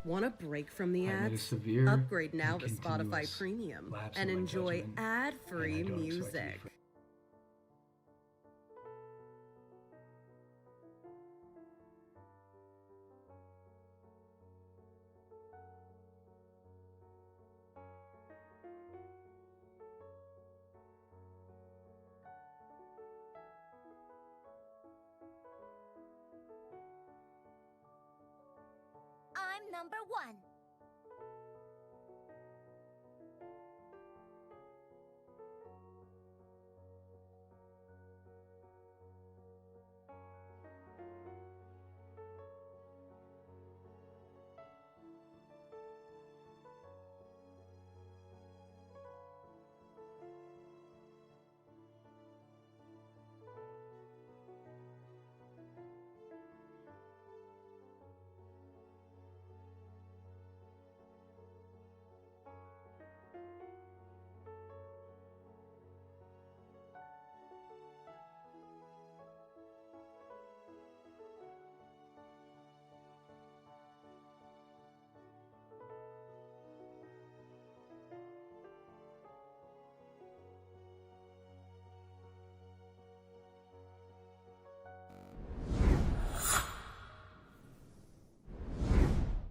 Want a break from the ads? Upgrade now to Spotify Premium and enjoy ad-free music. I'm number 1.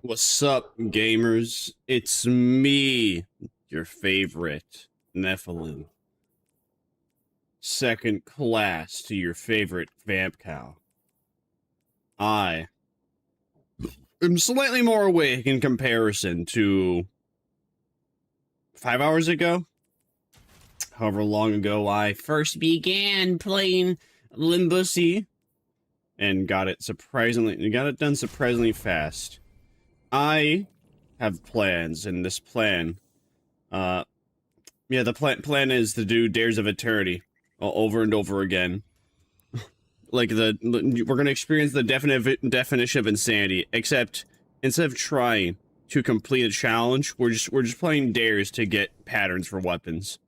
What's up, gamers? It's me, your favorite Nephilim. Second class to your favorite vamp cow. I am slightly more awake in comparison to 5 hours ago. However long ago I first began playing Limbussy and got it done surprisingly fast. I have plans, and this plan, the plan is to do Dares of Eternity over and over again. Like we're gonna experience the definition of insanity, except instead of trying to complete a challenge, we're just playing dares to get patterns for weapons.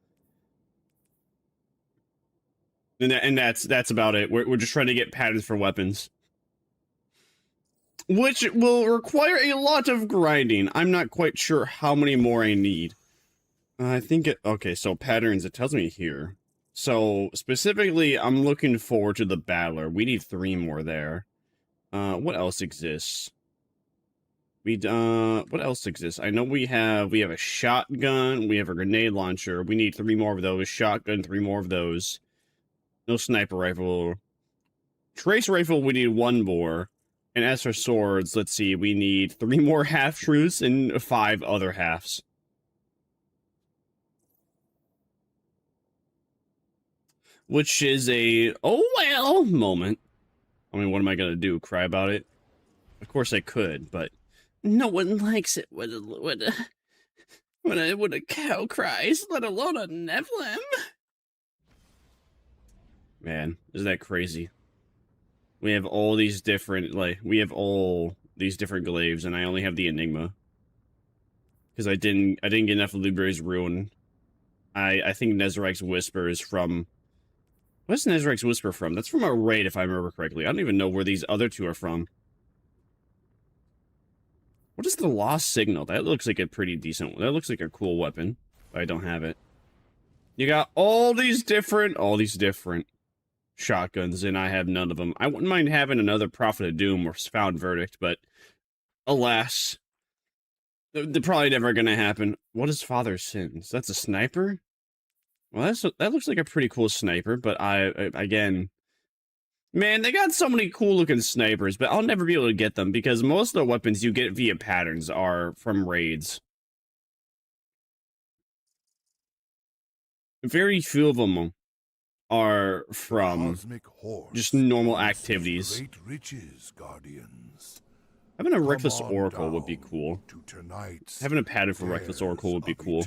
And that's about it. We're just trying to get patterns for weapons, which will require a lot of grinding. I'm not quite sure how many more I need. I think okay, so patterns, it tells me here. So, specifically, I'm looking forward to the Battler. We need 3 more there. What else exists? What else exists? I know we have a shotgun, we have a grenade launcher. We need 3 more of those. Shotgun, 3 more of those. No sniper rifle. Trace rifle, we need 1 more. And as for swords, let's see, we need 3 more half-truths and 5 other halves. which is a oh well moment. I mean, what am I gonna do? Cry about it? Of course I could, but no one likes it when a cow cries, let alone a Nephilim. Man, isn't that crazy? We have all these different, we have all these different glaives, and I only have the Enigma. Because I didn't get enough of Library's Ruin. I think Nezaric's Whisper is from... What's Nezaric's Whisper from? That's from a raid, if I remember correctly. I don't even know where these other two are from. What is the Lost Signal? That looks like a pretty decent one. That looks like a cool weapon. But I don't have it. You got all these different shotguns, and I have none of them. I wouldn't mind having another Prophet of Doom or Found Verdict, but alas, they're probably never gonna happen. What is Father Sins? That's a sniper? Well, that looks like a pretty cool sniper, but again, man, they got so many cool looking snipers, but I'll never be able to get them because most of the weapons you get via patterns are from raids. Very few of them are from just normal activities. Having a Reckless Oracle would be cool. Having a pattern for Reckless Oracle would be cool.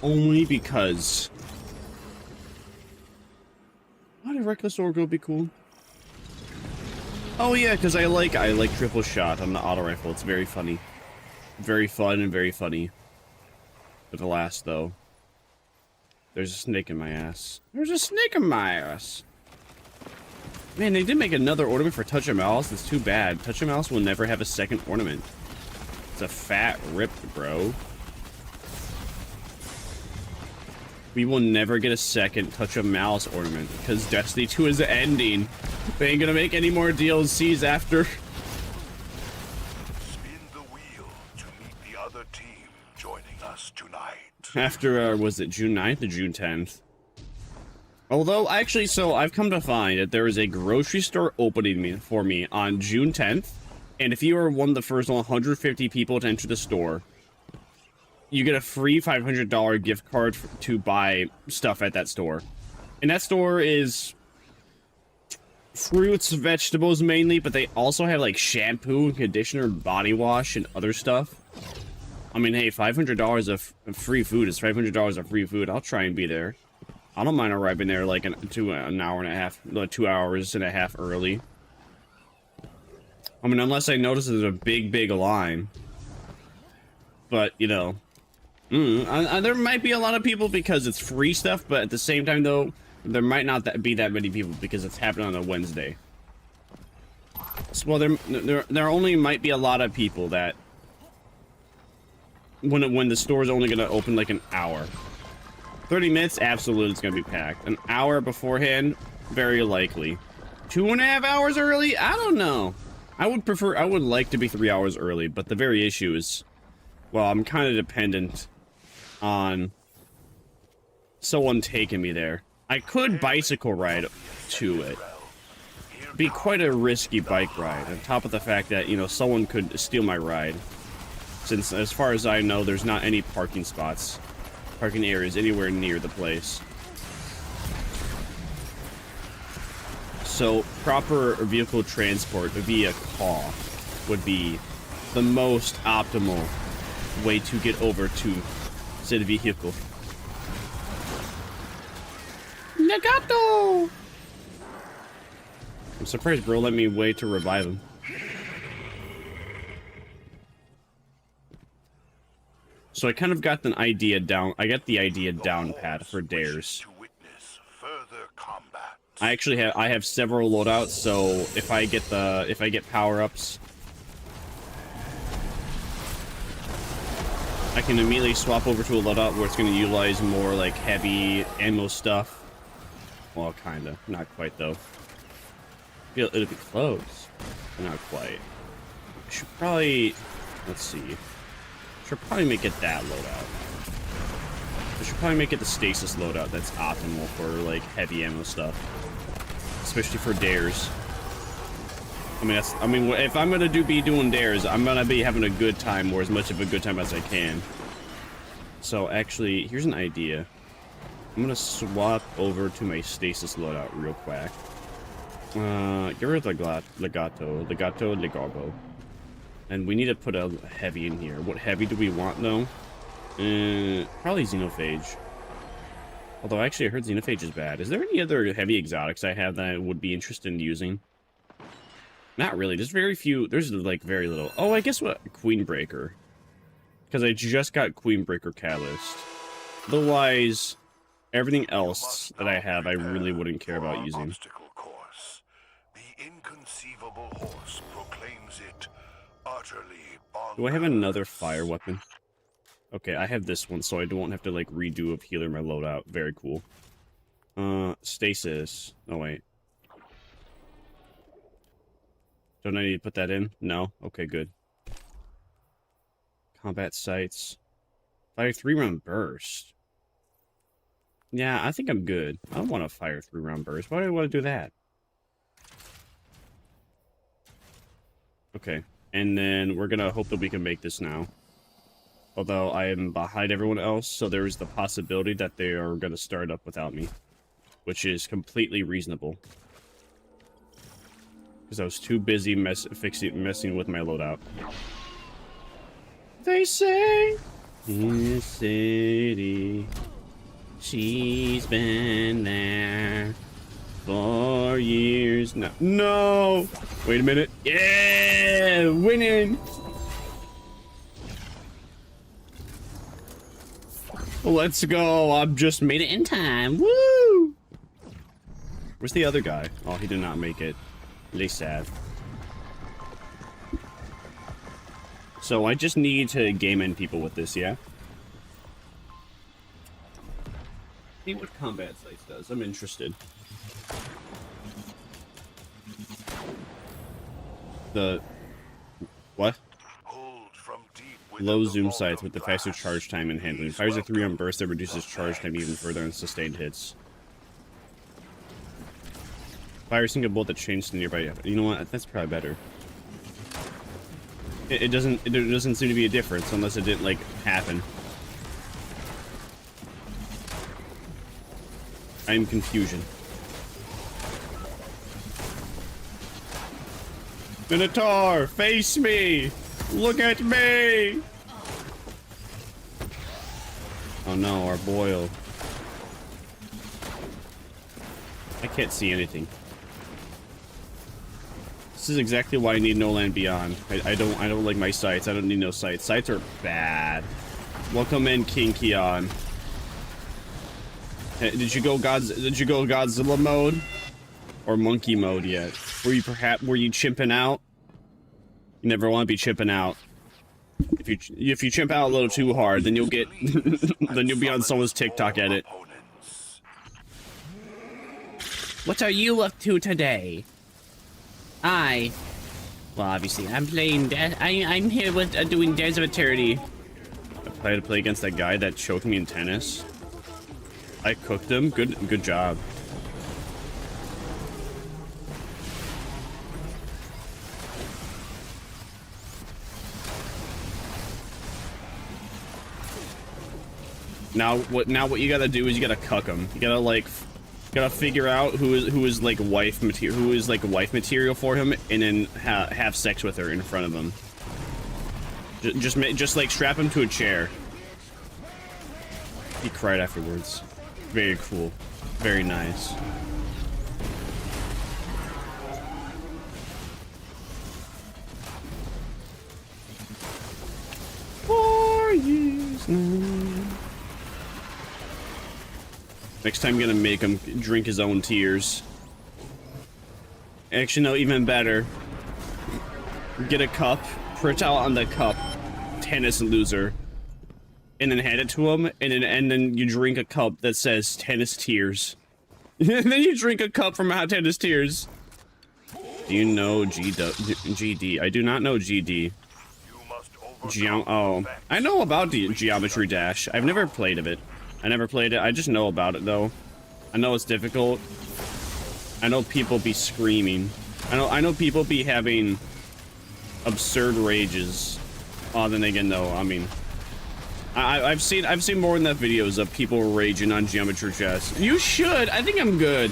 Only because... Why did Reckless Oracle would be cool? Oh yeah, because I like triple shot on the auto rifle. It's very funny. Very fun and very funny. But alas, though. There's a snake in my ass. There's a snake in my ass. Man, they did make another ornament for Touch of Malice. It's too bad. Touch of Malice will never have a second ornament. It's a fat rip, bro. We will never get a second Touch of Malice ornament because Destiny 2 is ending. They ain't gonna make any more DLCs after. Spin the wheel to meet the other team joining us tonight. After, was it June 9th or June 10th? Although, actually, so I've come to find that there is a grocery store opening for me on June 10th. And if you are one of the first 150 people to enter the store, you get a free $500 gift card to buy stuff at that store. And that store is fruits, vegetables mainly, but they also have like shampoo, conditioner, body wash, and other stuff. I mean, hey, $500 of free food is $500 of free food. I'll try and be there. I don't mind arriving there like an hour and a half, 2 hours and a half early. I mean, unless I notice there's a big line. But, you know, there might be a lot of people because it's free stuff, but at the same time, though, there might not be that many people because it's happening on a Wednesday. So, well, there only might be a lot of people that when the store is only going to open like an hour. 30 minutes, absolutely, it's going to be packed. An hour beforehand, very likely. 2.5 hours early? I don't know. I would like to be 3 hours early, but the very issue is, well, I'm kind of dependent on someone taking me there. I could bicycle ride to it. Be quite a risky bike ride, on top of the fact that, you know, someone could steal my ride. Since, as far as I know, there's not any parking areas anywhere near the place. So, proper vehicle transport via car would be the most optimal way to get over to said vehicle. Nagato! I'm surprised bro let me wait to revive him. So I kind of got the idea down. I got the idea down pat for dares. I actually have several loadouts, so if I get power-ups, I can immediately swap over to a loadout where it's going to utilize more like heavy ammo stuff. Well, kinda, not quite though. It'll be close, not quite. I should probably, let's see. Should probably make it that loadout. I should probably make it the stasis loadout. That's optimal for like heavy ammo stuff, especially for dares. I mean, if I'm gonna be doing dares, I'm gonna be having a good time, or as much of a good time as I can. So actually, here's an idea. I'm gonna swap over to my stasis loadout real quick. Get rid of Legato. And we need to put a heavy in here. What heavy do we want though? Probably Xenophage. Although actually I heard Xenophage is bad. Is there any other heavy exotics I have that I would be interested in using? Not really. There's very few. There's like very little. Oh, I guess what? Queenbreaker. Because I just got Queenbreaker Catalyst. Otherwise, everything else that I have, I really wouldn't care about using. The inconceivable horse proclaims it utterly bonkers. Do I have another fire weapon? Okay, I have this one, so I don't have to like redo a healer my loadout. Very cool. Stasis. Oh wait. Don't I need to put that in? No? Okay, good. Combat sights. Fire 3-round burst. Yeah, I think I'm good. I don't want to fire 3-round burst. Why do I want to do that? Okay. And then we're gonna hope that we can make this now. Although I am behind everyone else, so there is the possibility that they are gonna start up without me. Which is completely reasonable. Because I was too busy messing with my loadout. They say in the city she's been there for years now. No! Wait a minute. Yeah! Winning! Let's go! I've just made it in time. Woo! Where's the other guy? Oh, he did not make it. Really sad. So I just need to game end people with this, yeah? See what combat sights does. I'm interested. The... What? Low zoom sights with the faster charge time and handling. Fires a 3-on burst that reduces charge time even further and sustained hits. Fire a single bolt that changes to nearby. You know what? That's probably better. It doesn't seem to be a difference unless it didn't like happen. I am confusion. Minotaur, face me! Look at me! Oh no, our boil. I can't see anything. This is exactly why I need No Land Beyond. I don't like my sights. I don't need no sights. Sights are bad. Welcome in, King Keon. Did you go Godzilla mode? Or monkey mode yet? Were you chimping out? You never want to be chimping out. If you chimp out a little too hard, then you'll get then you'll be on someone's TikTok edit. What are you up to today? Well, obviously, I'm playing. I'm here with doing Days of Eternity. I had to play against that guy that choked me in tennis. I cooked him. Good job. Now what you gotta do is you gotta cuck him. You gotta figure out who is like wife material for him, and then have sex with her in front of him. Just like strap him to a chair. He cried afterwards. Very cool. Very nice. For years now. Next time I'm gonna make him drink his own tears. Actually, no, even better. Get a cup, print out on the cup, tennis loser, and then hand it to him, and then you drink a cup that says tennis tears. And then you drink a cup from tennis tears. Do you know GD? I do not know GD. Oh, I know about the Geometry Dash. I've never played of it. I never played it. I just know about it, though. I know it's difficult. I know people be screaming. I know people be having absurd rages. Oh, then again, though, I mean, I've seen more than that videos of people raging on Geometry Chess. You should. I think I'm good.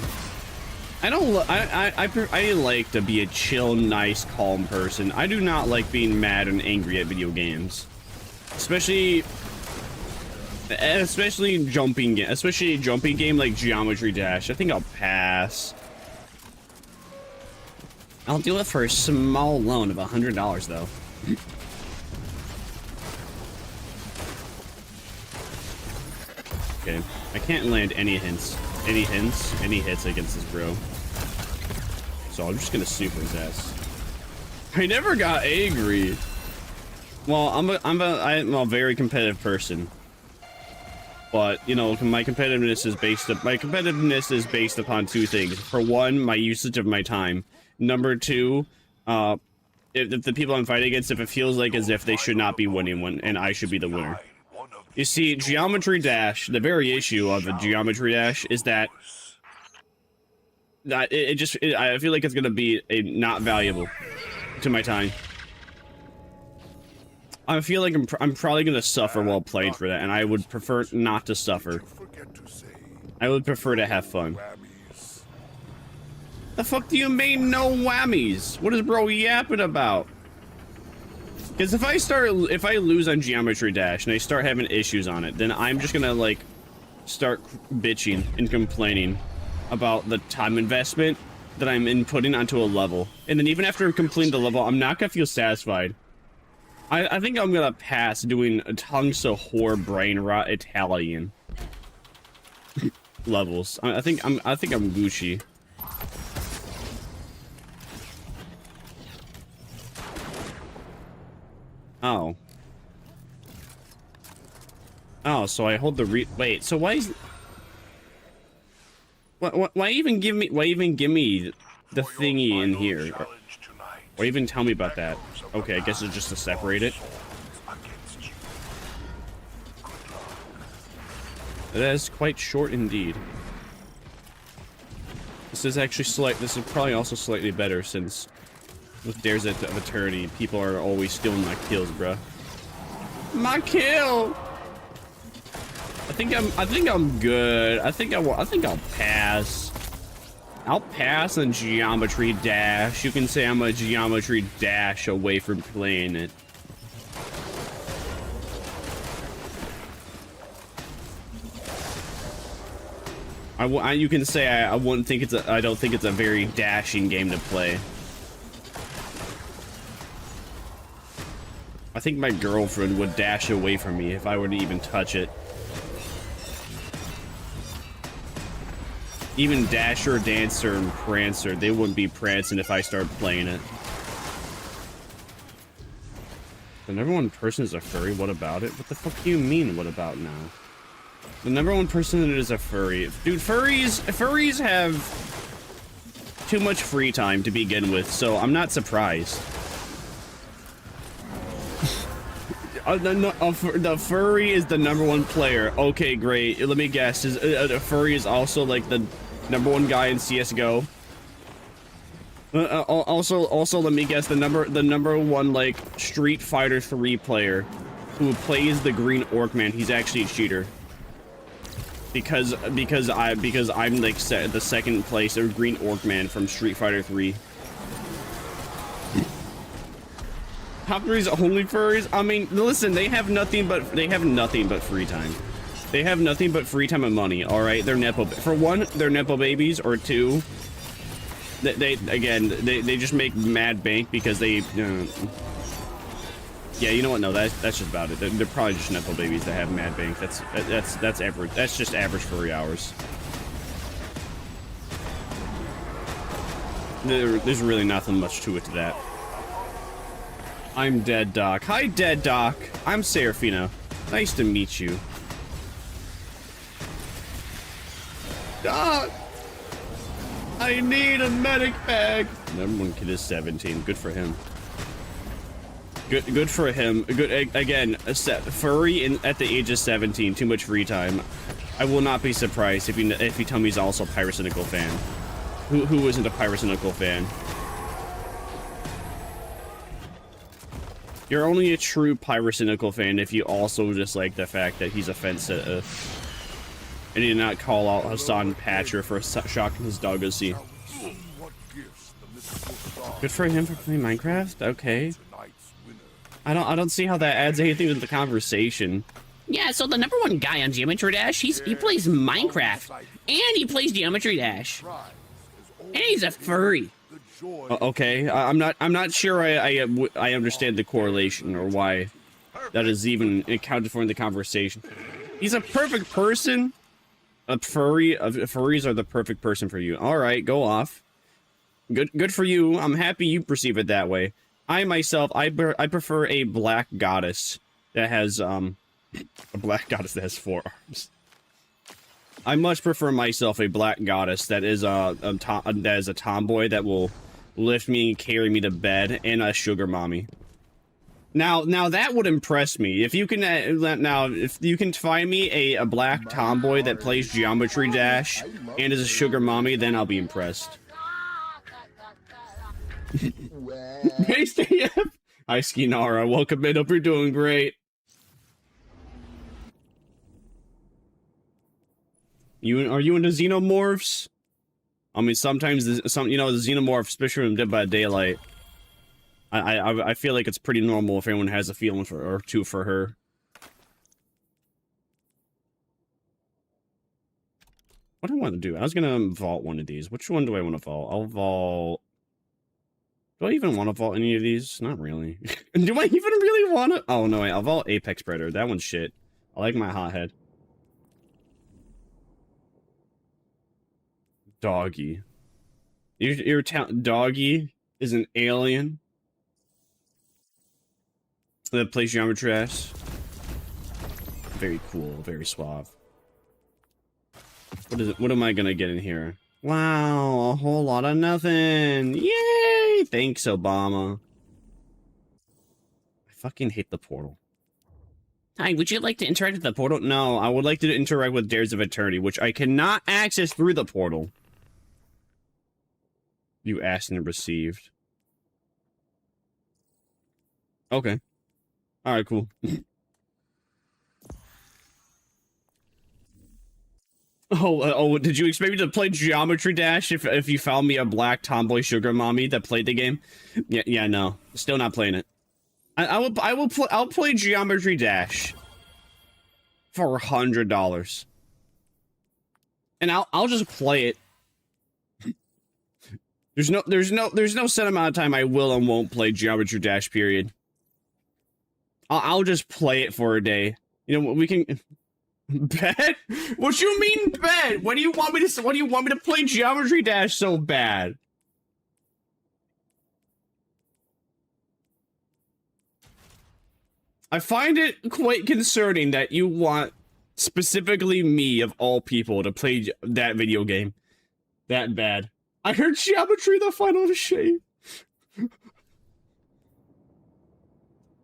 I don't. I like to be a chill, nice, calm person. I do not like being mad and angry at video games, especially jumping game like Geometry Dash. I think I'll pass. I'll do it for a small loan of $100 though. Okay, I can't land any hits against this bro. So I'm just gonna super his ass. I never got angry. Well, I'm a very competitive person. But, you know, my competitiveness is based upon two things. For one, my usage of my time. Number two, if the people I'm fighting against, if it feels like as if they should not be winning one and I should be the winner. You see, Geometry Dash, the very issue of a Geometry Dash is that I feel like it's gonna be not valuable to my time. I feel like I'm probably gonna suffer while playing for that, and I would prefer not to suffer. I would prefer to have fun. The fuck do you mean no whammies? What is bro yapping about? Because if I lose on Geometry Dash and I start having issues on it, then I'm just gonna like start bitching and complaining about the time investment that I'm inputting onto a level. And then even after completing the level, I'm not gonna feel satisfied. I think I'm gonna pass doing a tongue so whore brain rot Italian levels. I think I'm Gucci. Oh. Oh, so I hold the wait, so why is why even give me the thingy in here? Or even tell me about that. Okay, I guess it's just to separate it. That is quite short indeed. This is actually this is probably also slightly better since with Dares of Eternity, people are always stealing my kills, bruh. My kill! I think I'm good. I think I'll pass. I'll pass on Geometry Dash. You can say I'm a Geometry Dash away from playing it. You can say I wouldn't think I don't think it's a very dashing game to play. I think my girlfriend would dash away from me if I were to even touch it. Even Dasher, Dancer, and Prancer, they wouldn't be prancing if I started playing it. The number one person is a furry, what about it? What the fuck do you mean, what about now? The number one person is a furry. Dude, furries have too much free time to begin with, so I'm not surprised. The furry is the number one player. Okay, great. Let me guess. The furry is also like the number one guy in CS:GO. Also, let me guess. The number one like Street Fighter 3 player who plays the Green Orc-Man. He's actually a cheater. Because I'm like the second place of Green Orc-Man from Street Fighter 3. Top 3's only furries? I mean, listen, they have nothing but free time. They have nothing but free time and money, alright? They're nepo. For one, they're nepo babies, or two, they just make mad bank because they, yeah, you know what? No, that's just about it. They're probably just nepo babies that have mad bank. That's average. That's just average furry hours. There's really nothing much to it to that. I'm Dead Doc. Hi, Dead Doc. I'm Seraphina. Nice to meet you. Doc! I need a medic bag! Number one kid is 17. Good for him. Good for him. Good again. Furry at the age of 17. Too much free time. I will not be surprised if you tell me he's also a Pyrocynical fan. Who isn't a Pyrocynical fan? You're only a true pyrocynical fan if you also just like the fact that he's a fence sitter. And he did not call out Hassan Patcher for shocking his doggacy. Good for him for playing Minecraft? Okay. I don't see how that adds anything to the conversation. Yeah, so the #1 guy on Geometry Dash, he plays Minecraft, and he plays Geometry Dash, and he's a furry. Okay, I'm not sure I understand the correlation or why that is even accounted for in the conversation. He's a perfect person. Furries are the perfect person for you. All right, go off. Good for you. I'm happy you perceive it that way. I myself, I prefer a black goddess that has a black goddess that has 4 arms. I much prefer myself a black goddess that is a tomboy that will lift me and carry me to bed, and a sugar mommy. Now that would impress me. If you can if you can find me a black tomboy that plays Geometry Dash and is a sugar mommy, then I'll be impressed. Hey, Steve. Hi, Skinara. Welcome in. Hope you're doing great. Are you into xenomorphs? I mean, sometimes the xenomorphs, especially when Dead by Daylight. I feel like it's pretty normal if anyone has a feeling for her. What do I want to do? I was gonna vault one of these. Which one do I want to vault? I'll vault. Do I even want to vault any of these? Not really. Do I even really want to? Oh no, I'll vault Apex Predator. That one's shit. I like my hothead. Doggy. Your doggy is an alien that plays Geometry Dash. Very cool, very suave. What is it? What am I gonna get in here? Wow, a whole lot of nothing. Yay! Thanks, Obama. I fucking hate the portal. Hi, would you like to interact with the Portal? No, I would like to interact with Dares of Eternity, which I cannot access through the portal. You asked and received. Okay. Alright, cool. Oh, did you expect me to play Geometry Dash if you found me a black tomboy sugar mommy that played the game? Yeah, no. Still not playing it. I'll play Geometry Dash for $100. And I'll just play it. There's no set amount of time I will and won't play Geometry Dash, period. I'll just play it for a day. You know, we can bet? What you mean bet? What do you want me to play Geometry Dash so bad? I find it quite concerning that you want specifically me of all people to play that video game that bad. I heard Geometry the final shape.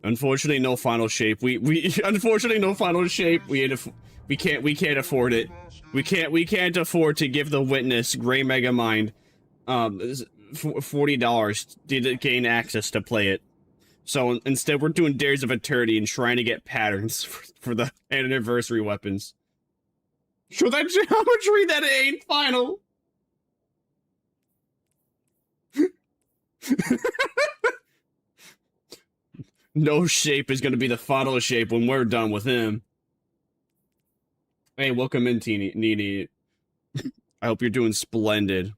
Unfortunately, no final shape. Unfortunately no final shape. We can't afford it. We can't afford to give the witness Gray Megamind $40 to gain access to play it. So instead, we're doing Dares of Eternity and trying to get patterns for the anniversary weapons. Show that Geometry that it ain't final. No shape is gonna be the final shape when we're done with him. Hey, welcome in, Needy. I hope you're doing splendid.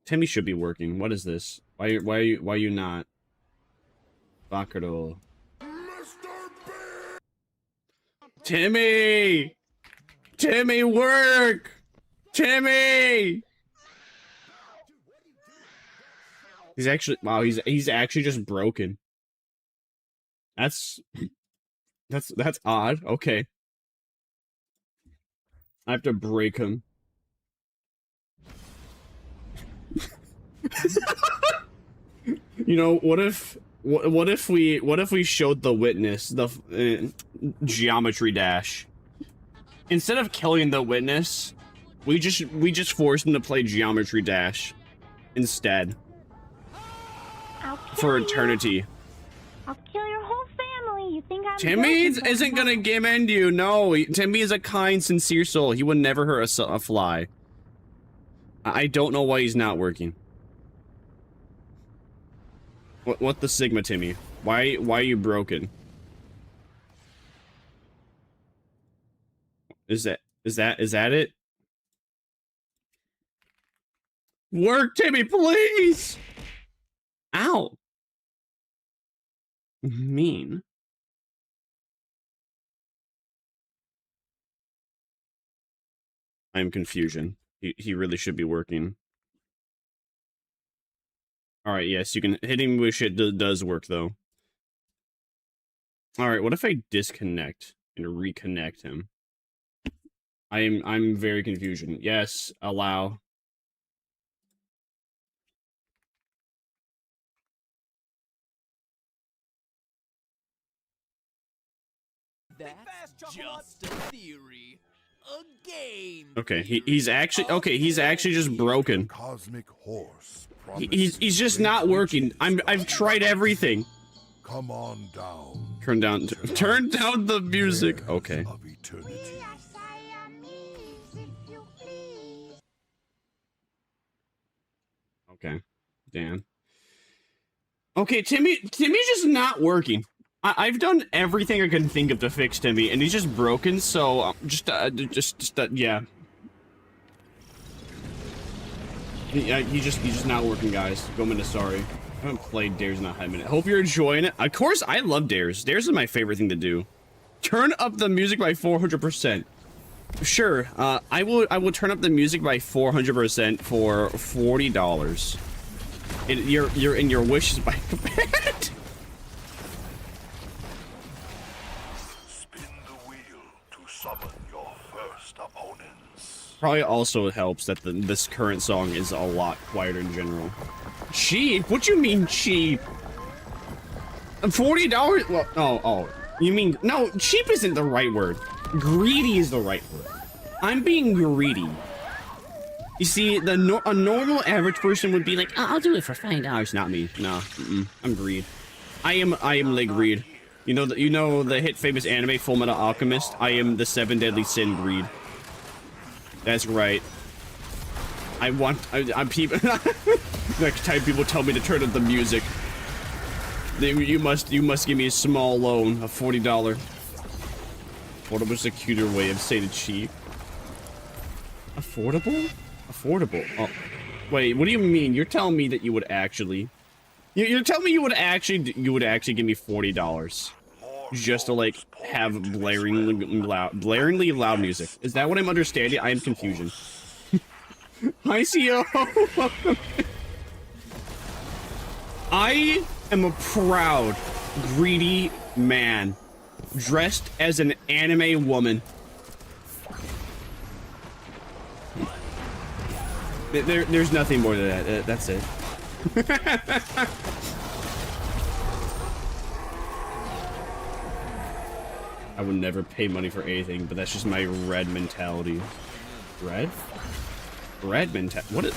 Timmy should be working. What is this? Why are you not? Bakado. Timmy! Timmy, work! Timmy! He's actually, wow, he's actually just broken. That's odd. Okay. I have to break him. You know, what if we showed the witness the Geometry Dash? Instead of killing the witness, we just forced him to play Geometry Dash instead. for eternity. I'll kill your whole family. You think I'm Timmy isn't gonna end you. No, Timmy is a kind, sincere soul. He would never hurt a fly. I don't know why he's not working. What the Sigma, Timmy? Why are you broken? Is that it? Work, Timmy, please! Ow. Mean. I'm confusion. He really should be working. Alright, yes, you can hit him with shit does work though. Alright, what if I disconnect and reconnect him? I'm very confusion. Yes, allow. That's just a theory. A game. Okay, he's actually just broken. Cosmic horse. He's just not working. I've tried everything. Come on down. Turn down the music. Okay. Of eternity. Okay. Dan. Okay, Timmy's just not working. I've done everything I can think of to fix Timmy, and he's just broken. So yeah. He's just not working, guys. Go minute, sorry. I haven't played Dares in a high minute. Hope you're enjoying it. Of course, I love Dares. Dares is my favorite thing to do. Turn up the music by 400%. Sure. I will turn up the music by 400% for $40. Your wish is by command. Probably also helps that this current song is a lot quieter in general. Cheap? What do you mean cheap? $40? Well, oh, you mean, no, cheap isn't the right word. Greedy is the right word. I'm being greedy. You see, a normal average person would be like, oh, I'll do it for $5. Not me. No, I'm greed. I am like greed. You know the hit famous anime Full Metal Alchemist? I am the 7 deadly sin, greed. That's right. I'm people. Next time people tell me to turn up the music, you must give me a small loan of $40. Affordable is a cuter way of saying cheap. Affordable? Affordable. Oh, wait. What do you mean? You're telling me that you would actually? You're telling me you would actually give me $40 just to like have blaringly loud music? Is that what I'm understanding? I am confusion. Hi, CEO. I am a proud, greedy man dressed as an anime woman. There's nothing more to that. That's it. I would never pay money for anything, but that's just my red mentality. Red? Red mentality?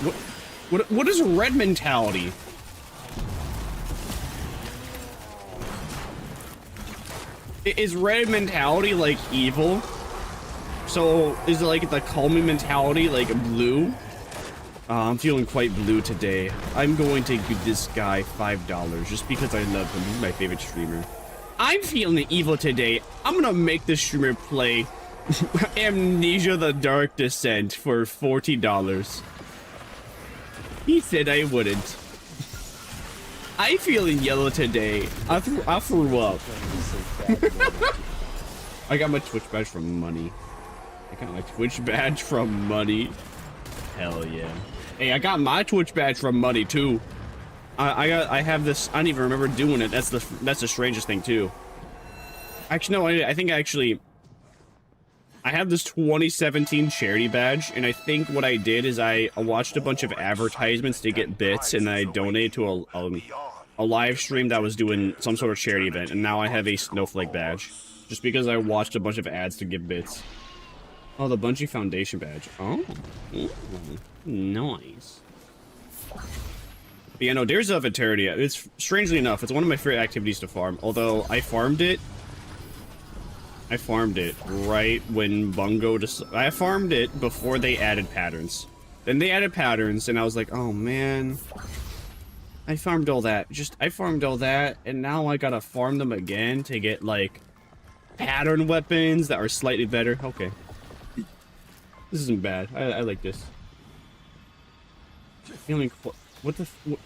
What is red mentality? Is red mentality like evil? So is it like the calming mentality like blue? I'm feeling quite blue today. I'm going to give this guy $5 just because I love him. He's my favorite streamer. I'm feeling evil today. I'm gonna make this streamer play Amnesia: The Dark Descent for $40. He said I wouldn't. I'm feeling yellow today. I threw up. I got my Twitch badge from money. Hell yeah. Hey, I got my Twitch badge from money too. I have this. I don't even remember doing it. That's the strangest thing too. Actually, no. I think I have this 2017 charity badge, and I think what I did is I watched a bunch of advertisements to get bits, and I donated to a live stream that was doing some sort of charity event, and now I have a snowflake badge just because I watched a bunch of ads to give bits. Oh, the Bungie Foundation badge. Oh, nice. But yeah, no, Dares of Eternia, it's, strangely enough, it's one of my favorite activities to farm, although I farmed it right when Bungo I farmed it before they added patterns. Then they added patterns, and I was like, oh man, I farmed all that, and now I gotta farm them again to get, like, pattern weapons that are slightly better. Okay. This isn't bad. I like this. Feeling, what the, what?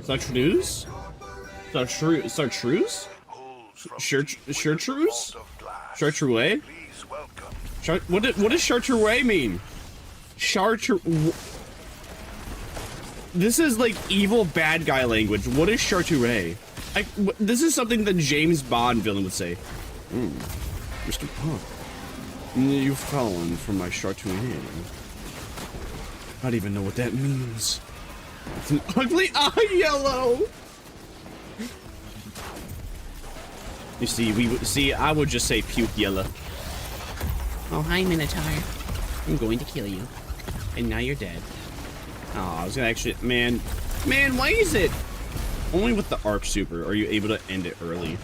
Chartreuse? Chartreuse? Chartreuse? Chartreuse? What does Chartreuse mean? Chartreuse? This is like evil bad guy language. What is Chartreuse? This is something that James Bond villain would say. Mr. Punk, you've fallen from my Chartreuse. I don't even know what that means. It's an ugly eye yellow. You see, I would just say puke yellow. Oh, hi, Minotaur. I'm going to kill you. And now you're dead. Oh, I was gonna actually, man, why is it? Only with the Arc Super are you able to end it early.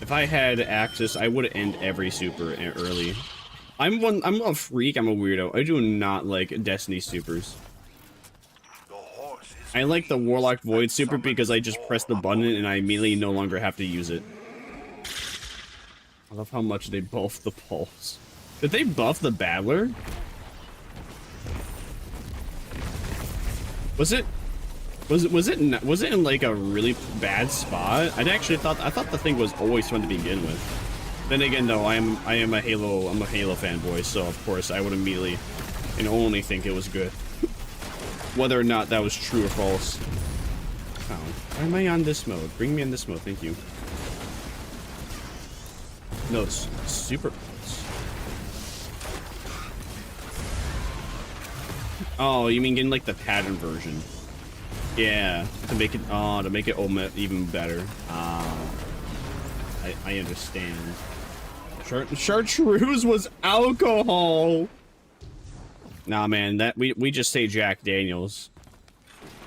If I had access, I would end every super early. I'm a freak, I'm a weirdo. I do not like Destiny supers. I like the Warlock Void super because I just press the button and I immediately no longer have to use it. I love how much they buff the pulse. Did they buff the Battler? Was it in like a really bad spot? I thought the thing was always fun to begin with. Then again, though, I'm a Halo fanboy, so of course I would immediately and only think it was good. Whether or not that was true or false. Oh, why am I on this mode? Bring me in this mode, thank you. No, it's super. Oh, you mean getting like the pattern version? Yeah, to make it even better. I understand. Chartreuse was alcohol. Nah, man, that we just say Jack Daniels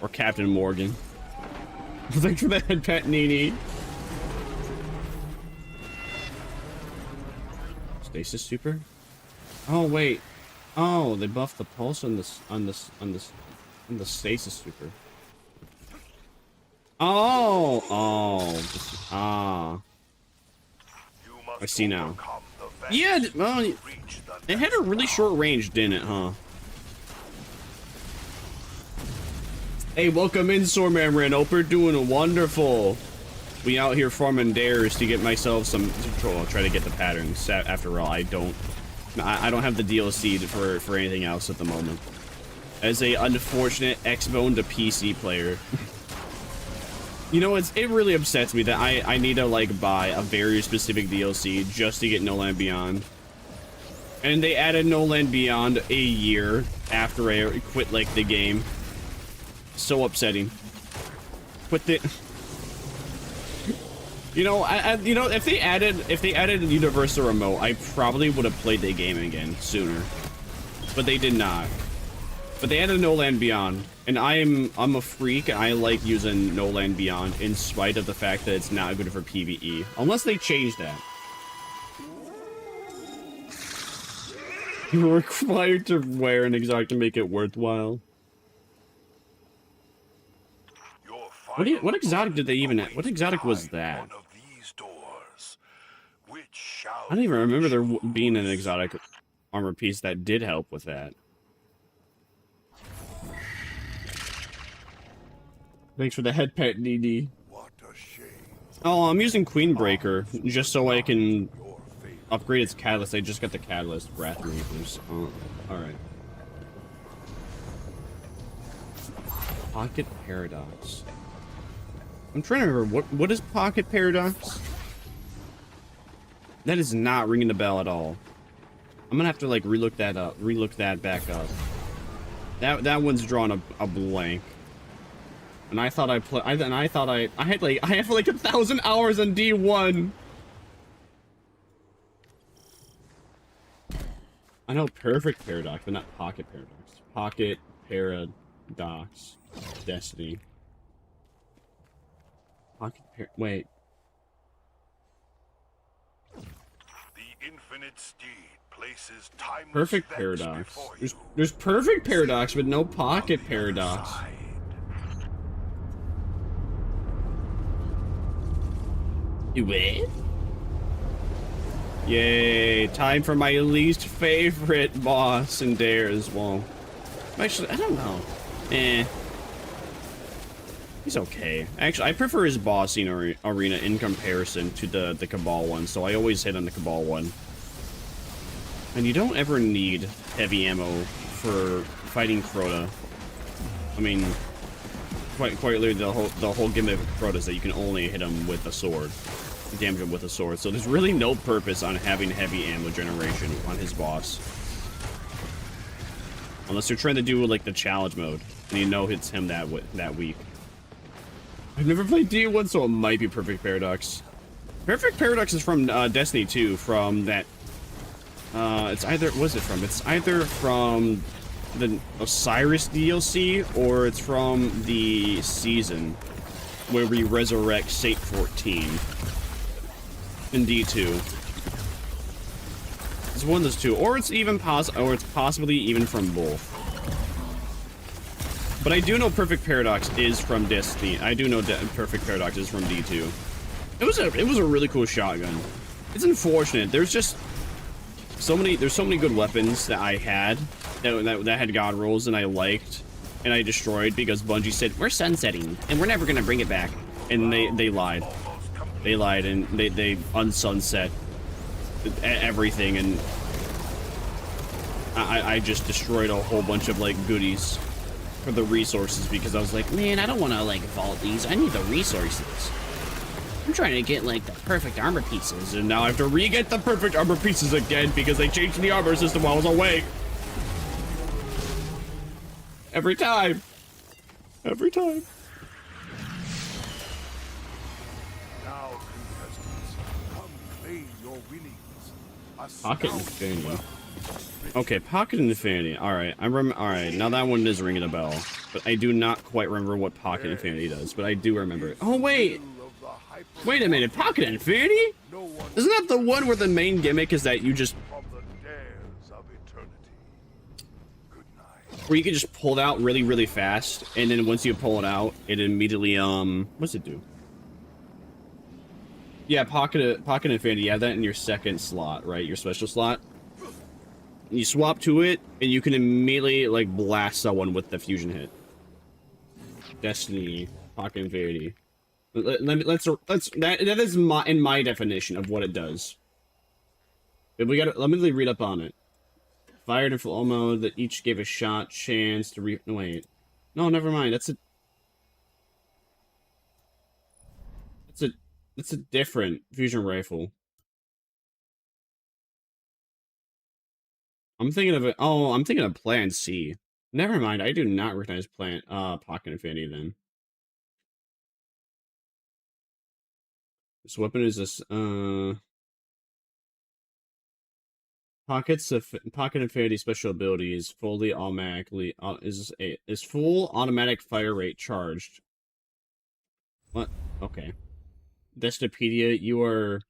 or Captain Morgan. Thanks for that, Pet Nini. Stasis super. Oh wait. Oh, they buffed the pulse on the stasis super. I see now. Yeah, well, it had a really short range, didn't it, huh? Hey, welcome in, Sorman Oper, doing wonderful. We out here farming dares to get myself some. I'll try to get the patterns. After all, I don't have the DLC for anything else at the moment. As a unfortunate Xbone to PC player. You know, it really upsets me that I need to like buy a very specific DLC just to get No Land Beyond. And they added No Land Beyond a year after I quit like the game. So upsetting. Quit it. You know, you know, if they added Universal Remote, I probably would have played the game again sooner. But they did not. But they added No Land Beyond, and I'm a freak. I like using No Land Beyond in spite of the fact that it's not good for PvE, unless they change that. You're required to wear an exotic to make it worthwhile. What exotic did they even? What exotic was that? I don't even remember there being an exotic armor piece that did help with that. Thanks for the head pet, DD. Oh, I'm using Queenbreaker just so I can upgrade its catalyst. I just got the catalyst, Wrath Reapers. Oh, alright. Pocket Paradox. I'm trying to remember, what is Pocket Paradox? That is not ringing the bell at all. I'm gonna have to like relook that back up. That one's drawn a blank. And I thought I have like 1,000 hours on D1. I know Perfect Paradox, but not Pocket Paradox. Pocket Docs. Destiny. Wait. The infinite steed places timeless Perfect events paradox. before you. There's perfect paradox, but no pocket paradox. Side. You win? Yay, time for my least favorite boss in Dares. Well, actually, I don't know. He's okay. Actually, I prefer his boss in arena in comparison to the Cabal one, so I always hit on the Cabal one. And you don't ever need heavy ammo for fighting Crota. I mean, quite literally, the whole gimmick of Crota is that you can only hit him with a sword. Damage him with a sword, so there's really no purpose on having heavy ammo generation on his boss. Unless you're trying to do like the challenge mode, and you know it's him that weak. I've never played D1, so it might be Perfect Paradox. Perfect Paradox is from Destiny 2, from that... it's either... What's it from? It's either from the Osiris DLC, or it's from the season, where we resurrect Saint 14. In D2. It's one of those two, or it's even possibly even from both. But I do know Perfect Paradox is from Destiny. I do know Perfect Paradox is from D2. It was a really cool shotgun. It's unfortunate. There's just so many good weapons that I had that had god rolls and I liked and I destroyed because Bungie said we're sunsetting and we're never gonna bring it back, and they lied. They lied and they unsunset everything, and I just destroyed a whole bunch of like goodies for the resources because I was like, man, I don't want to like vault these. I need the resources. I'm trying to get like the perfect armor pieces, and now I have to re-get the perfect armor pieces again because they changed the armor system while I was away. Every time. Every time. Pocket Infinity. Okay, Pocket Infinity. Alright, alright, now that one is ringing a bell. But I do not quite remember what Pocket Infinity does, but I do remember it. Oh, wait! Wait a minute, Pocket Infinity? Isn't that the one where the main gimmick is that you just... where you can just pull it out really, really fast, and then once you pull it out, it immediately, what's it do? Yeah, Pocket Infinity, you have that in your second slot, right? Your special slot. You swap to it, and you can immediately, like, blast someone with the fusion hit. Destiny, Pocket Infinity. That is in my definition of what it does. But let me read up on it. Fired in full mode that each gave a shot chance to wait. No, never mind. That's a different fusion rifle. I'm thinking of it. Oh, I'm thinking of Plan C. Never mind. I do not recognize Pocket Infinity then. This weapon is this. Pocket Infinity special ability is fully automatically is full automatic fire rate charged. What? Okay. Destipedia, you're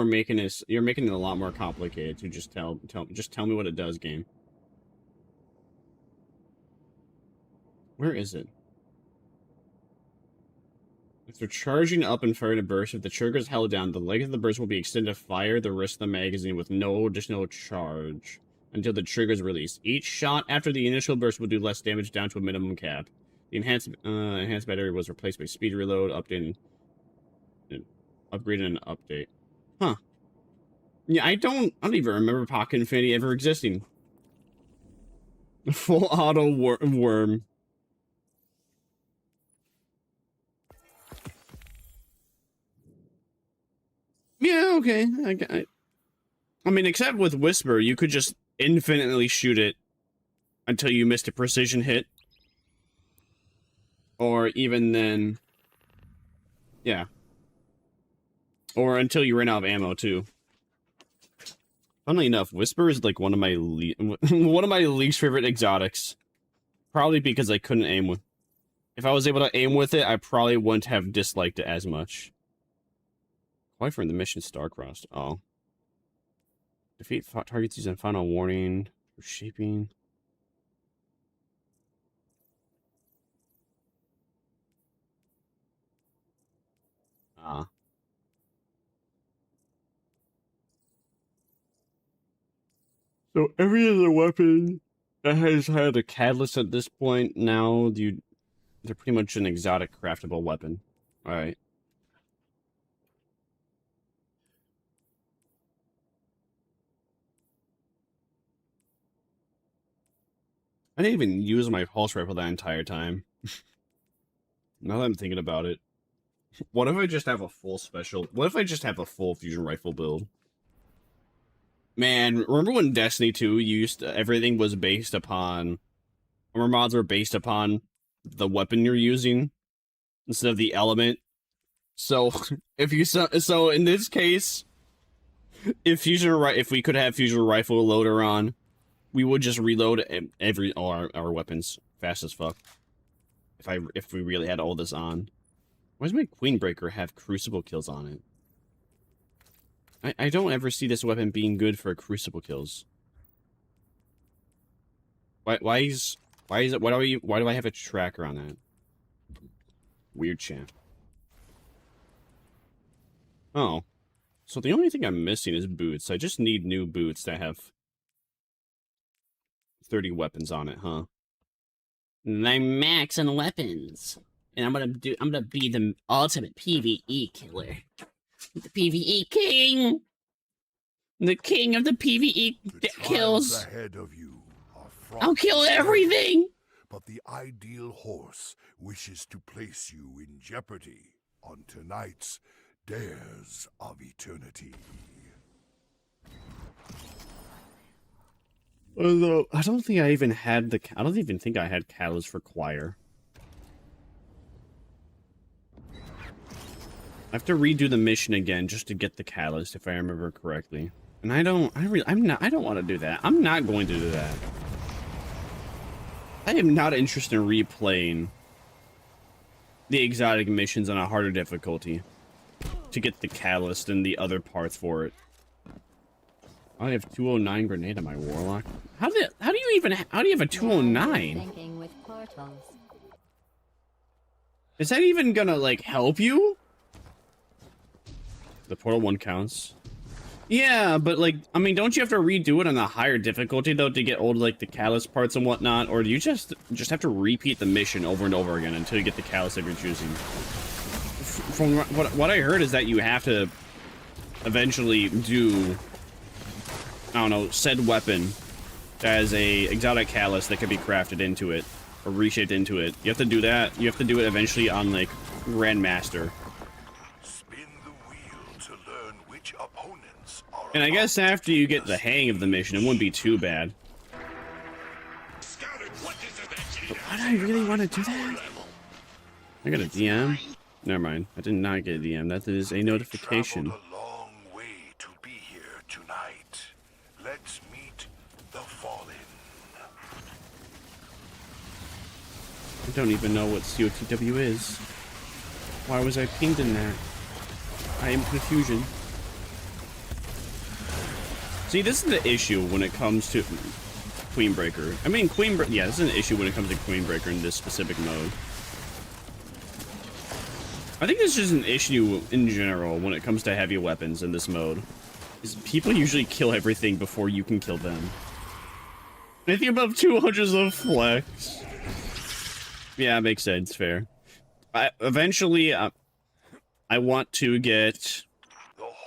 making this. You're making it a lot more complicated to just tell me what it does, game. Where is it? After charging up and firing a burst, if the trigger is held down, the length of the burst will be extended to fire the rest of the magazine with no additional charge until the trigger is released. Each shot after the initial burst will do less damage down to a minimum cap. The enhanced battery was replaced by speed reload, updated and update. Huh. Yeah, I don't even remember Pocket Infinity ever existing. Full auto worm. Yeah, okay. I mean, except with Whisper, you could just infinitely shoot it until you missed a precision hit. Or even then... yeah. Or until you ran out of ammo, too. Funnily enough, Whisper is like one of my least favorite exotics. Probably because I couldn't aim with... If I was able to aim with it, I probably wouldn't have disliked it as much. Why from the mission Starcrossed? Oh. Defeat targets using final warning. For shaping. Ah. So every other weapon that has had a catalyst at this point, now they're pretty much an exotic craftable weapon. Alright. I didn't even use my pulse rifle that entire time. Now that I'm thinking about it. What if I just have a full special... What if I just have a full fusion rifle build? Man, remember when Destiny 2 everything was based upon... Armor mods were based upon the weapon you're using instead of the element? So, so in this case, if we could have fusion rifle loader on, we would just reload all our weapons fast as fuck. If we really had all this on. Why does my Queenbreaker have crucible kills on it? I don't ever see this weapon being good for crucible kills. Why do I have a tracker on that? Weird champ. Oh. So the only thing I'm missing is boots. I just need new boots that have 30 weapons on it, huh? And I'm max on weapons. And I'm gonna be the ultimate PvE killer. The PvE king! The king of the PvE kills! Ahead of you are I'll kill everything! But the ideal horse wishes to place you in jeopardy on tonight's Dares of Eternity. Although, I don't think I even think I had catalyst for choir. I have to redo the mission again just to get the catalyst, if I remember correctly. And I don't want to do that. I'm not going to do that. I am not interested in replaying the exotic missions on a harder difficulty to get the catalyst and the other parts for it. I have 209 grenade on my warlock. How do you have a 209? Is that even gonna like help you? The portal one counts. Yeah, but like, I mean, don't you have to redo it on a higher difficulty though to get all like the catalyst parts and whatnot, or do you just have to repeat the mission over and over again until you get the catalyst that you're choosing? From what I heard is that you have to eventually do, I don't know, said weapon as a exotic catalyst that can be crafted into it or reshaped into it. You have to do that. You have to do it eventually on like Grandmaster. And I guess after you get the hang of the mission, it wouldn't be too bad. But why do I really want to do that? I got a DM? Never mind. I did not get a DM. That is a notification. A long way to be here tonight. Let's meet the Fallen. I don't even know what COTW is. Why was I pinged in that? I am confusion. See, this is the issue when it comes to Queenbreaker. I mean, yeah, this is an issue when it comes to Queenbreaker in this specific mode. I think this is an issue in general when it comes to heavy weapons in this mode. Is people usually kill everything before you can kill them. Anything above 200 is a flex. Yeah, makes sense, fair. Eventually, I want to get...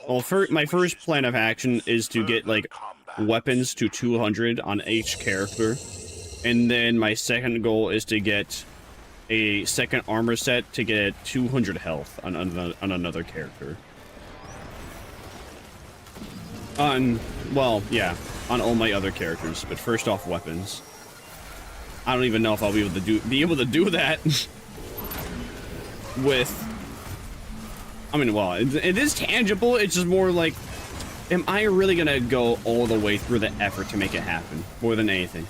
Well, my first plan of action is to get, like, weapons to 200 on each character. And then my second goal is to get a second armor set to get 200 health on another character. Well, yeah, on all my other characters, but first off, weapons. I don't even know if I'll be able to do that with... I mean, well, it is tangible. It's just more like, am I really gonna go all the way through the effort to make it happen? More than anything.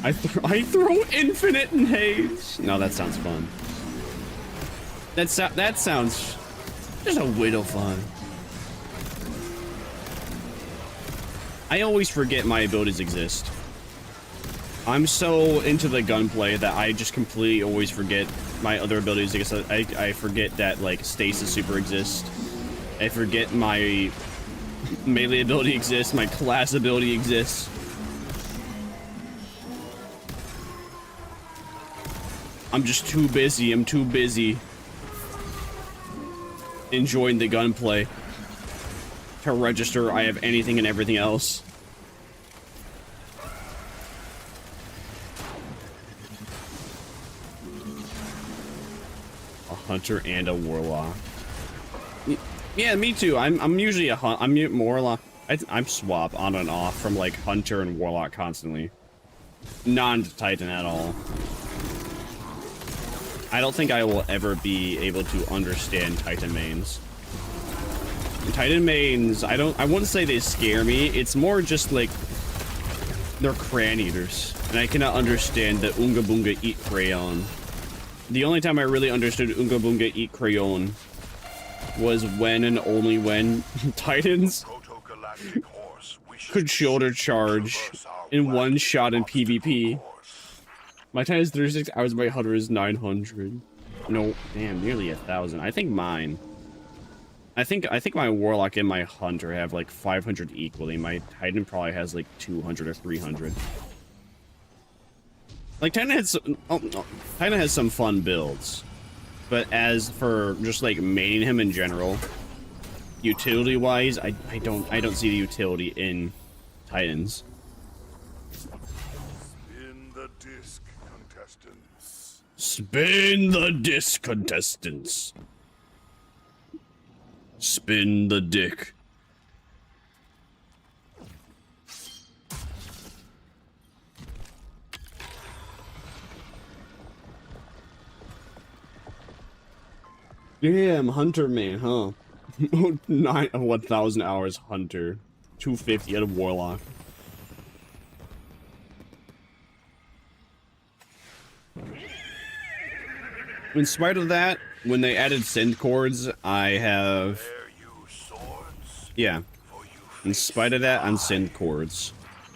I throw infinite in haze. No, that sounds fun. That sounds just a little fun. I always forget my abilities exist. I'm so into the gunplay that I just completely always forget my other abilities. I forget that, like, stasis super exists. I forget my melee ability exists, my class ability exists. I'm just too busy. I'm too busy enjoying the gunplay to register I have anything and everything else. A hunter and a warlock. Yeah, me too. I'm usually I'm warlock. I'm swap on and off from like hunter and warlock constantly. Non-Titan at all. I don't think I will ever be able to understand Titan mains. Titan mains, I wouldn't say they scare me. It's more just like they're crayon eaters, and I cannot understand the Unga Bunga eat crayon. The only time I really understood Unga Bunga eat crayon was when and only when Titans could shoulder charge in one shot in PvP. My time is 36 hours, my hunter is 900. No, damn, nearly 1,000. I think mine. I think my warlock and my hunter have like 500 equally. My Titan probably has like 200 or 300. Like Titan has some fun builds, but as for just like maining him in general, utility wise, I don't see the utility in Titans. Spin the disc, contestants. Spin the dick. Damn, hunter man, huh? 1,000 hours hunter. 250 out of warlock. In spite of that, when they added synth chords, I have... Yeah. In spite of that, I'm synth chords.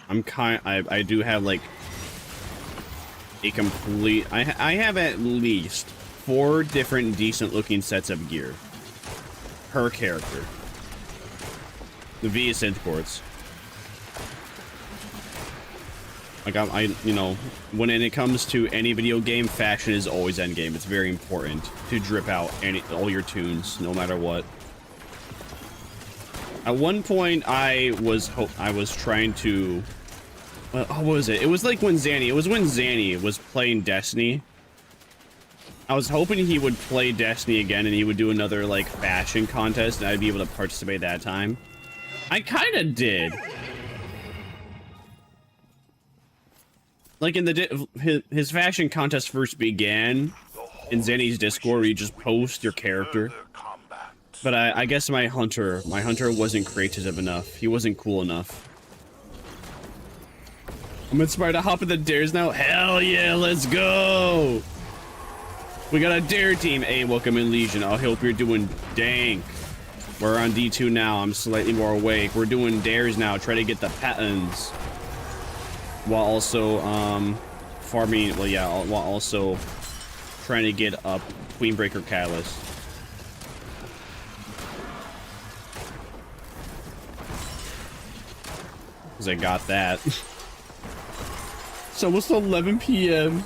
I do have, like, a complete... I have at least 4 different decent-looking sets of gear. Per character. The V is synth chords. Like, you know, when it comes to any video game, fashion is always endgame. It's very important to drip out all your tunes, no matter what. At one point, I was trying to... what was it? It was like when Zanny was playing Destiny. I was hoping he would play Destiny again and he would do another, like, fashion contest and I'd be able to participate that time. I kinda did. Like in his fashion contest first began in Zanny's Discord, where you just post your character. But I guess my hunter wasn't creative enough. He wasn't cool enough. I'm inspired to hop in the dares now. Hell yeah, let's go! We got a dare team. Hey, welcome in Legion. I hope you're doing dank. We're on D2 now. I'm slightly more awake. We're doing dares now. Try to get the patterns. While also, farming, well, yeah, while also trying to get up Queenbreaker Catalyst. Because I got that. It's almost 11 p.m.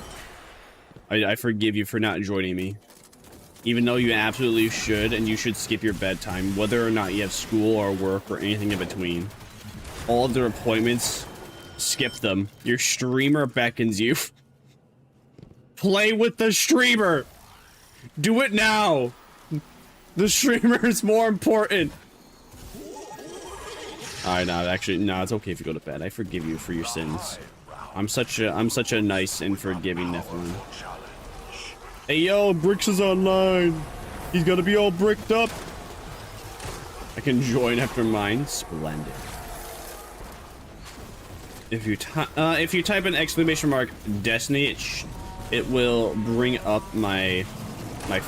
I forgive you for not joining me. Even though you absolutely should, and you should skip your bedtime, whether or not you have school or work or anything in between. All of their appointments... skip them. Your streamer beckons you. Play with the streamer. Do it now. The streamer is more important. Alright, no, actually, no, it's okay if you go to bed. I forgive you for your sins. I'm such a nice and forgiving Nephilim. Hey yo, Bricks is online. He's gonna be all bricked up. I can join after mine. Splendid. If you type an exclamation mark Destiny, it will bring up my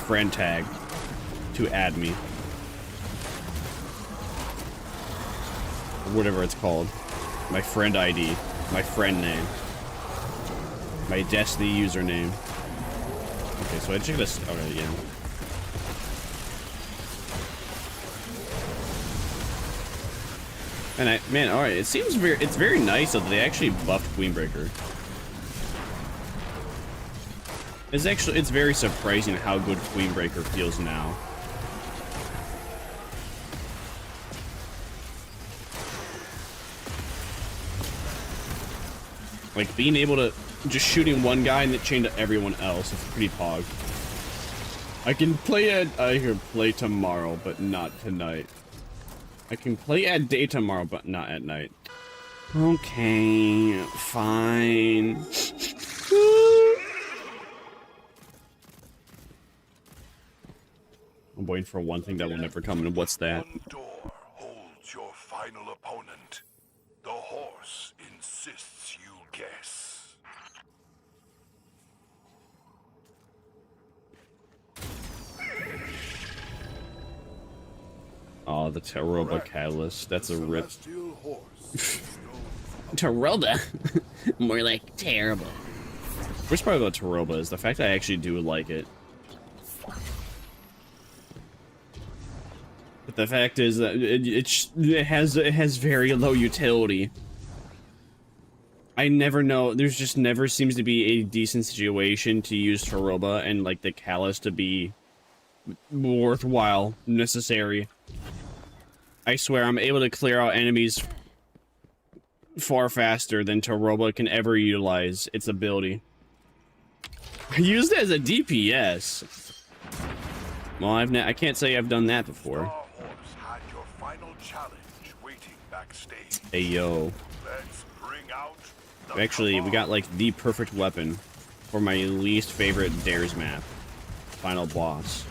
friend tag to add me. Or whatever it's called. My friend ID. My friend name. My Destiny username. Okay, so I check this. Okay, yeah. And man, all right. It seems it's very nice that they actually buffed Queenbreaker. It's very surprising how good Queenbreaker feels now. Like being able to just shooting one guy and it chained to everyone else. It's pretty pog. I can play tomorrow, but not tonight. I can play at day tomorrow, but not at night. Okay, fine. I'm waiting for one thing that will never come, and what's that? One door holds your final opponent. The horse insists you guess. Oh, the Taroba Catalyst. That's a rip. Taroba? More like terrible. Worst part about Taroba is the fact that I actually do like it. But the fact is that it has very low utility. I never know. There's just never seems to be a decent situation to use Taroba and like the Callus to be worthwhile, necessary. I swear I'm able to clear out enemies far faster than Taroba can ever utilize its ability. I used it as a DPS. Well, I can't say I've done that before. Hey yo. Actually, we got like the perfect weapon for my least favorite Dares map. Final boss.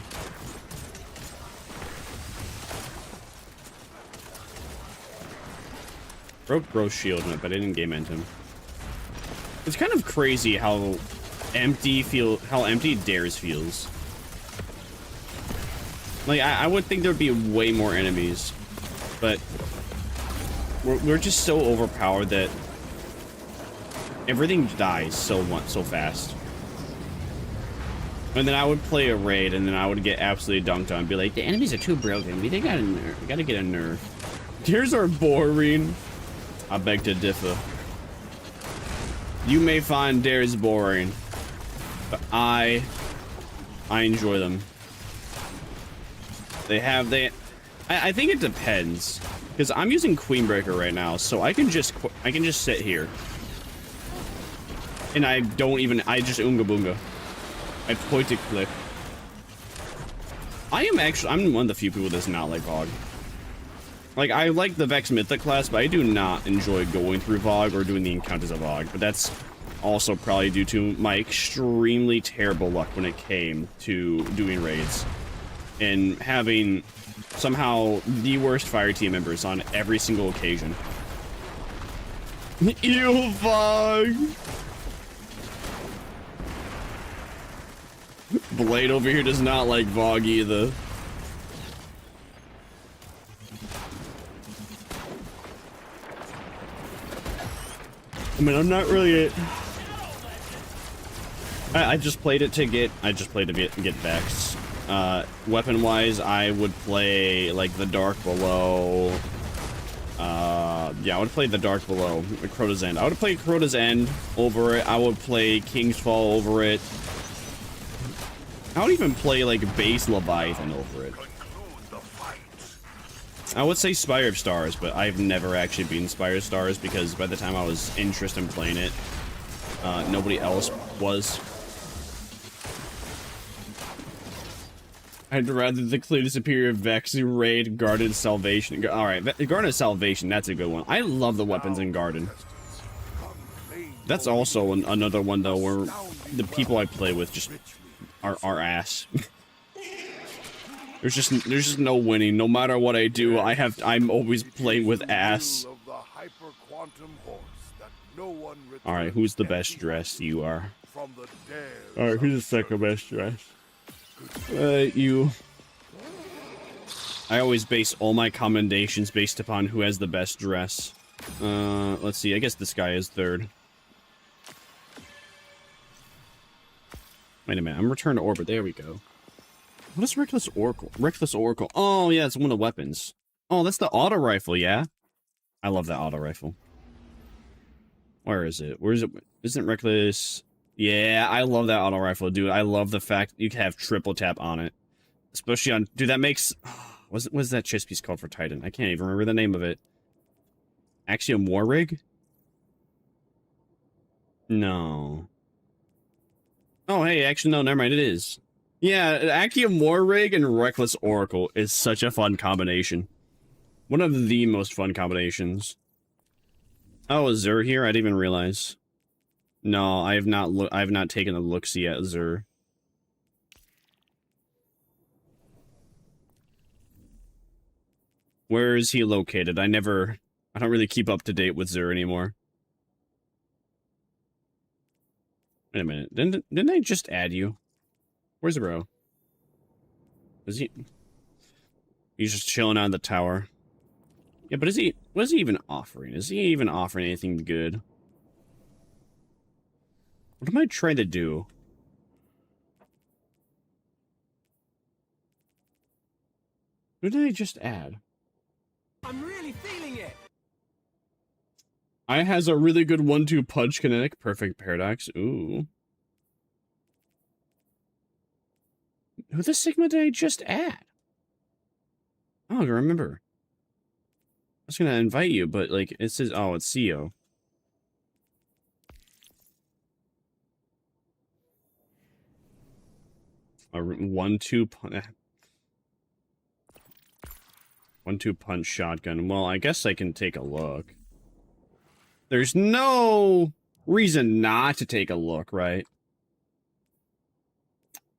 Broke Bro's shield, but I didn't game end him. It's kind of crazy how empty Dares feels. Like I would think there'd be way more enemies, but we're just so overpowered that everything dies so fast. And then I would play a raid, and then I would get absolutely dunked on, and be like, the enemies are too broken. They got a nerf. We gotta get a nerf. Here's our boring. I beg to differ. You may find Dares boring, but I enjoy them. I think it depends, because I'm using Queenbreaker right now, so I can just sit here, and I just Oonga Boonga. I point to click. I'm one of the few people that does not like VOG. Like, I like the Vex Mythic class, but I do not enjoy going through VOG or doing the encounters of VOG. But that's also probably due to my extremely terrible luck when it came to doing raids. And having somehow the worst fire team members on every single occasion. Ew, VOG! Blade over here does not like VOG either. I mean, I'm not really. I just played it to get. Get Vex. Weapon wise, I would play like the Dark Below. Yeah, I would play the Dark Below, the Crota's End. I would play Crota's End over it. I would play King's Fall over it. I would even play like base Leviathan over it. I would say Spire of Stars, but I've never actually beaten Spire of Stars because by the time I was interested in playing it, nobody else was. I'd rather declare the superior Vex raid Garden Salvation. Alright, Garden of Salvation, that's a good one. I love the weapons in Garden. That's also another one though where the people I play with just are ass. There's just no winning. No matter what I do, I'm always playing with ass. Alright, who's the best dressed? You are. From the dares Alright, who's the second best dressed? You. I always base all my commendations based upon who has the best dress. Let's see, I guess this guy is third. Wait a minute, I'm returned to orbit, there we go. What is Reckless Oracle? Reckless Oracle. Oh, yeah, it's one of the weapons. Oh, that's the auto rifle, yeah? I love that auto rifle. Where is it? Where is it? Isn't Reckless... Yeah, I love that auto rifle, dude. I love the fact you can have triple tap on it. Especially on... Dude, that makes... What's that chest piece called for Titan? I can't even remember the name of it. Axiom War Rig? No. Oh, hey, actually, no, never mind, it is. Yeah, Axiom War Rig and Reckless Oracle is such a fun combination. One of the most fun combinations. Oh, is Zur here? I didn't even realize. No, I have not taken a look-see at Zur. Where is he located? I don't really keep up to date with Zur anymore. Wait a minute. Didn't I just add you? Where's the bro? Is he... He's just chilling on the tower. Yeah, but what is he even offering? Is he even offering anything good? What am I trying to do? Who did I just add? I'm really feeling it. I has a really good 1-2 punch kinetic. Perfect paradox. Ooh. Who the Sigma did I just add? I don't remember. I was gonna invite you, but like it says, oh, it's CEO. 1-2 punch. 1-2 punch shotgun. Well, I guess I can take a look. There's no reason not to take a look, right?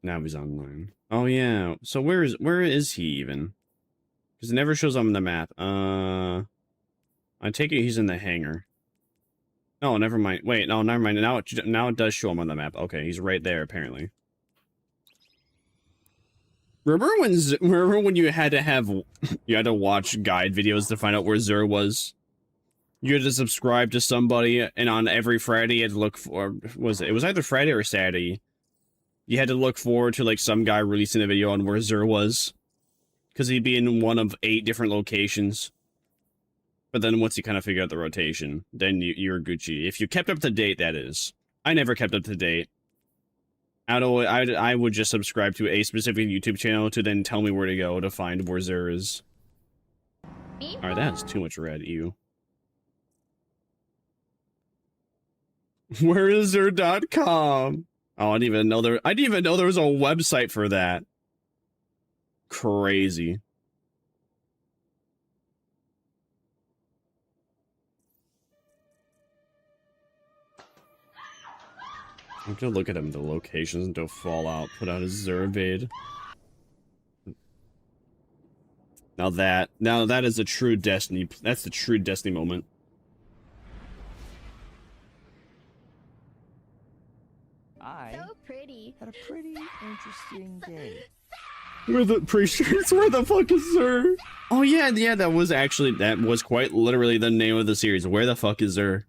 Now he's online. Oh yeah. So where is he even? Because it never shows up on the map. I take it he's in the hangar. Oh, never mind. Wait, no, never mind. Now it does show him on the map. Okay, he's right there apparently. Remember when you had to watch guide videos to find out where Zur was? You had to subscribe to somebody, and on every Friday you had to look for... it was either Friday or Saturday. You had to look forward to, like, some guy releasing a video on where Zur was. Because he'd be in one of 8 different locations. But then once you kind of figure out the rotation, then you're Gucci. If you kept up to date, that is. I never kept up to date. I would just subscribe to a specific YouTube channel to then tell me where to go to find where Zur is. Alright, that is too much red, ew. Where is Zur.com? Oh, I didn't even know there was a website for that. Crazy. I'm gonna look at him, the locations until Fallout put out a Zur vid. Now that is a true Destiny. That's the true Destiny moment. So pretty. Had a pretty interesting day. Where the fuck is Zur? Oh yeah, that was quite literally the name of the series. Where the fuck is Zur?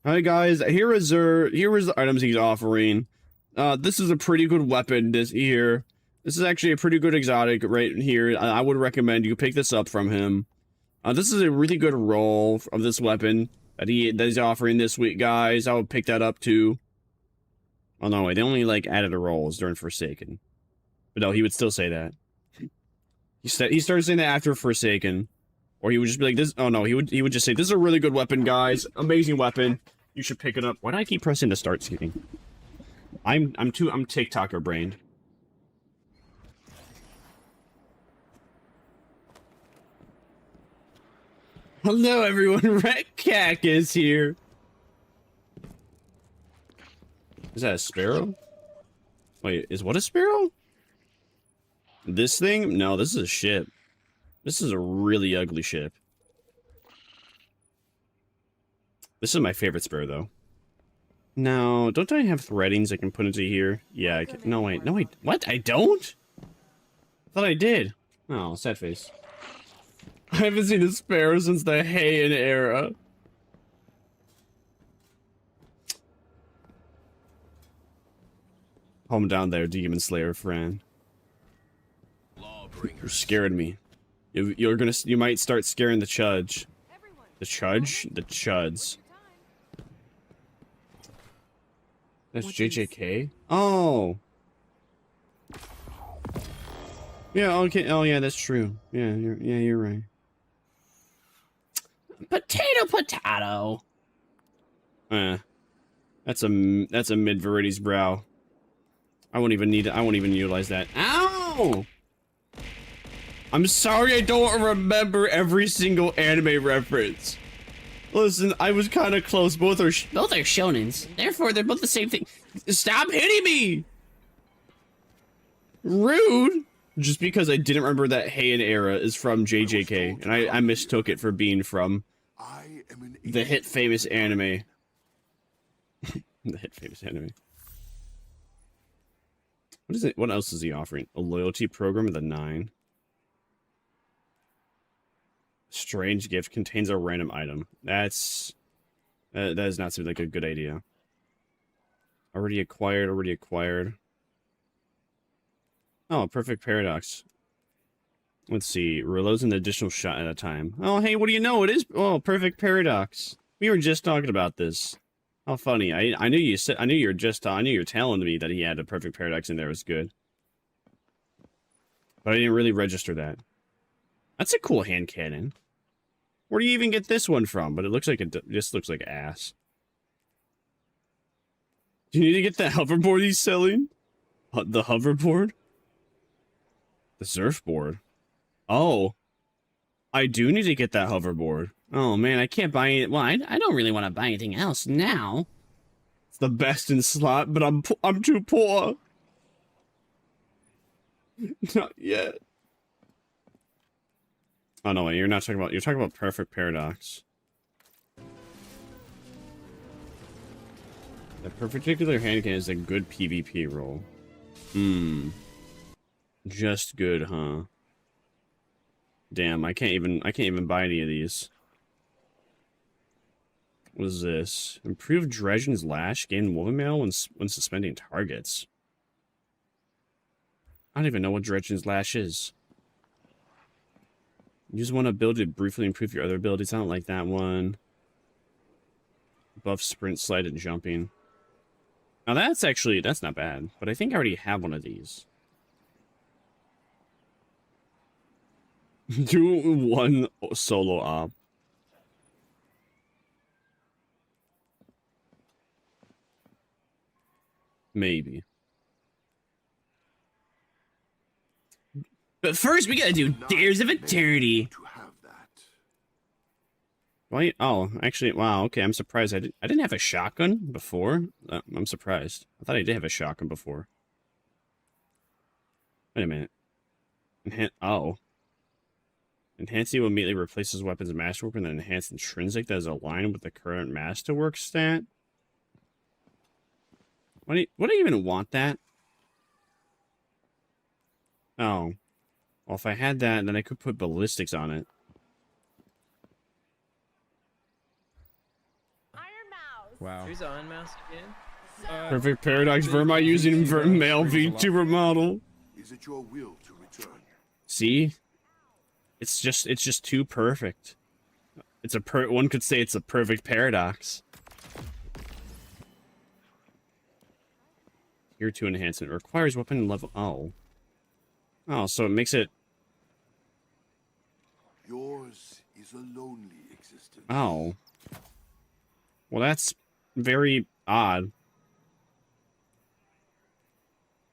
Hi guys, here is Zur. Here is the items he's offering. This is a pretty good weapon. This is actually a pretty good exotic right here. I would recommend you pick this up from him. This is a really good roll of this weapon that he's offering this week, guys. I would pick that up too. Oh no, wait, they only like added a rolls during Forsaken. But no, he would still say that. He started saying that after Forsaken. Or he would just be like this. Oh no, he would just say, this is a really good weapon, guys. Amazing weapon. You should pick it up. Why do I keep pressing to start skipping? I'm TikToker brained. Hello everyone, Red Cack is here. Is that a sparrow? Wait, is what a sparrow? This thing? No, this is a ship. This is a really ugly ship. This is my favorite spare, though. Now, don't I have threadings I can put into here? Yeah, I can. No, wait. No, wait. What? I don't? I thought I did. Oh, sad face. I haven't seen a spare since the Heian era. Calm down there, Demon Slayer friend. You're scaring me. You might start scaring the Chudge. The Chudge? The Chuds. That's JJK? Oh! Yeah, okay. Oh, yeah, that's true. Yeah, you're right. Potato. That's a mid-Verity's brow. I won't even utilize that. Ow! I'm sorry I don't remember every single anime reference. Listen, I was kind of close. Both are shonens. Therefore, they're both the same thing. Stop hitting me! Rude! Just because I didn't remember that Heian era is from JJK, and I mistook it for being from the hit famous anime. The hit famous anime. What is it? What else is he offering? A loyalty program with a 9. Strange gift contains a random item. That does not seem like a good idea. Already acquired. Oh, perfect paradox. Let's see. Reloads an additional shot at a time. Oh, hey, what do you know? It is perfect paradox. We were just talking about this. How funny. I knew you were telling me that he had a perfect paradox in there. It was good. But I didn't really register that. That's a cool hand cannon. Where do you even get this one from? But it looks like it just looks like ass. Do you need to get the hoverboard he's selling? The hoverboard? The surfboard. Oh. I do need to get that hoverboard. Oh man, I can't buy it. Well, I don't really want to buy anything else now. It's the best in slot, but I'm too poor. Not yet. Oh no, wait, you're talking about perfect paradox. The particular hand cannon is a good PvP role. Just good, huh? Damn, I can't even buy any of these. What is this? Improved Dredgen's Lash, gain Woven Mail when suspending targets. I don't even know what Dredgen's Lash is. Use one ability to briefly improve your other abilities. I don't like that one. Buff sprint, slide, and jumping. Now that's not bad, but I think I already have one of these. Do one solo op. Maybe. But first, we gotta do Dares of Eternity. Why? Oh, actually, wow. Okay, I'm surprised. I didn't have a shotgun before. I'm surprised. I thought I did have a shotgun before. Wait a minute. Enhancing will immediately replaces weapons masterwork with an enhanced intrinsic that is aligned with the current masterwork stat. Would I even want that? Oh. Well, if I had that, then I could put ballistics on it. Wow. Who's Iron Mouse again? Perfect paradox. Vermire using male V2 remodel. Is it your will to return? See? It's just too perfect. One could say it's a perfect paradox. Tier 2 enhancement requires weapon level. Oh, so it makes it. Yours is a lonely existence. Oh. Well, that's very odd.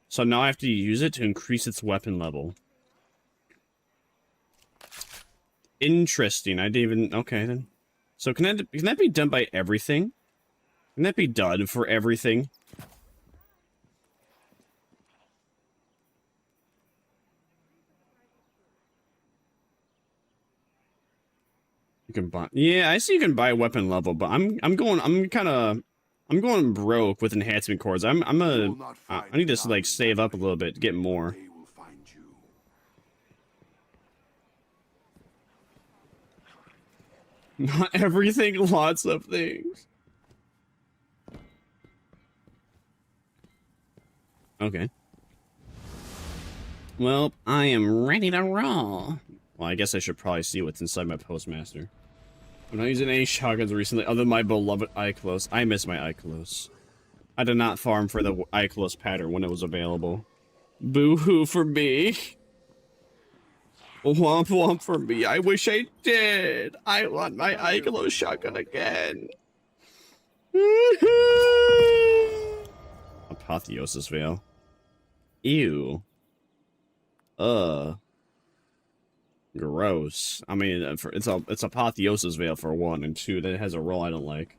So now I have to use it to increase its weapon level. Interesting. I didn't even. Okay then. So can that be done by everything? Can that be done for everything? You can buy. Yeah, I see you can buy weapon level, but I'm going broke with enhancement cores. I need to like save up a little bit to get more. Not everything, lots of things. Okay. Well, I am ready to roll. Well, I guess I should probably see what's inside my postmaster. I'm not using any shotguns recently other than my beloved Ikelos. I miss my Ikelos. I did not farm for the Ikelos pattern when it was available. Boo-hoo for me. Womp womp for me. I wish I did. I want my Ikelos shotgun again. Apotheosis Veil. Ew. Gross. I mean, it's Apotheosis Veil for 1, and 2, that has a roll I don't like.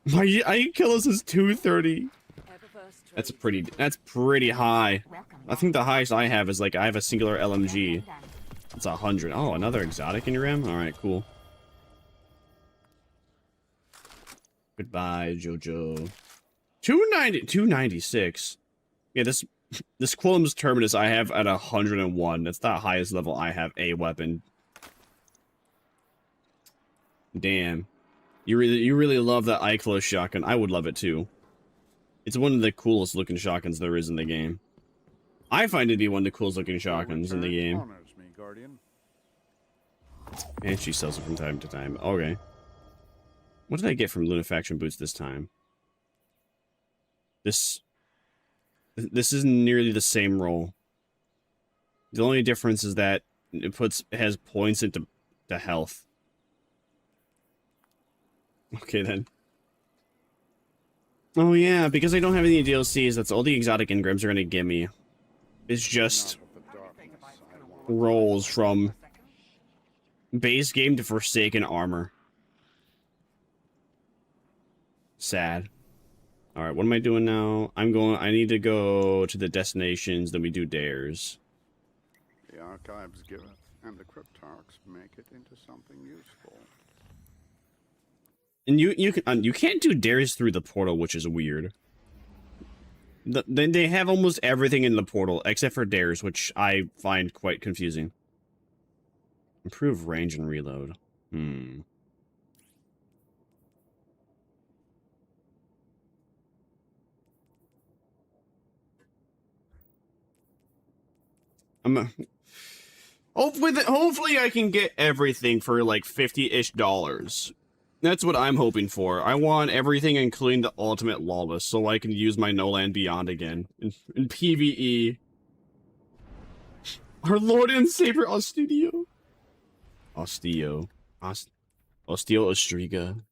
My Ikelos is 230. That's pretty high. I think the highest I have is like I have a singular LMG. It's 100. Oh, another exotic in your RAM? Alright, cool. Goodbye, Jojo. 296. Yeah, this Quillam's Terminus I have at 101. That's the highest level I have a weapon. Damn. You really love that Ikelos shotgun. I would love it too. It's one of the coolest looking shotguns there is in the game. I find it to be one of the coolest looking shotguns in the game. And she sells it from time to time. Okay. What did I get from Lunafaction boots this time? This is nearly the same roll. The only difference is that it has points into health. Okay then. Oh yeah, because I don't have any DLCs, that's all the exotic engrams are gonna give me. It's just rolls from base game to Forsaken armor. Sad. Alright, what am I doing now? I need to go to the destinations, then we do dares. The archives give it, and the cryptarchs make it into something useful. And you can't do dares through the portal, which is weird. Then they have almost everything in the portal, except for dares, which I find quite confusing. Improve range and reload. Hopefully I can get everything for like $50-ish. That's what I'm hoping for. I want everything, including the ultimate lawless, so I can use my No Land Beyond again in PvE. Our Lord and Savior Ostio Ostriga.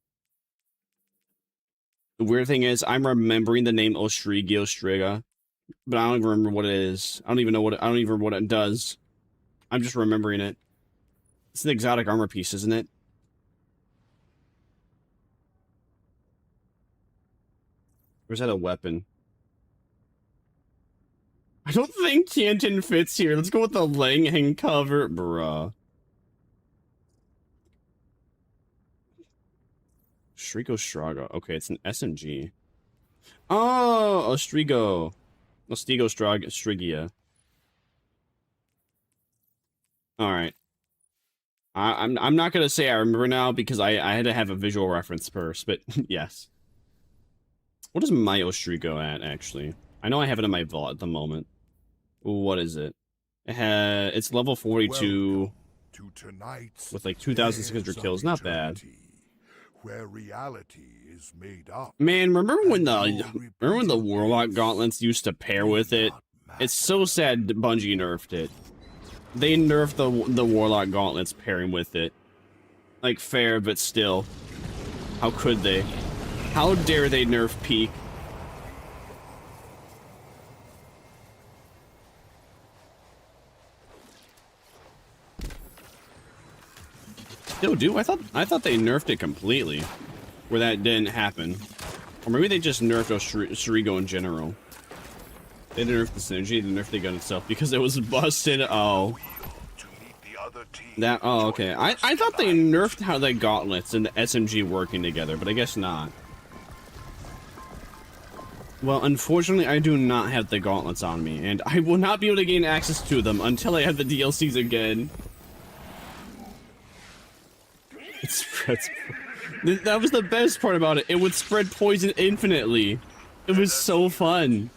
The weird thing is, I'm remembering the name Ostriga, but I don't even remember what it is. I don't even remember what it does. I'm just remembering it. It's an exotic armor piece, isn't it? Or is that a weapon? I don't think Tiantin fits here. Let's go with the Langhang cover, bruh. Strigo Straga. Okay, it's an SMG. Oh, Ostrigo Strigia. Alright. I'm not gonna say I remember now because I had to have a visual reference first, but yes. What is my Ostrigo at, actually? I know I have it in my vault at the moment. What is it? It's level 42 with like 2,600 kills. Not bad. Where reality is made up. Man, remember when the Warlock Gauntlets used to pair with it? It's so sad Bungie nerfed it. They nerfed the Warlock Gauntlets pairing with it. Like, fair, but still. How could they? How dare they nerf Peak? Still do? I thought they nerfed it completely. Where that didn't happen. Or maybe they just nerfed Ostrigo in general. They didn't nerf the synergy, they nerfed the gun itself because it was busted. Oh. To meet the other That, oh, okay. I thought they nerfed how the gauntlets and the SMG working together, but I guess not. Well, unfortunately, I do not have the gauntlets on me, and I will not be able to gain access to them until I have the DLCs again. It spreads. That was the best part about it. It would spread poison infinitely. It was so fun.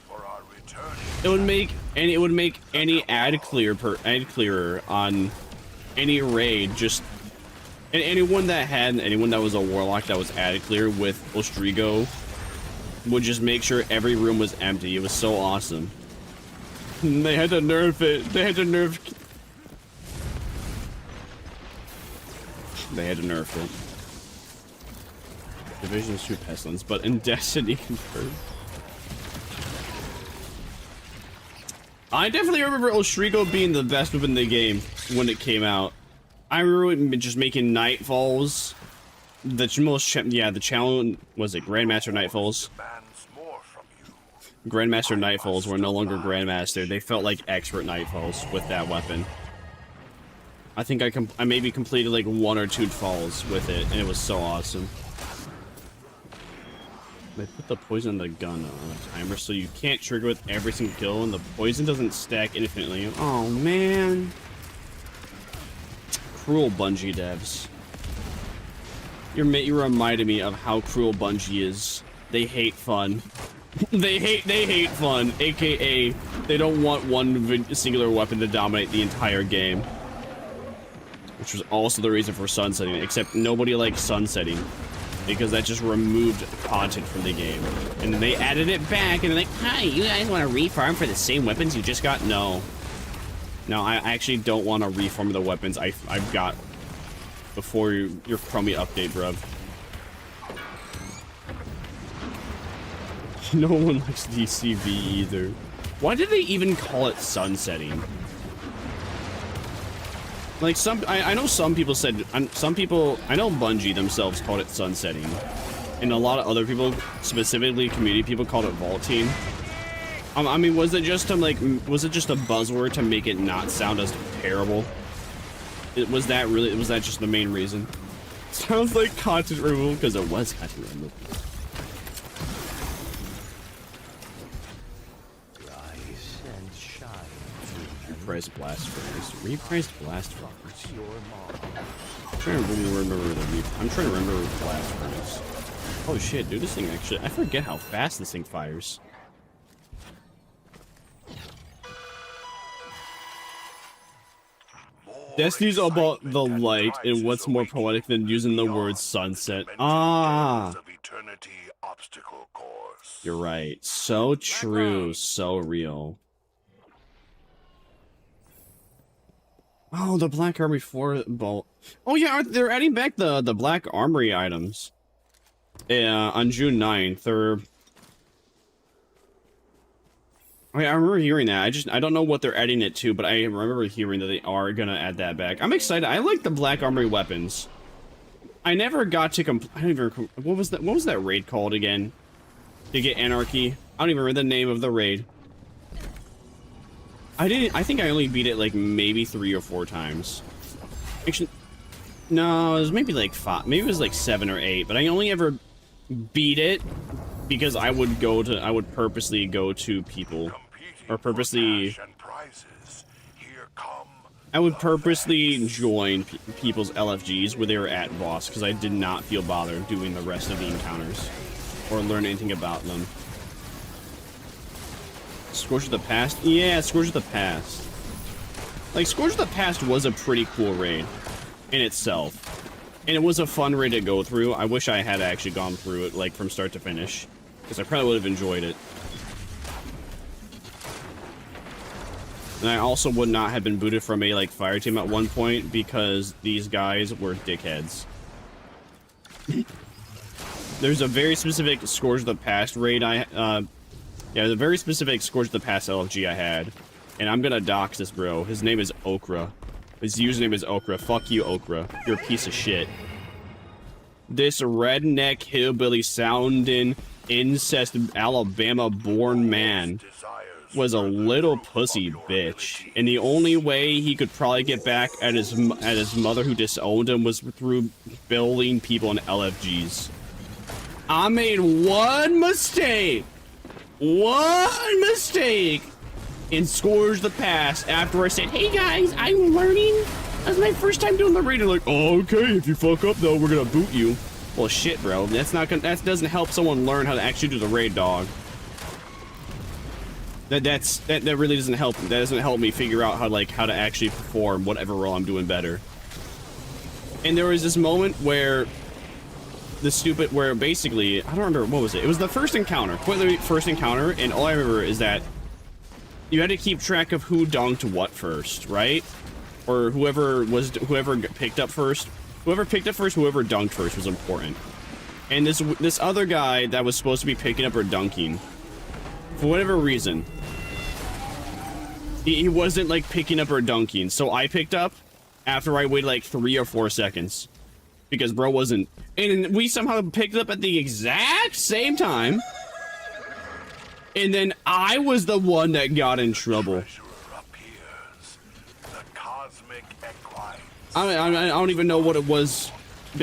It would make any ad clearer on any raid just, and anyone that was a warlock that was ad clear with Ostrigo would just make sure every room was empty. It was so awesome. They had to nerf it. They had to nerf it. Division 2 Pestilence, but in Destiny confirmed. I definitely remember Ostrigo being the best weapon in the game when it came out. I remember just making Nightfalls. The challenge was it Grandmaster Nightfalls. Grandmaster Nightfalls were no longer Grandmaster. They felt like expert Nightfalls with that weapon. I think I maybe completed like 1 or 2 falls with it, and it was so awesome. They put the poison on the gun on a timer, so you can't trigger with every single kill, and the poison doesn't stack infinitely. Oh man, cruel Bungie devs. You reminded me of how cruel Bungie is. They hate fun. they hate fun. AKA, they don't want one singular weapon to dominate the entire game. Which was also the reason for sunsetting, except nobody likes sunsetting. Because that just removed content from the game. And then they added it back, and they're like, hi, you guys want to refarm for the same weapons you just got? No. No, I actually don't want to reform the weapons I've got before your Chromie update, bruv. No one likes DCV either. Why did they even call it sunsetting? Like I know some people said, I know Bungie themselves called it sunsetting, and a lot of other people, specifically community people, called it vaulting. I mean, was it just a buzzword to make it not sound as terrible? Was that just the main reason? Sounds like content removal, because it was content removal. Repriced blast furnace. Repriced blast furnace. I'm trying to remember blast furnace. Oh shit, dude, this thing actually, I forget how fast this thing fires. Destiny's all about the light, and what's more poetic than using the word sunset? Ah! You're right. So true, so real. Oh, the Black Armory 4 bolt. Oh yeah, they're adding back the Black Armory items. On June 9th. I remember hearing that. I don't know what they're adding it to, but I remember hearing that they are gonna add that back. I'm excited. I like the Black Armory weapons. I never got to I don't even, what was that raid called again? To get Anarchy? I don't even remember the name of the raid. I think I only beat it like maybe 3 or 4 times. Actually, no, it was maybe like 5. Maybe it was like 7 or 8, but I only ever beat it because I would purposely go to people, or I would purposely join people's LFGs where they were at boss, because I did not feel bothered doing the rest of the encounters or learn anything about them. Scourge of the Past? Yeah, Scourge of the Past. Like, Scourge of the Past was a pretty cool raid in itself. And it was a fun raid to go through. I wish I had actually gone through it, like, from start to finish. Because I probably would have enjoyed it. And I also would not have been booted from a, like, fire team at one point because these guys were dickheads. There's a very specific Scourge of the Past raid yeah, there's a very specific Scourge of the Past LFG I had. And I'm gonna dox this bro. His name is Okra. His username is Okra. Fuck you, Okra. You're a piece of shit. This redneck hillbilly sounding incest Alabama born man was a little pussy bitch, and the only way he could probably get back at his mother who disowned him was through building people in LFGs. I made one mistake in Scourge the Past after I said, hey guys, I'm learning. That's my first time doing the raid. They're like, oh, okay, if you fuck up though, we're gonna boot you. Well, shit, bro. That's not gonna. That doesn't help someone learn how to actually do the raid, dog. That really doesn't help. That doesn't help me figure out how to actually perform whatever role I'm doing better. And there was this moment where where basically, I don't remember what was it. It was the first encounter, quite literally first encounter, and all I remember is that you had to keep track of who dunked what first, right? Or whoever picked up first. Whoever picked up first, whoever dunked first was important. And this other guy that was supposed to be picking up or dunking, for whatever reason, he wasn't like picking up or dunking. So I picked up after I waited like 3 or 4 seconds because bro wasn't. And we somehow picked up at the exact same time. And then I was the one that got in trouble. I don't even know what it was.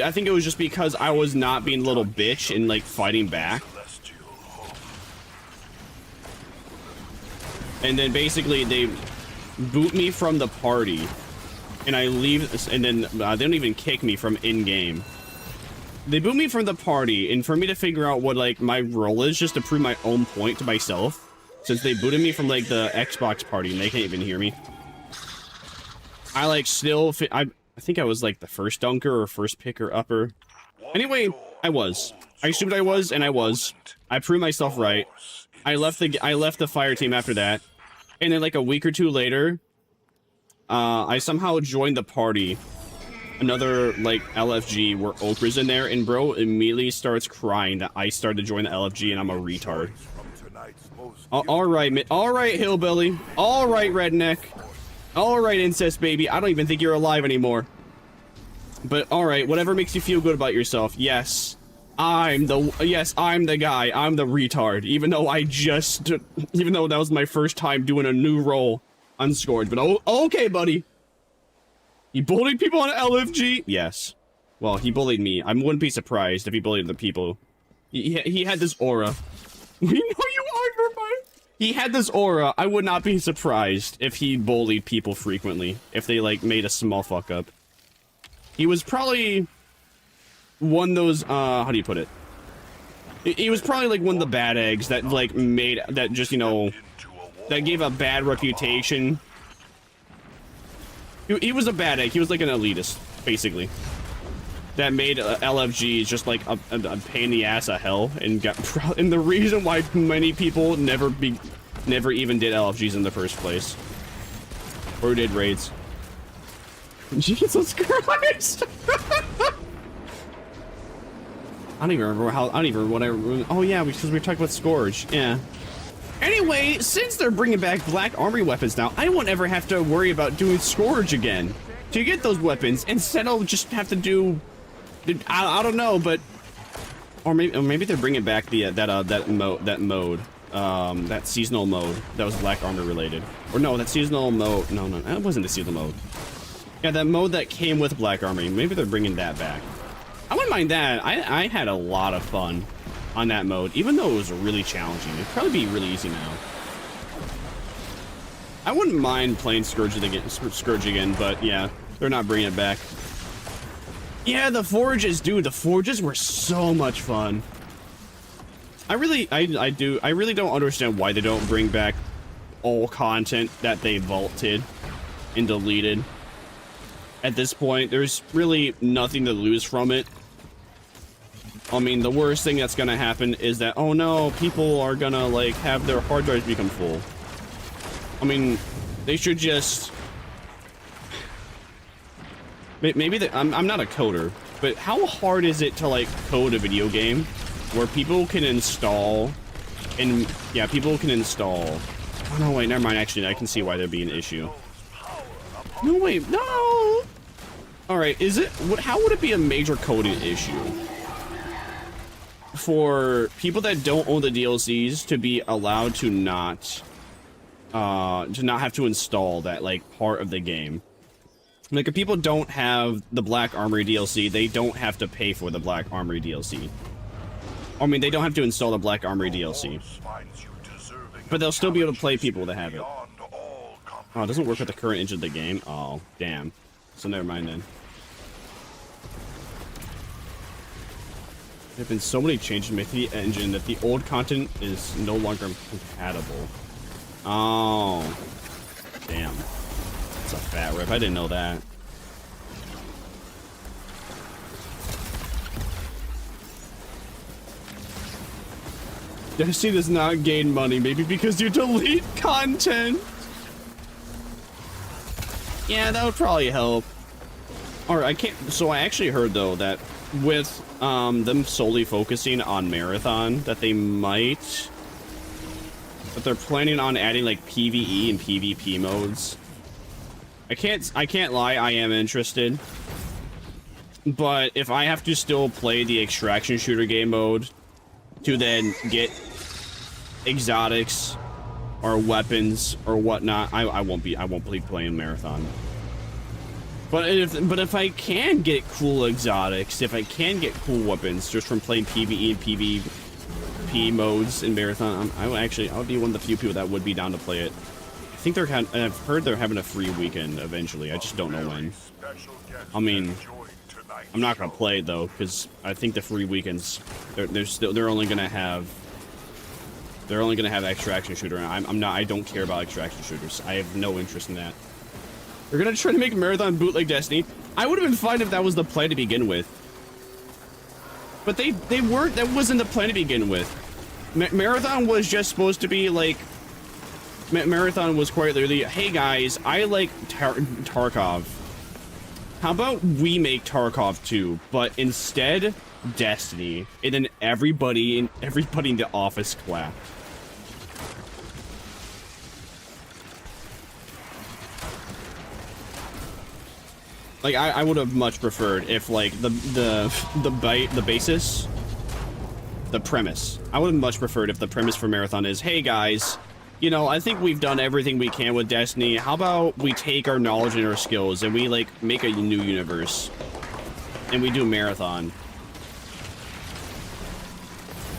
I think it was just because I was not being a little bitch and like fighting back. And then basically they boot me from the party and I leave, and then they don't even kick me from in-game. They boot me from the party, and for me to figure out what like my role is just to prove my own point to myself, since they booted me from like the Xbox party and they can't even hear me. I like still I think I was like the first dunker or first picker upper. Anyway, I assumed I was, and I was. I proved myself right. I left the fire team after that. And then like a week or two later, I somehow joined the party. Another like LFG where Okra's in there, and bro immediately starts crying that I started to join the LFG and I'm a retard. All right, hillbilly. All right, redneck. All right, incest baby. I don't even think you're alive anymore. But all right, whatever makes you feel good about yourself. Yes, I'm the guy. I'm the retard. Even though that was my first time doing a new role on Scourge. But okay, buddy. You bullied people on LFG? Yes. Well, he bullied me. I wouldn't be surprised if he bullied the people. He had this aura. We know you are, Vermire. He had this aura. I would not be surprised if he bullied people frequently. If they, like, made a small fuck up. He was probably one of those, how do you put it? He was probably, like, one of the bad eggs that, like, that just, you know, that gave a bad reputation. He was a bad egg. He was, like, an elitist, basically. That made LFGs just, like, a pain in the ass of hell. And the reason why many people never even did LFGs in the first place. Or did raids. Jesus Christ! I don't even remember oh yeah, because we talked about Scourge, yeah. Anyway, since they're bringing back Black Armory weapons now, I won't ever have to worry about doing Scourge again. To get those weapons, instead I'll just have to do, I don't know, but, or maybe they're bringing back the, that seasonal mode that was Black Armor related. Or no, that seasonal mode, no, that wasn't the seasonal mode. Yeah, that mode that came with Black Armory, maybe they're bringing that back. I wouldn't mind that. I had a lot of fun on that mode, even though it was really challenging. It'd probably be really easy now. I wouldn't mind playing Scourge again, but yeah, they're not bringing it back. Yeah, the Forges, dude, the Forges were so much fun. I really don't understand why they don't bring back all content that they vaulted and deleted. At this point, there's really nothing to lose from it. I mean, the worst thing that's gonna happen is that, oh no, people are gonna, like, have their hard drives become full. I mean, they should just... Maybe I'm not a coder, but how hard is it to, like, code a video game where people can install, and, yeah, people can install... Oh, no, wait, never mind, actually, I can see why there'd be an issue. No, wait, no! Alright, how would it be a major coding issue for people that don't own the DLCs to be allowed to not to not have to install that, like, part of the game. Like, if people don't have the Black Armory DLC, they don't have to pay for the Black Armory DLC. I mean, they don't have to install the Black Armory DLC. But they'll still be able to play people that have it. Oh, it doesn't work with the current engine of the game? Oh, damn. So never mind then. There have been so many changes to the engine that the old content is no longer compatible. Oh. Damn. That's a fat rip. I didn't know that. Destiny does not gain money, maybe because you delete content. Yeah, that would probably help. Or I can't. So I actually heard though that with them solely focusing on Marathon, that they might, but they're planning on adding like PvE and PvP modes. I can't lie, I am interested. But if I have to still play the extraction shooter game mode to then get exotics or weapons or whatnot, I won't be playing Marathon. But if I can get cool exotics, if I can get cool weapons just from playing PvE and PvP modes in Marathon, I would be one of the few people that would be down to play it. I think I've heard they're having a free weekend eventually. I just don't know when. I mean, I'm not gonna play it though, because I think the free weekends they're only gonna have extraction shooter, and I don't care about extraction shooters. I have no interest in that. They're gonna try to make Marathon bootleg Destiny. I would have been fine if that was the plan to begin with. But they weren't. That wasn't the plan to begin with. Marathon was just supposed to be like. Marathon was quite literally, hey guys, I like Tarkov. How about we make Tarkov 2, but instead Destiny, and then everybody in the office clapped. Like I would have much preferred if like the basis, the premise. I would have much preferred if the premise for Marathon is, hey guys, you know, I think we've done everything we can with Destiny. How about we take our knowledge and our skills and we like make a new universe and we do Marathon.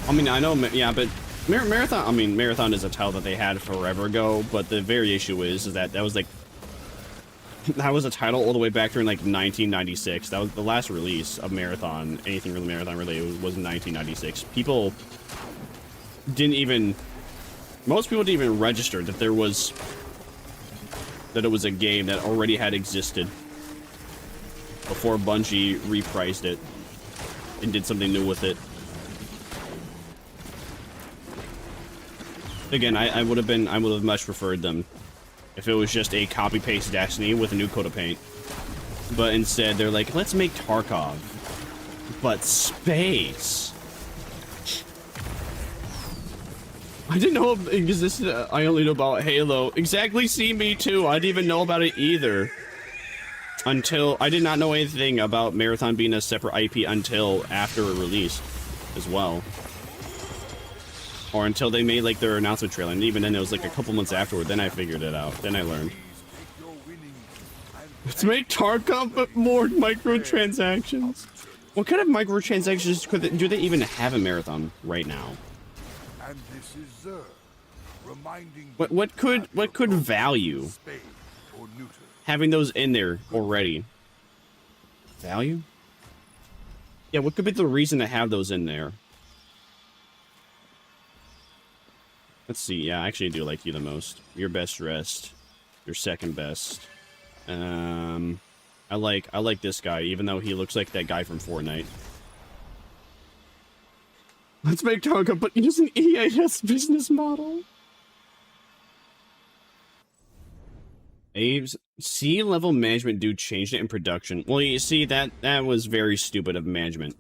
I mean, I know, yeah, but Marathon. I mean, Marathon is a title that they had forever ago, but the very issue is that was like. That was a title all the way back during like 1996. That was the last release of Marathon. Anything really Marathon related was in 1996. People didn't even. Most people didn't even register that it was a game that already had existed before Bungie repriced it and did something new with it. Again, I would have much preferred them if it was just a copy-paste Destiny with a new coat of paint. But instead, they're like, let's make Tarkov. But space. I didn't know it existed. I only know about Halo. Exactly, see, me too. I didn't even know about it either. Until, I did not know anything about Marathon being a separate IP until after it released as well. Or until they made like their announcement trailer, and even then it was like a couple months afterward, then I figured it out. Then I learned. Let's make Tarkov but more microtransactions. What kind of microtransactions do they even have in Marathon right now? And this is reminding What could value having those in there already? Value? Yeah, what could be the reason to have those in there? Let's see. Yeah, I actually do like you the most. You're best dressed. You're second best. I like this guy, even though he looks like that guy from Fortnite. Let's make Tarkov, but use an EAS business model. Abe's C-level management dude changed it in production. Well, you see, that was very stupid of management.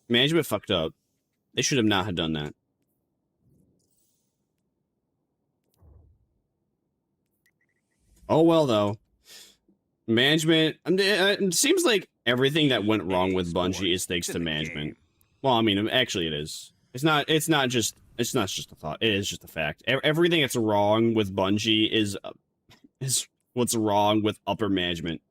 Management fucked up. They should have not have done that. Oh well, though. Management. It seems like everything that went wrong with Bungie is thanks to management. Well, I mean, actually, it is. It's not just It's not just a thought. It is just a fact. Everything that's wrong with Bungie is what's wrong with upper management.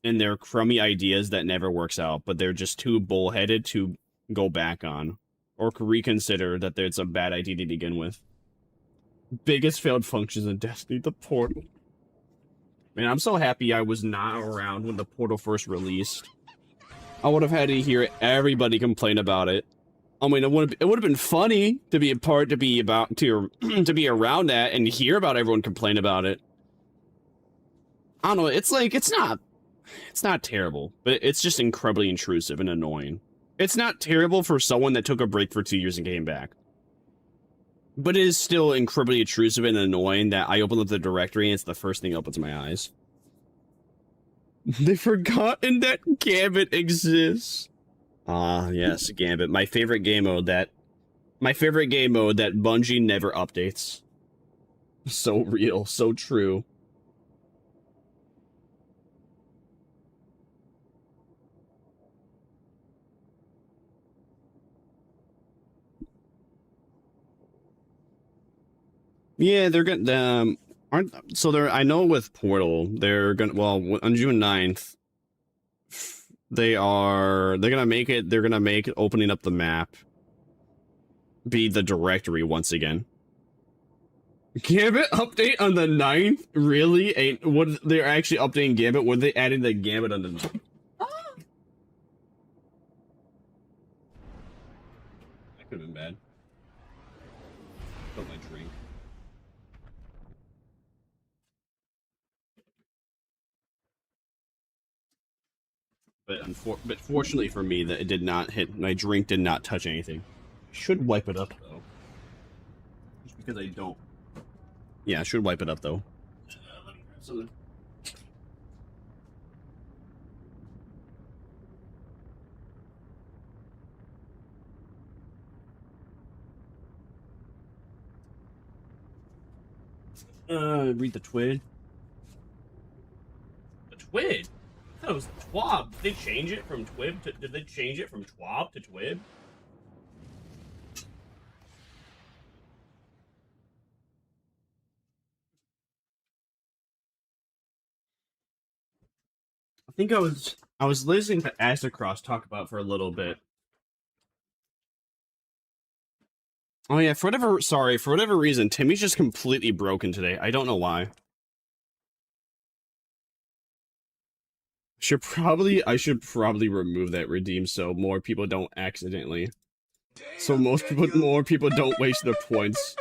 And their crummy ideas that never works out, but they're just too bullheaded to go back on. Or reconsider that it's a bad idea to begin with. Biggest failed functions in Destiny, the portal. Man, I'm so happy I was not around when the portal first released. I would have had to hear everybody complain about it. I mean, it would have been funny to be a part, to be around that and hear about everyone complain about it. I don't know, it's like, it's not terrible, but it's just incredibly intrusive and annoying. It's not terrible for someone that took a break for 2 years and came back. But it is still incredibly intrusive and annoying that I open up the directory and it's the first thing that opens my eyes. They've forgotten that Gambit exists. Ah, yes, Gambit. My favorite game mode that Bungie never updates. So real, so true. Yeah, they're gonna I know with Portal, they're gonna, well, on June 9th, they're gonna make opening up the map be the directory once again. Gambit update on the 9th? Really? What, they're actually updating Gambit? Were they adding the Gambit on the 9th? That could have been bad. Put my drink. But fortunately for me, that it did not hit. My drink did not touch anything. I should wipe it up though, just because I don't. Yeah, I should wipe it up though. Let me grab something. Read the twid. The twid. That was Twab. Did they change it from Twib to... Did they change it from Twab to Twib? I think I was listening to Aztecross talk about for a little bit. Oh yeah, for whatever reason, Timmy's just completely broken today. I don't know why. I should probably remove that redeem so more people don't accidentally. So more people don't waste their points.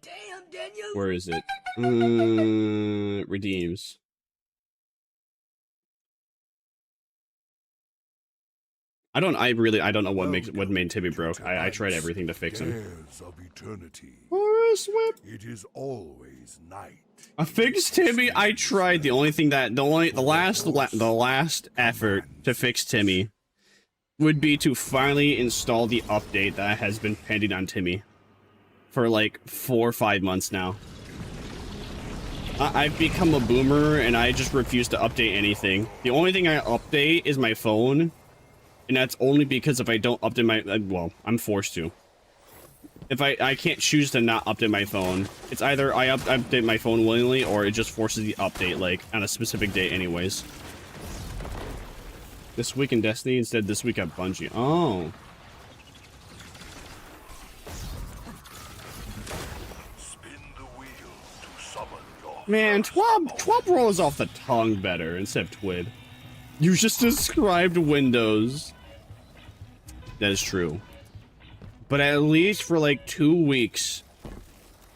Damn, Daniel. Where is it? Redeems. I don't know what made Timmy broke. I tried everything to fix him. Of eternity. It is always night. I fixed Timmy. I tried. The last effort to fix Timmy would be to finally install the update that has been pending on Timmy for like 4 or 5 months now. I've become a boomer and I just refuse to update anything. The only thing I update is my phone, and that's only because if I don't update my well, I'm forced to. If I can't choose to not update my phone, it's either I update my phone willingly or it just forces the update like on a specific day anyways. This week in Destiny instead this week at Bungie. Oh. Spin the wheel to summon your Man, Twab rolls off the tongue better instead of Twid. You just described Windows. That is true. But at least for like 2 weeks,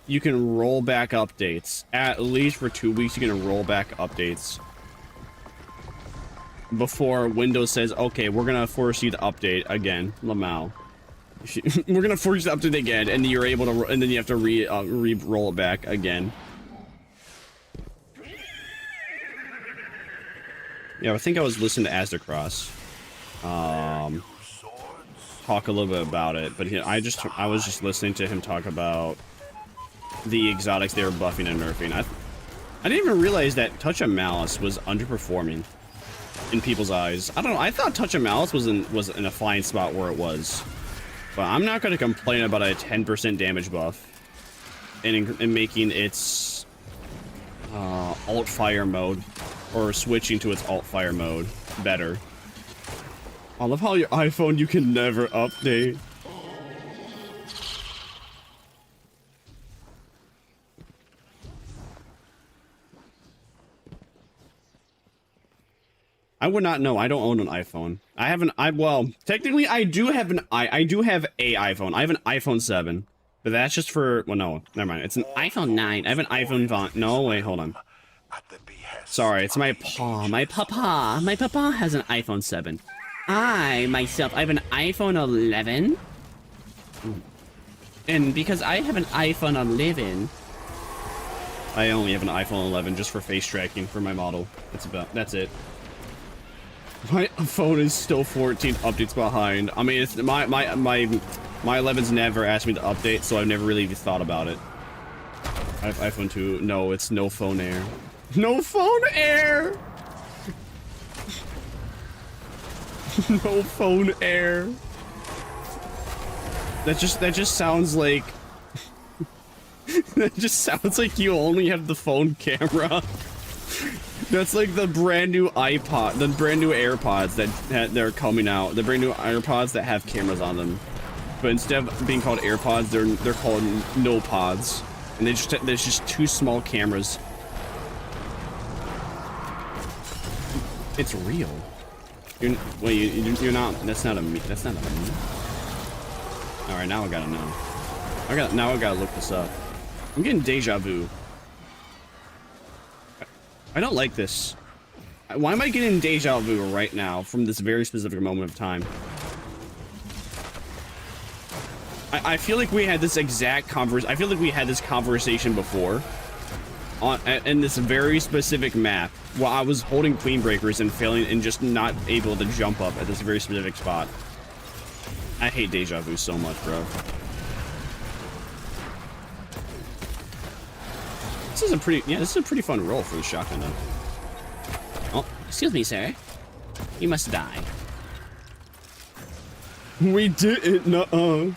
you can roll back updates. At least for 2 weeks, you can roll back updates. Before Windows says, okay, we're gonna force you to update again, Lamau. We're gonna force you to update again, and you're able to, and then you have to re-roll it back again. Yeah, I think I was listening to Aztecross. Talk a little bit about it, but I was just listening to him talk about the exotics they were buffing and nerfing. I didn't even realize that Touch of Malice was underperforming in people's eyes. I don't know. I thought Touch of Malice was in a fine spot where it was. But I'm not going to complain about a 10% damage buff and making its alt fire mode, or switching to its alt fire mode, better. I love how your iPhone you can never update. I would not know. I don't own an iPhone. I have an well, technically I do have I do have a iPhone. I have an iPhone 7. But that's just for, well, no, never mind. It's an iPhone 9. I have an iPhone no, wait, hold on. Sorry, it's my paw. My papa has an iPhone 7. I have an iPhone 11. And because I have an iPhone 11, I only have an iPhone 11 just for face tracking for my model. That's it. My phone is still 14 updates behind. I mean, it's my 11's never asked me to update, so I've never really even thought about it. I have iPhone 2. No, it's no phone air. No phone air! No phone air. That just sounds like that just sounds like you only have the phone camera. That's like the brand new iPod, the brand new AirPods that they're coming out. The brand new AirPods that have cameras on them. But instead of being called AirPods, they're called no pods. And there's just two small cameras. It's real. You're not. That's not a me. That's not a me. All right, now I gotta know. Now I gotta look this up. I'm getting deja vu. I don't like this. Why am I getting deja vu right now from this very specific moment of time? I feel like we had this exact I feel like we had this conversation before in this very specific map while I was holding Queen Breakers and failing and just not able to jump up at this very specific spot. I hate deja vu so much, bro. This is a pretty fun roll for the shotgun though. Oh, excuse me, sir. You must die. We didn't, nuh-uh.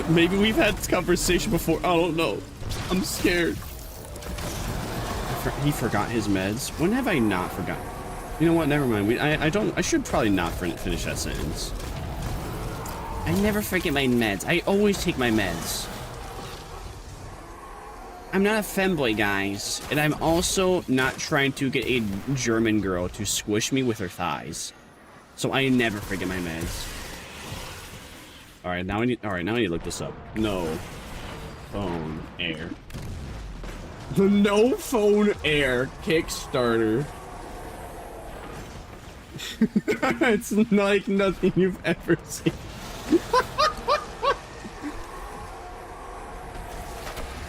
Maybe we've had this conversation before. I don't know. I'm scared. He forgot his meds. When have I not forgotten? You know what? Never mind. I should probably not finish that sentence. I never forget my meds. I always take my meds. I'm not a femboy, guys, and I'm also not trying to get a German girl to squish me with her thighs. So I never forget my meds. All right, now I need to look this up. No phone air. The no phone air Kickstarter. It's like nothing you've ever seen.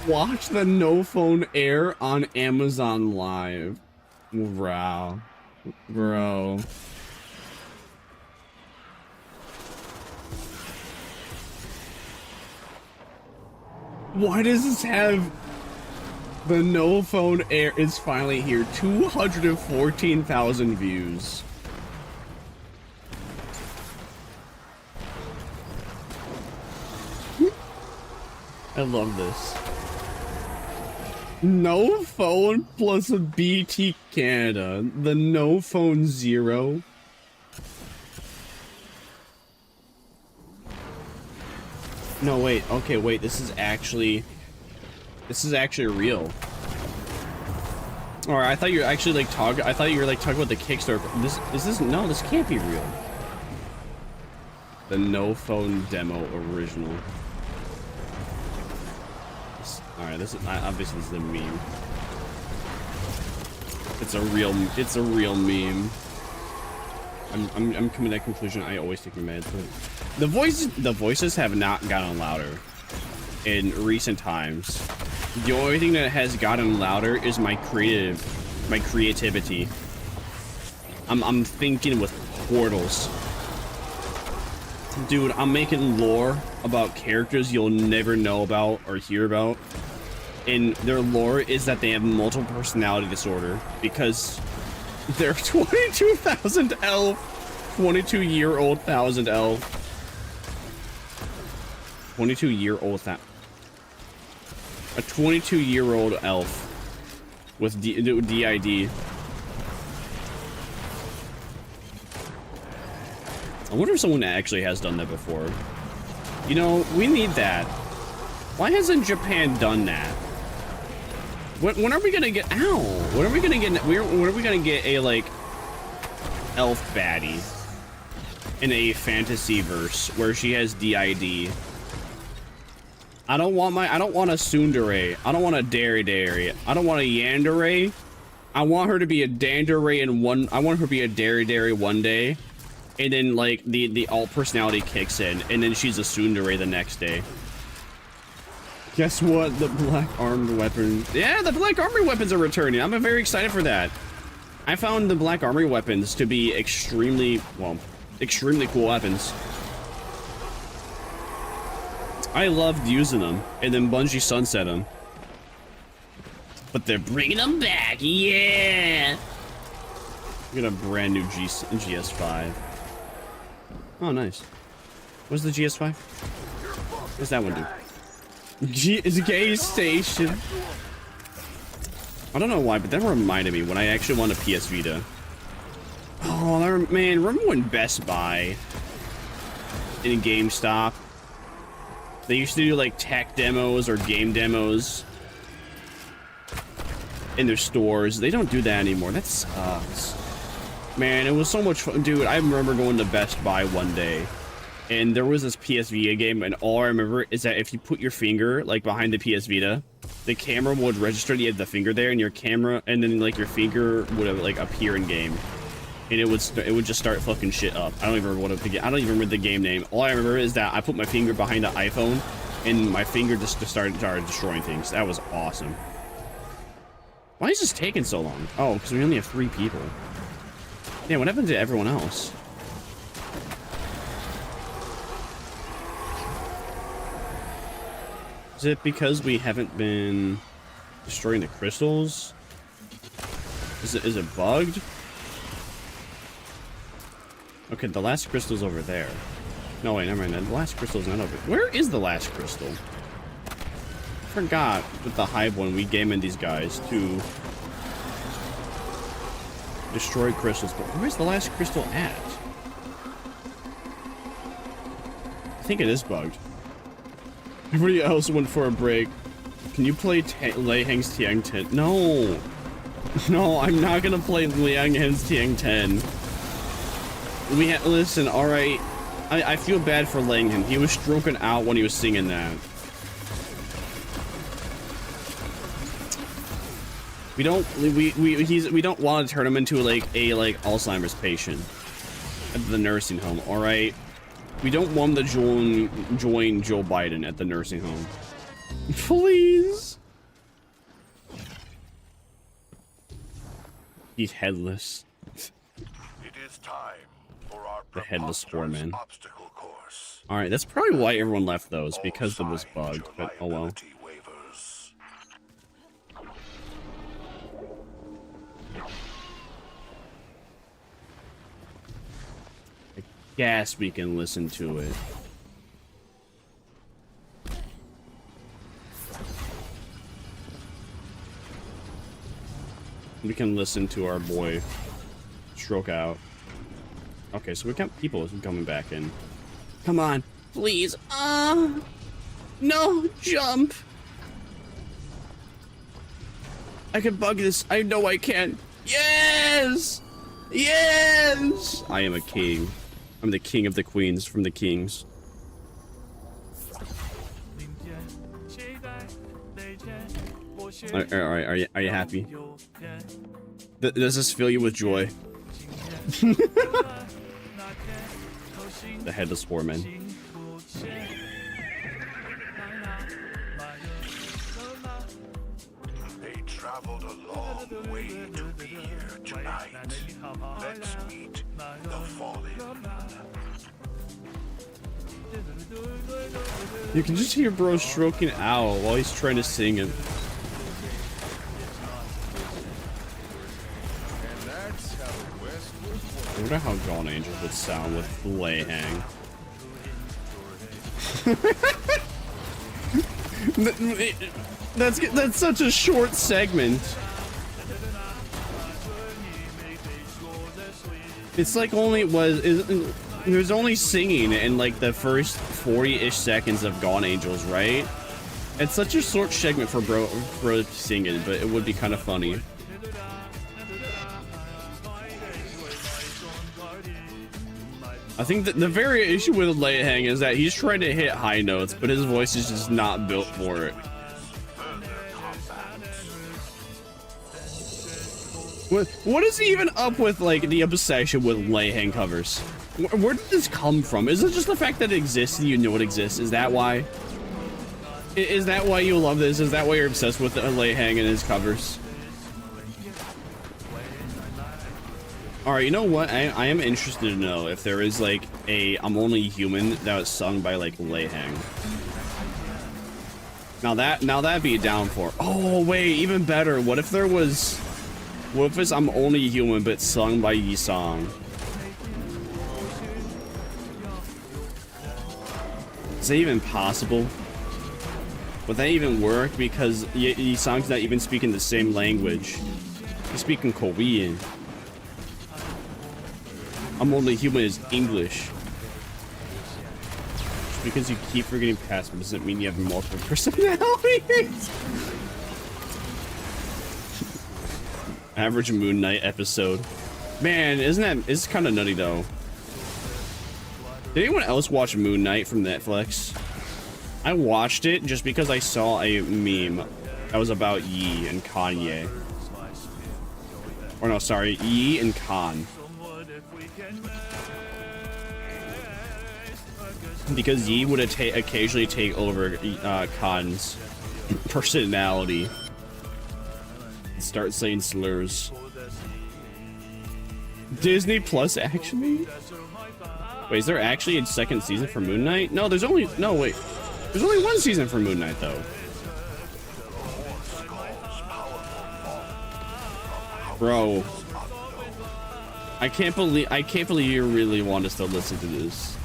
Watch the no phone air on Amazon Live. Wow, bro. Why does this have the no phone air is finally here? 214,000 views. I love this. No phone plus a BT Canada. The no phone 0. No, wait. Okay, wait. This is actually real. Or I thought you were actually like talking about the Kickstarter. No, this can't be real. The no phone demo original. Alright, obviously this is a meme. It's a real meme. I'm coming to that conclusion. I always take my meds, but the voices have not gotten louder in recent times. The only thing that has gotten louder is my creativity. I'm thinking with portals. Dude, I'm making lore about characters you'll never know about or hear about. And their lore is that they have multiple personality disorder because they're 22,000 elf 22-year-old thousand elf. 22-year-old a 22-year-old elf with DID. I wonder if someone actually has done that before. You know, we need that. Why hasn't Japan done that? When are we gonna get? Ow! When are we gonna get? When are we gonna get a like elf baddie in a fantasy verse where she has DID? I don't want a tsundere. I don't want a dare. I don't want a yandere. I want her to be a dandere in one. I want her to be a dare one day, and then like the alt personality kicks in, and then she's a tsundere the next day. Guess what? The black armed weapons. Yeah, the black armored weapons are returning. I'm very excited for that. I found the black armored weapons to be extremely cool weapons. I loved using them, and then Bungie sunset them. But they're bringing them back, yeah! We got a brand new GS5. Oh, nice. What's the GS5? What's that one do? It's a gay station. I don't know why, but that reminded me when I actually won a PS Vita. Oh, man, remember when Best Buy in GameStop, they used to do like tech demos or game demos in their stores? They don't do that anymore. That sucks. Man, it was so much fun. Dude, I remember going to Best Buy one day, and there was this PS Vita game, and all I remember is that if you put your finger like behind the PS Vita, the camera would register that you had the finger there, and your camera, and then like your finger would like appear in game, and it would just start fucking shit up. I don't even remember I don't even remember the game name. All I remember is that I put my finger behind the iPhone, and my finger just started destroying things. That was awesome. Why is this taking so long? Oh, because we only have 3 people. Yeah, what happened to everyone else? Is it because we haven't been destroying the crystals? Is it bugged? Okay, the last crystal's over there. No, wait, never mind. The last crystal's not over. Where is the last crystal? I forgot with the hive one, we game in these guys to destroy crystals, but where's the last crystal at? I think it is bugged. Everybody else went for a break. Can you play Lei Heng's Tiang 10? No! No, I'm not gonna play Liang Hen's Tiang 10. Listen, alright. I feel bad for Liang Hen. He was stroking out when he was singing that. We don't want to turn him into like a Alzheimer's patient at the nursing home, all right? We don't want him to join Joe Biden at the nursing home. Please. He's headless. It is time for our the headless foreman. obstacle course. All right, that's probably why everyone left those, because it was bugged. But oh well. Guess we can listen to it. We can listen to our boy stroke out. Okay, so we got people coming back in. Come on, please. No, jump. I can bug this. I know I can. Yes! Yes! I am a king. I'm the king of the queens from the kings. Alright, are you happy? Does this fill you with joy? The headless foreman. They traveled a long way to be here tonight. Let's meet the fallen. You can just hear bro stroking out while he's trying to sing it. And that I wonder how Gone Angels would sound with Lay Hang. That's such a short segment. It's like there's only singing in like the first 40-ish seconds of Gone Angels, right? It's such a short segment for bro singing, but it would be kind of funny. I think that the very issue with Lay Hang is that he's trying to hit high notes, but his voice is just not built for it. What is even up with like the obsession with Lay Hang covers? Where did this come from? Is it just the fact that it exists and you know it exists? Is that why? Is that why you love this? Is that why you're obsessed with Lay Hang and his covers? Alright, you know what? I am interested to know if there is like a I'm Only Human that was sung by like Lay Hang. Now that'd be a down for. Oh wait, even better. What if it's I'm Only Human but sung by Yi Song? Is that even possible? Would that even work? Because Yi Song's not even speaking the same language. He's speaking Korean. I'm Only Human is English. Just because you keep forgetting password doesn't mean you have multiple personalities. Average Moon Knight episode. Man, it's kind of nutty though. Did anyone else watch Moon Knight from Netflix? I watched it just because I saw a meme that was about Yi and Kanye. Or no, sorry, Yi and Khan. Because Yi would occasionally take over Khan's personality and start saying slurs. Disney Plus actually? Wait, is there actually a second season for Moon Knight? No, there's only one season for Moon Knight though. Bro, I can't believe you really want us to listen to this.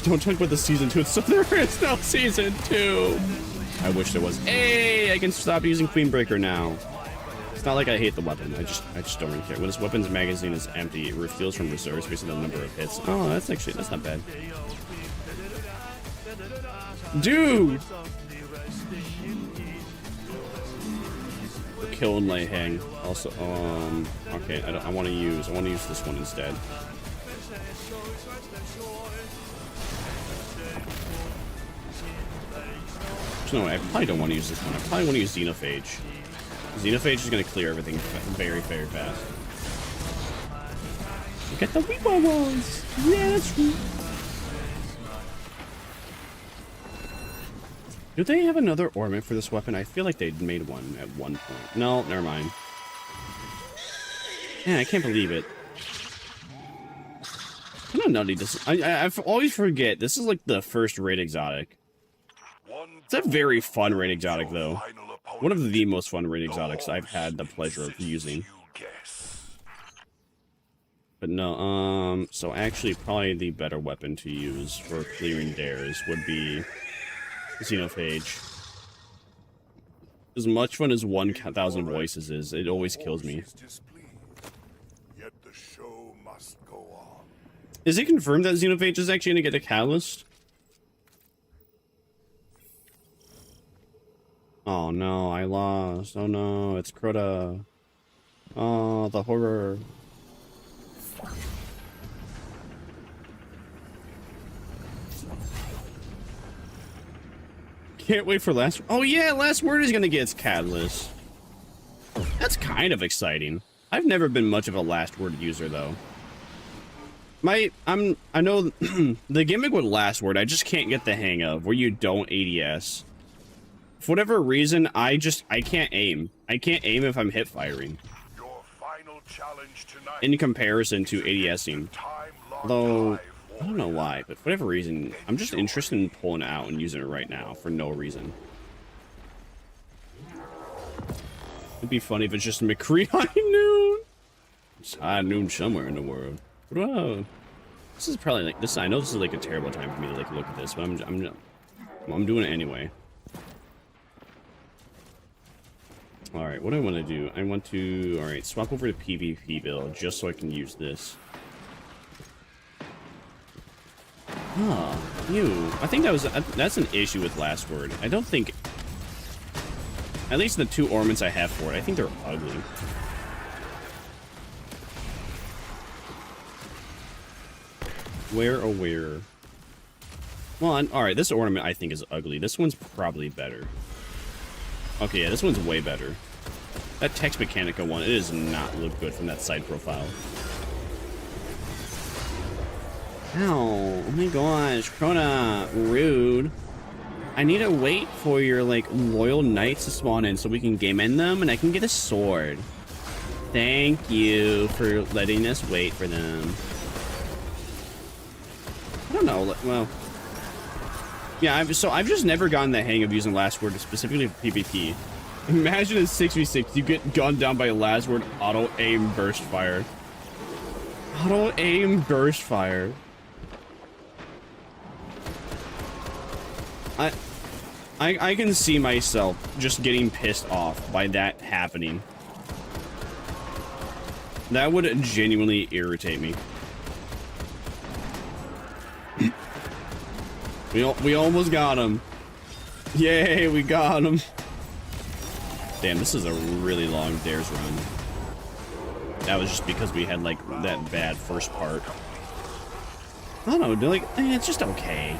Don't talk about the season 2, so there is no season 2. I wish there was. Hey, I can stop using Queenbreaker now. It's not like I hate the weapon. I just don't really care. When this weapon's magazine is empty, it refuels from reserves based on the number of hits. Oh, that's not bad. Dude! Kill and Lay Hang. Also, okay, I want to use this one instead. No, I probably don't want to use this one. I probably want to use Xenophage. Xenophage is going to clear everything very, very fast. Get the Weewawas! Yeah, that's right. Do they have another ornament for this weapon? I feel like they made one at one point. No, never mind. Man, I can't believe it. I'm not nutty. I always forget. This is like the first raid exotic. It's a very fun raid exotic, though. One of the most fun raid exotics I've had the pleasure of using. But no, so actually probably the better weapon to use for clearing dares would be Xenophage. As much fun as 1,000 voices is, it always kills me. Is it confirmed that Xenophage is actually going to get a catalyst? Oh no, I lost. Oh no, it's Crota. Oh, the horror. Can't wait for last. Oh yeah, Last Word is gonna get its catalyst. That's kind of exciting. I've never been much of a Last Word user though. I know the gimmick with Last Word I just can't get the hang of, where you don't ADS. For whatever reason, I can't aim. I can't aim if I'm hip firing. In comparison to ADSing. Although, I don't know why, but for whatever reason, I'm just interested in pulling it out and using it right now for no reason. It'd be funny if it's just McCree high noon. It's high noon somewhere in the world. Whoa. This is probably like this. I know this is like a terrible time for me to like look at this, but I'm doing it anyway. All right, what do I want to do? I want to swap over to PvP build just so I can use this. Huh. Ew. I think that's an issue with Last Word. I don't think, at least the 2 ornaments I have for it, I think they're ugly. Where, oh where? Well, alright, this ornament I think is ugly. This one's probably better. Okay, yeah, this one's way better. That Text Mechanica one, it does not look good from that side profile. Ow, oh my gosh, Krona, rude. I need to wait for your, like, loyal knights to spawn in so we can game in them and I can get a sword. Thank you for letting us wait for them. I don't know, well... Yeah, I've just never gotten the hang of using Last Word specifically for PvP. Imagine in 6v6, you get gunned down by Last Word auto-aim burst fire. Auto-aim burst fire. I can see myself just getting pissed off by that happening. That would genuinely irritate me. We almost got him. Yay, we got him. Damn, this is a really long dares run. That was just because we had like that bad first part. I don't know, like, it's just okay.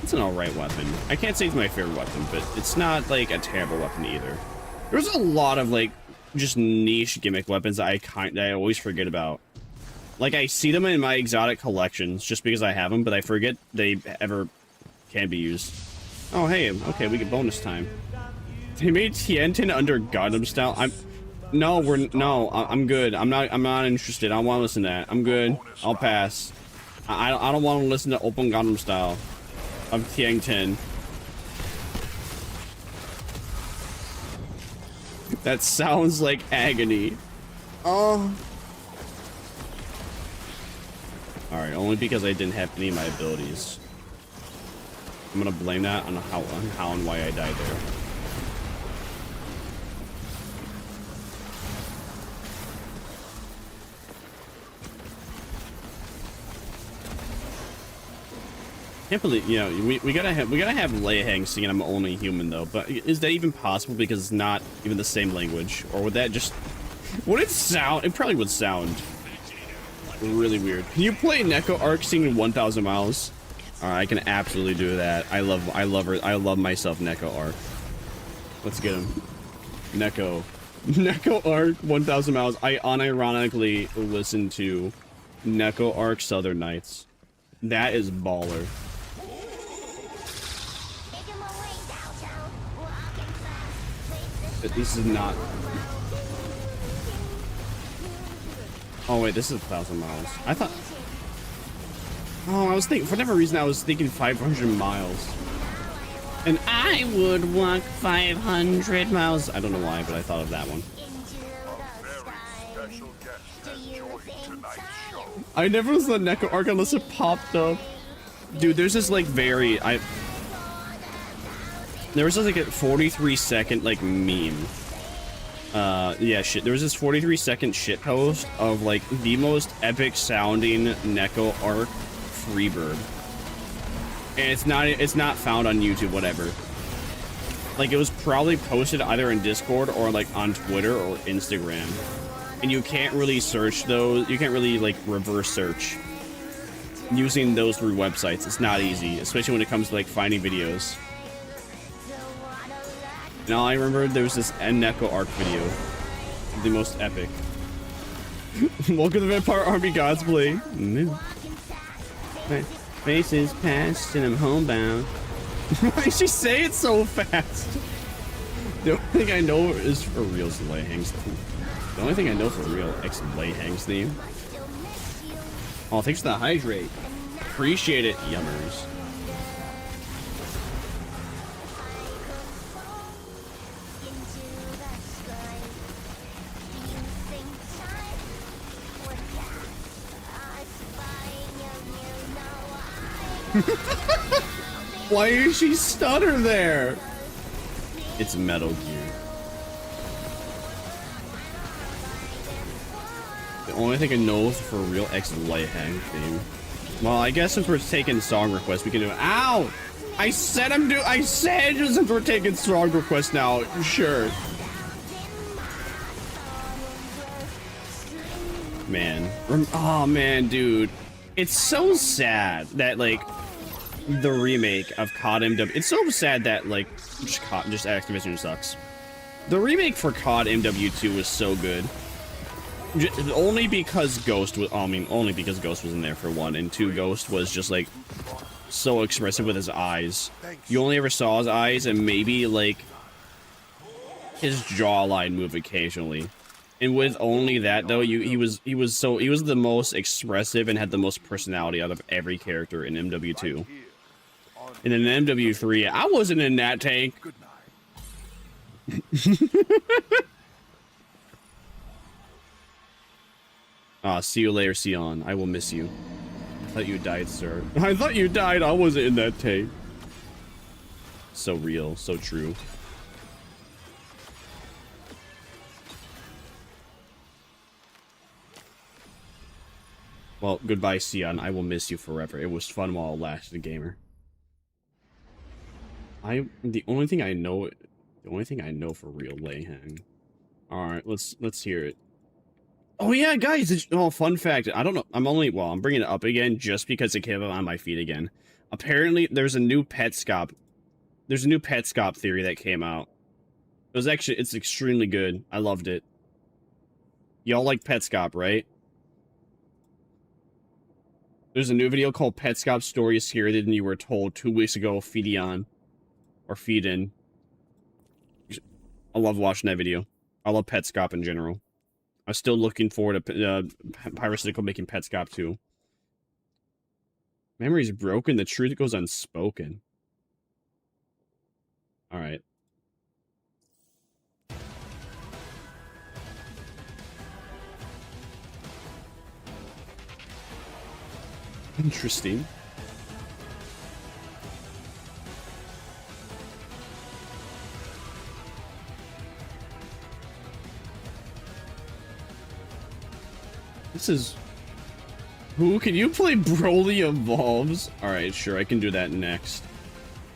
It's an alright weapon. I can't say it's my favorite weapon, but it's not like a terrible weapon either. There's a lot of like just niche gimmick weapons that I always forget about. Like, I see them in my exotic collections just because I have them, but I forget they ever can be used. Oh, hey, okay, we get bonus time. They made Tiantin under Gundam style. I'm good. I'm not interested. I don't want to listen to that. I'm good. I'll pass. I don't want to listen to Open Gundam style of Tiantin. That sounds like agony. Oh. Alright, only because I didn't have any of my abilities. I'm gonna blame that on how and why I died there. Can't believe, you know, we gotta have Leihang singing I'm Only Human though, but is that even possible because it's not even the same language? Or would that just, would it sound, it probably would sound really weird. Can you play Neko Arc singing 1,000 Miles? I can absolutely do that. I love myself Neko Arc. Let's get him. Neko Arc 1,000 Miles. I unironically listen to Neko Arc Southern Nights. That is baller. This is not. Oh wait, this is 1,000 miles. I thought. Oh, I was thinking, for whatever reason, I was thinking 500 miles. And I would walk 500 miles. I don't know why, but I thought of that one. I never saw Neko Arc unless it popped up. Dude, there's this like there was this like a 43-second like meme. Yeah, shit. There was this 43-second shit post of like the most epic sounding Neko Arc Freebird. And it's not found on YouTube, whatever. Like, it was probably posted either in Discord or like on Twitter or Instagram. And you can't really search those, you can't really like reverse search using those through websites. It's not easy, especially when it comes to like finding videos. And all I remember, there was this Neko Arc video, the most epic. Welcome to the Vampire Army Gods Play. My face is past and I'm homebound. Why did she say it so fast? The only thing I know is for real is Leihang's theme. The only thing I know for real is Leihang's theme. Oh, thanks for the hydrate. Appreciate it, yummers. Why is she stutter there? It's Metal Gear. The only thing I know for real X is Light Hang theme. Well, I guess since we're taking song requests, we can do it. Ow! I said since we're taking song requests now, sure. Man. Oh man, dude. It's so sad that like the remake of COD MW. It's so sad that like just Activision sucks. The remake for COD MW2 was so good. Only because Ghost was, only because Ghost was in there for one, and two, Ghost was just like so expressive with his eyes. You only ever saw his eyes and maybe like his jawline move occasionally. And with only that though, he was the most expressive and had the most personality out of every character in MW2. And in MW3, I wasn't in that tank. See you later, Sion. I will miss you. I thought you died, sir. I thought you died. I wasn't in that tank. So real, so true. Well, goodbye, Sion. I will miss you forever. It was fun while it lasted, gamer. The only thing I know for real, Layhang. Alright, let's hear it. Oh yeah, guys, fun fact. I don't know. I'm bringing it up again just because it came up on my feed again. Apparently, there's a new Petscop. There's a new Petscop theory that came out. It's extremely good. I loved it. Y'all like Petscop, right? There's a new video called Petscop Story is Scarier Than You Were Told 2 weeks ago. Feed in. I love watching that video. I love Petscop in general. I'm still looking forward to Pyrocynical making Petscop 2. Memory's broken, the truth goes unspoken. Alright. Interesting. This is... Who? Can you play Broly Evolves? Alright, sure, I can do that next.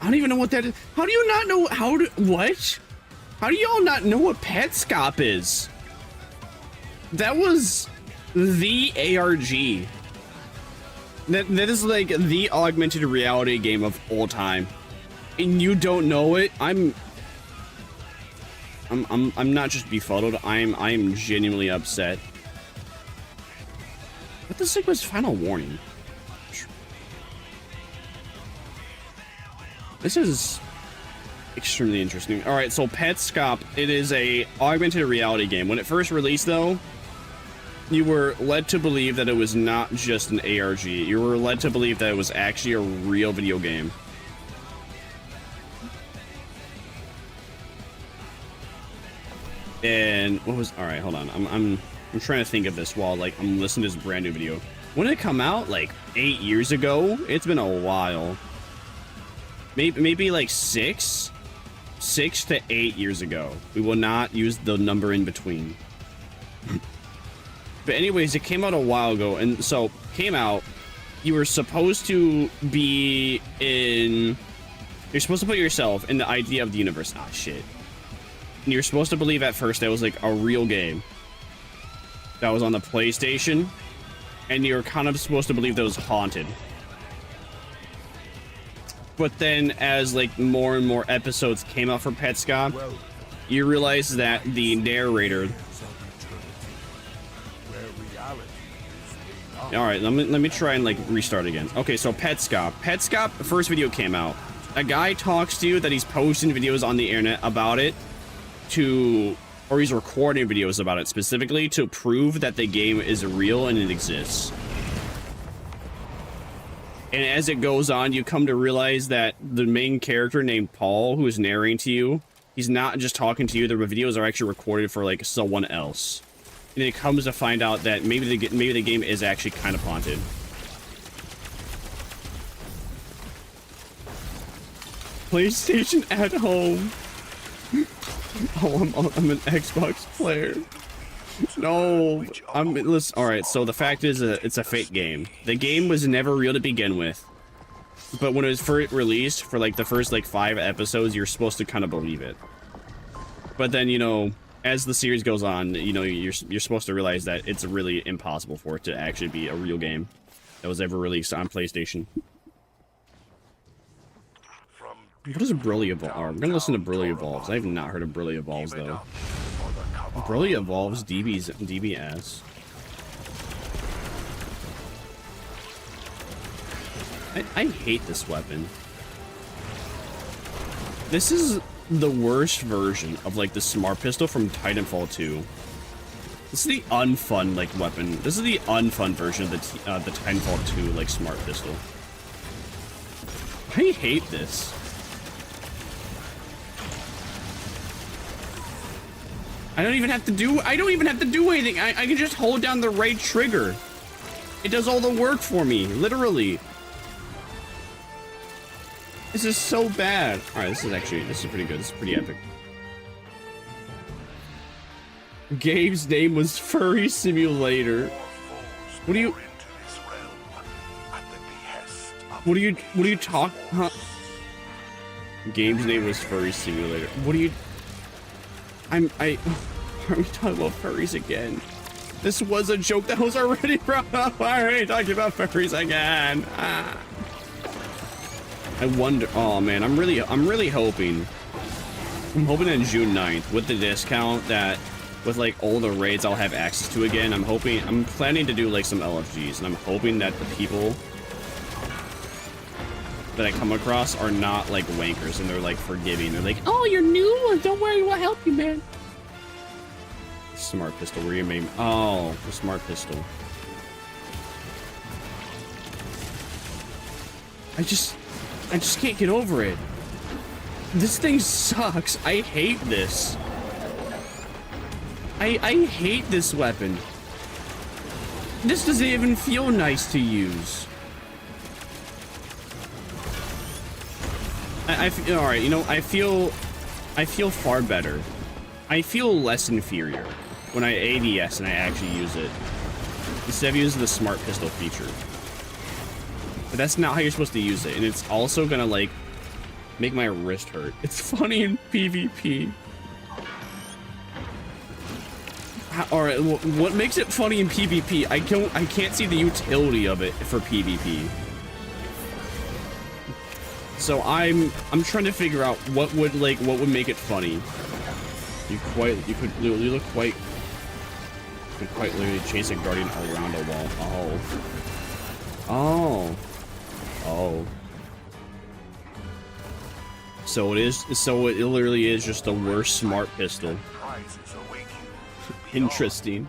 I don't even know what that is. How do you not know what? How do y'all not know what Petscop is? That was the ARG. That is like the augmented reality game of all time. And you don't know it? I'm not just befuddled, I'm genuinely upset. What the heck was Final Warning? This is extremely interesting. Alright, so Petscop, it is a augmented reality game. When it first released though, you were led to believe that it was not just an ARG. You were led to believe that it was actually a real video game. And what was... Alright, hold on. I'm trying to think of this while like I'm listening to this brand new video. When did it come out? Like 8 years ago? It's been a while. Maybe like 6 to 8 years ago. We will not use the number in between. But anyways, it came out a while ago, and so came out. You were supposed to be in. You're supposed to put yourself in the idea of the universe. Ah, shit. And you're supposed to believe at first that it was like a real game that was on the PlayStation, and you're kind of supposed to believe that it was haunted. But then, as like more and more episodes came out for Petscop, you realize that the narrator. Alright, let me try and like restart again. Okay, so Petscop. Petscop, the first video came out. A guy talks to you that he's posting videos on the internet about it or he's recording videos about it specifically to prove that the game is real and it exists. And as it goes on, you come to realize that the main character named Paul, who is narrating to you, he's not just talking to you, the videos are actually recorded for like someone else. And it comes to find out that maybe the game is actually kind of haunted. PlayStation at home. Oh, I'm an Xbox player. No, listen. All right, so the fact is, it's a fake game. The game was never real to begin with, but when it was first released, for like the first like 5 episodes, you're supposed to kind of believe it. But then, you know, as the series goes on, you know, you're supposed to realize that it's really impossible for it to actually be a real game that was ever released on PlayStation. What is Broly Evolve? Oh, I'm gonna listen to Broly Evolves. I have not heard of Broly Evolves though. Broly Evolves DBS. I hate this weapon. This is the worst version of like the Smart Pistol from Titanfall 2. This is the unfun like weapon. This is the unfun version of the Titanfall 2 like Smart Pistol. I hate this. I don't even have to do anything. I can just hold down the right trigger. It does all the work for me, literally. This is so bad. All right, this is pretty good. This is pretty epic. Gabe's name was Furry Simulator. What do you talk? Huh? Gabe's name was Furry Simulator. What do you? Are we talking about furries again? This was a joke that was already brought up. Why are we talking about furries again? Ah. I wonder. Oh man, I'm really hoping. I'm hoping on June 9th with the discount that with like all the raids I'll have access to again. I'm planning to do like some LFGs, and I'm hoping that the people that I come across are not like wankers and they're like forgiving. They're like, oh, you're new? Don't worry, we'll help you, man. Smart Pistol, where you made. Oh, the Smart Pistol. I just can't get over it. This thing sucks. I hate this. I hate this weapon. This doesn't even feel nice to use. I feel, all right, you know, I feel far better. I feel less inferior when I ADS and I actually use it instead of using the Smart Pistol feature. But that's not how you're supposed to use it, and it's also gonna like make my wrist hurt. It's funny in PvP. All right, what makes it funny in PvP? I can't see the utility of it for PvP. So I'm trying to figure out what would make it funny. You could literally chase a guardian around a wall. Oh. So it literally is just the worst Smart Pistol. Interesting.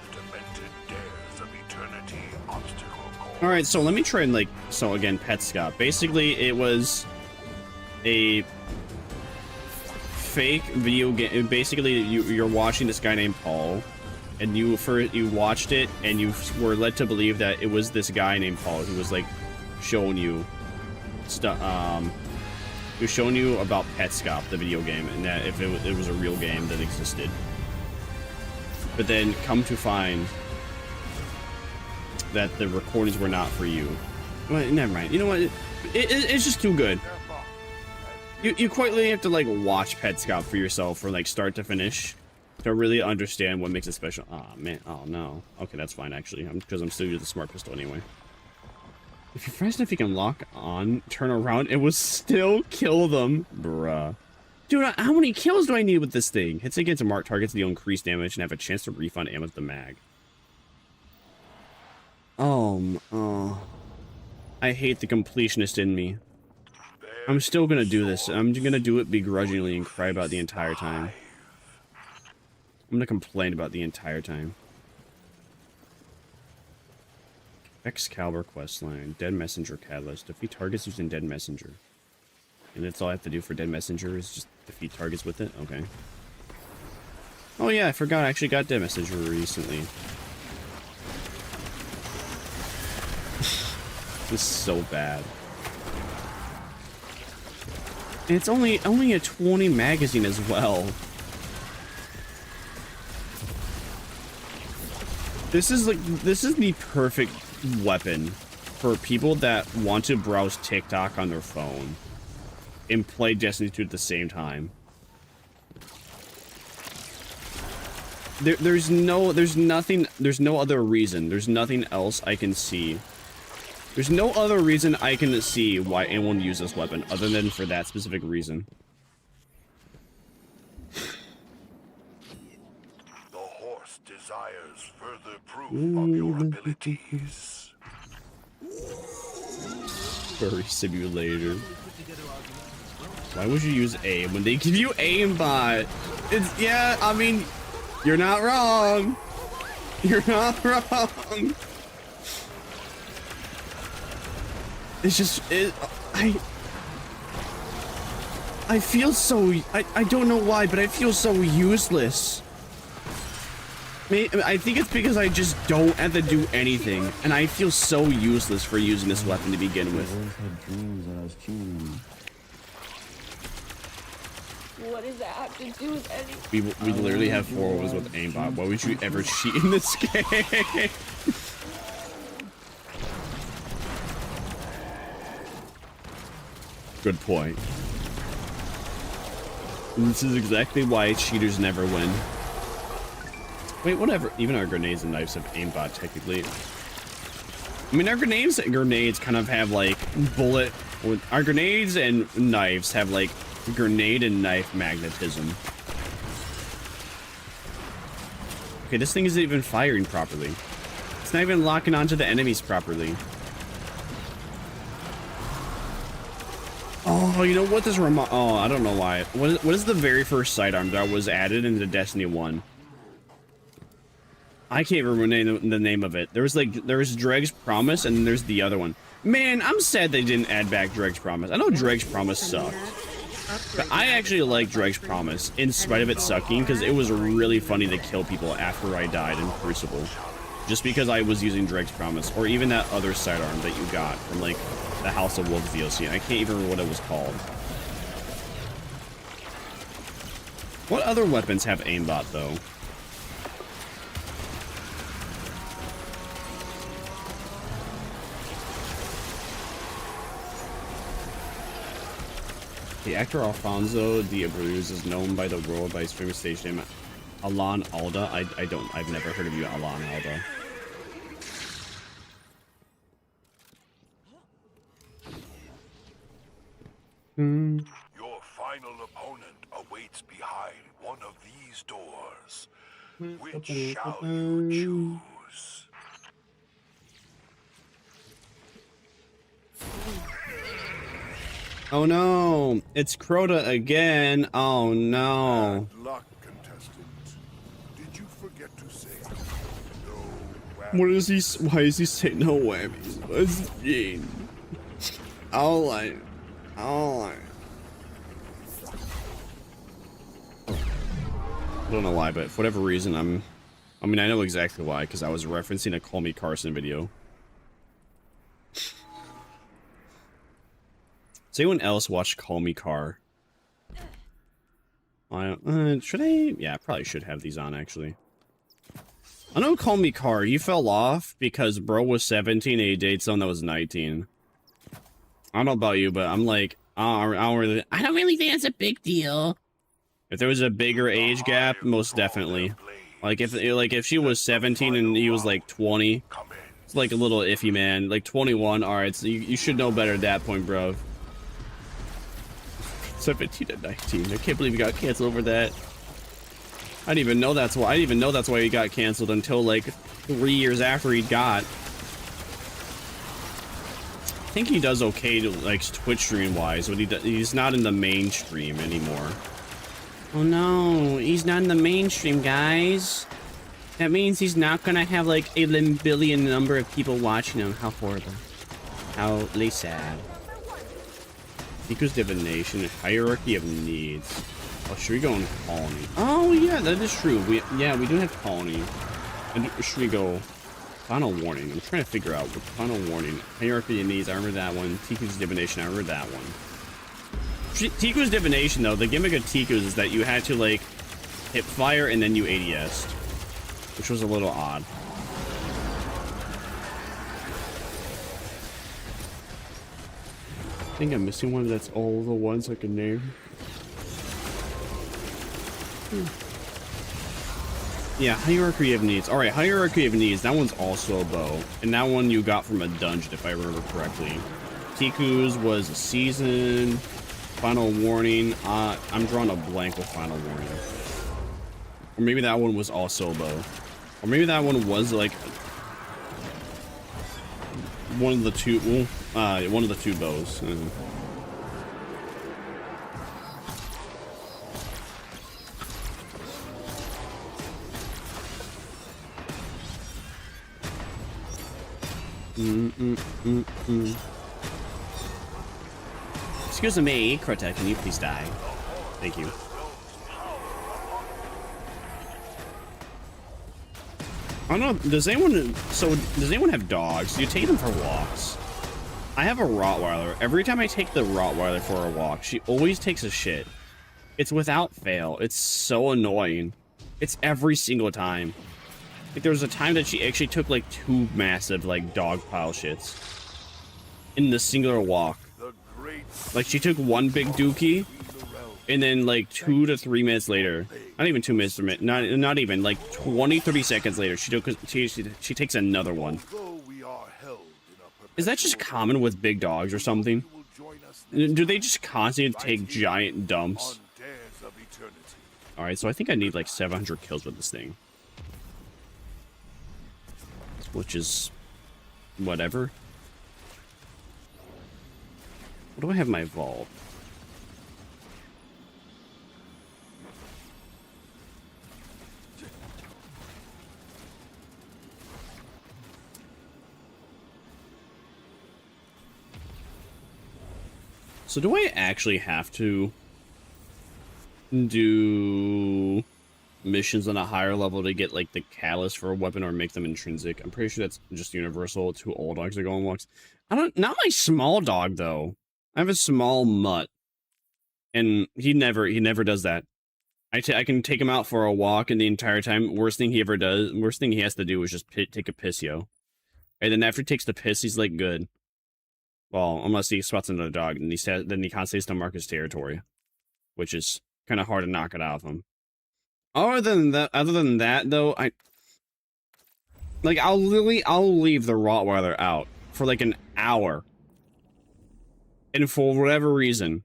All right, so let me try and like, so again, Petscop. Basically, it was a fake video game. Basically, you're watching this guy named Paul, and you watched it, and you were led to believe that it was this guy named Paul who was like showing you stuff. He was showing you about Petscop, the video game, and that if it was a real game that existed. But then come to find that the recordings were not for you. Well, never mind. You know what? It's just too good. You quite literally have to like watch Petscop for yourself from like start to finish to really understand what makes it special. Oh man. Oh no. Okay, that's fine actually. Because I'm still using the Smart Pistol anyway. If you're fast enough, you can lock on, turn around, it will still kill them. Bruh. Dude, how many kills do I need with this thing? Hits against marked targets deal increased damage and have a chance to refund ammo to the mag. Oh. I hate the completionist in me. I'm still gonna do this. I'm gonna do it begrudgingly and cry about the entire time. I'm gonna complain about the entire time. Excalibur questline. Dead Messenger Catalyst. Defeat targets using Dead Messenger. And that's all I have to do for Dead Messenger is just defeat targets with it? Okay. Oh yeah, I forgot I actually got Dead Messenger recently. This is so bad. And it's only a 20 magazine as well. This is the perfect weapon for people that want to browse TikTok on their phone and play Destiny 2 at the same time. There's no other reason. There's nothing else I can see. There's no other reason I can see why anyone would use this weapon other than for that specific reason. The horse desires further proof of your abilities. Furry simulator. Why would you use aim when they give you aimbot? It's, yeah, I mean, you're not wrong. You're not wrong. It's just, I feel so, I don't know why, but I feel so useless. I think it's because I just don't have to do anything, and I feel so useless for using this weapon to begin with. What does that have to do with anything? We literally have 4 weapons with aimbot. Why would you ever cheat in this game? Good point. This is exactly why cheaters never win. Wait, whatever. Even our grenades and knives have aimbot, technically. I mean, our grenades kind of have, like, bullet... Our grenades and knives have, like, grenade and knife magnetism. Okay, this thing isn't even firing properly. It's not even locking onto the enemies properly. Oh, you know what this reminds... Oh, I don't know why. What is the very first sidearm that was added into Destiny 1? I can't remember the name of it. There was Dreg's Promise, and then there's the other one. Man, I'm sad they didn't add back Dreg's Promise. I know Dreg's Promise sucked. But I actually like Dreg's Promise, in spite of it sucking, because it was really funny to kill people after I died in Crucible. Just because I was using Dreg's Promise, or even that other sidearm that you got from, like, the House of Wolves DLC. I can't even remember what it was called. What other weapons have aimbot, though? The actor Alfonso de Abruz is known by the world by his famous stage name, Alan Alda. I've never heard of you, Alan Alda. Your final opponent awaits behind one of these doors. Which shall you choose? Oh no, it's Crota again. Oh no. Bad luck, contestant. Did you forget to say no whammies? Why is he saying no whammies? What's the game? I don't know why, but for whatever reason, I mean, I know exactly why, because I was referencing a Call Me Carson video. Does anyone else watch Call Me Car? Should I? Yeah, I probably should have these on, actually. I know Call Me Car, you fell off because bro was 17 and he dated someone that was 19. I don't know about you, but I'm like, I don't really think that's a big deal. If there was a bigger age gap, most definitely. Like if she was 17 and he was like 20, it's like a little iffy, man. Like 21, alright, so you should know better at that point, bro. 17 and 19. I can't believe he got canceled over that. I didn't even know that's why he got canceled until like 3 years after he got. I think he does okay to like Twitch stream wise, but he's not in the mainstream anymore. Oh no, he's not in the mainstream, guys. That means he's not gonna have like a billion number of people watching him. How horrible. How sad. Seeker's Divination, Hierarchy of Needs. Oh, should we go in Colony? Oh yeah, that is true. We do have Colony. And should we go Final Warning? I'm trying to figure out what Final Warning. Hierarchy of Needs, I remember that one. Seeker's Divination, I remember that one. Tiku's divination, though, the gimmick of Tiku's is that you had to, like, hip fire and then you ADS, which was a little odd. I think I'm missing one that's all the ones I can name. Yeah, Hierarchy of Needs. Alright, Hierarchy of Needs. That one's also a bow. And that one you got from a dungeon, if I remember correctly. Tiku's was a season. Final Warning. I'm drawing a blank with Final Warning. Or maybe that one was also a bow. Or maybe that one was like one of the two bows. Excuse me, Crota, can you please die? Thank you. I don't know, does anyone have dogs? Do you take them for walks? I have a Rottweiler. Every time I take the Rottweiler for a walk, she always takes a shit. It's without fail. It's so annoying. It's every single time. Like, there was a time that she actually took, like, 2 massive, like, dog pile shits in the singular walk. Like, she took 1 big dookie, and then, like, 2 to 3 minutes later, not even 2 minutes, not even, like, 20, 30 seconds later, she takes another one. Is that just common with big dogs or something? Do they just constantly take giant dumps? Alright, so I think I need, like, 700 kills with this thing. Which is whatever. What do I have in my vault? So do I actually have to do missions on a higher level to get, like, the catalyst for a weapon or make them intrinsic? I'm pretty sure that's just universal. 2 old dogs that go on walks. Not my small dog, though. I have a small mutt, and he never does that. I can take him out for a walk, and the entire time, worst thing he has to do is just take a piss, yo. And then after he takes the piss, he's, like, good. Well, unless he spots another dog, and then he constantly has to mark his territory, which is kind of hard to knock it out of him. Other than that, though, I'll leave the Rottweiler out for like an hour, and for whatever reason,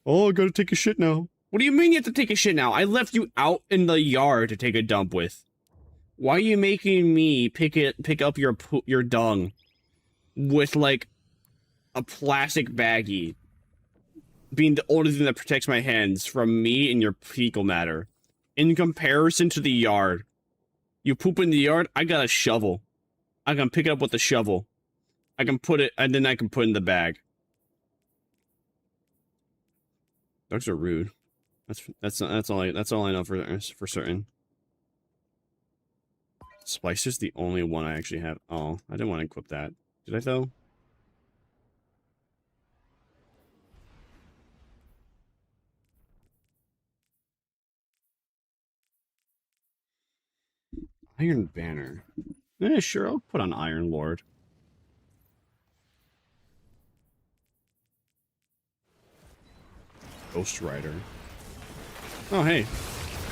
oh, I gotta take a shit now. What do you mean you have to take a shit now? I left you out in the yard to take a dump with. Why are you making me pick up your dung with, like, a plastic baggie, being the only thing that protects my hands from me and your fecal matter? In comparison to the yard. You poop in the yard, I got a shovel. I can pick it up with a shovel. I can put it, and then I can put it in the bag. Dogs are rude. That's all I know for certain. Splicer's the only one I actually have. Oh, I didn't want to equip that. Did I though? Iron Banner. Sure, I'll put on Iron Lord. Ghost Rider. Oh, hey.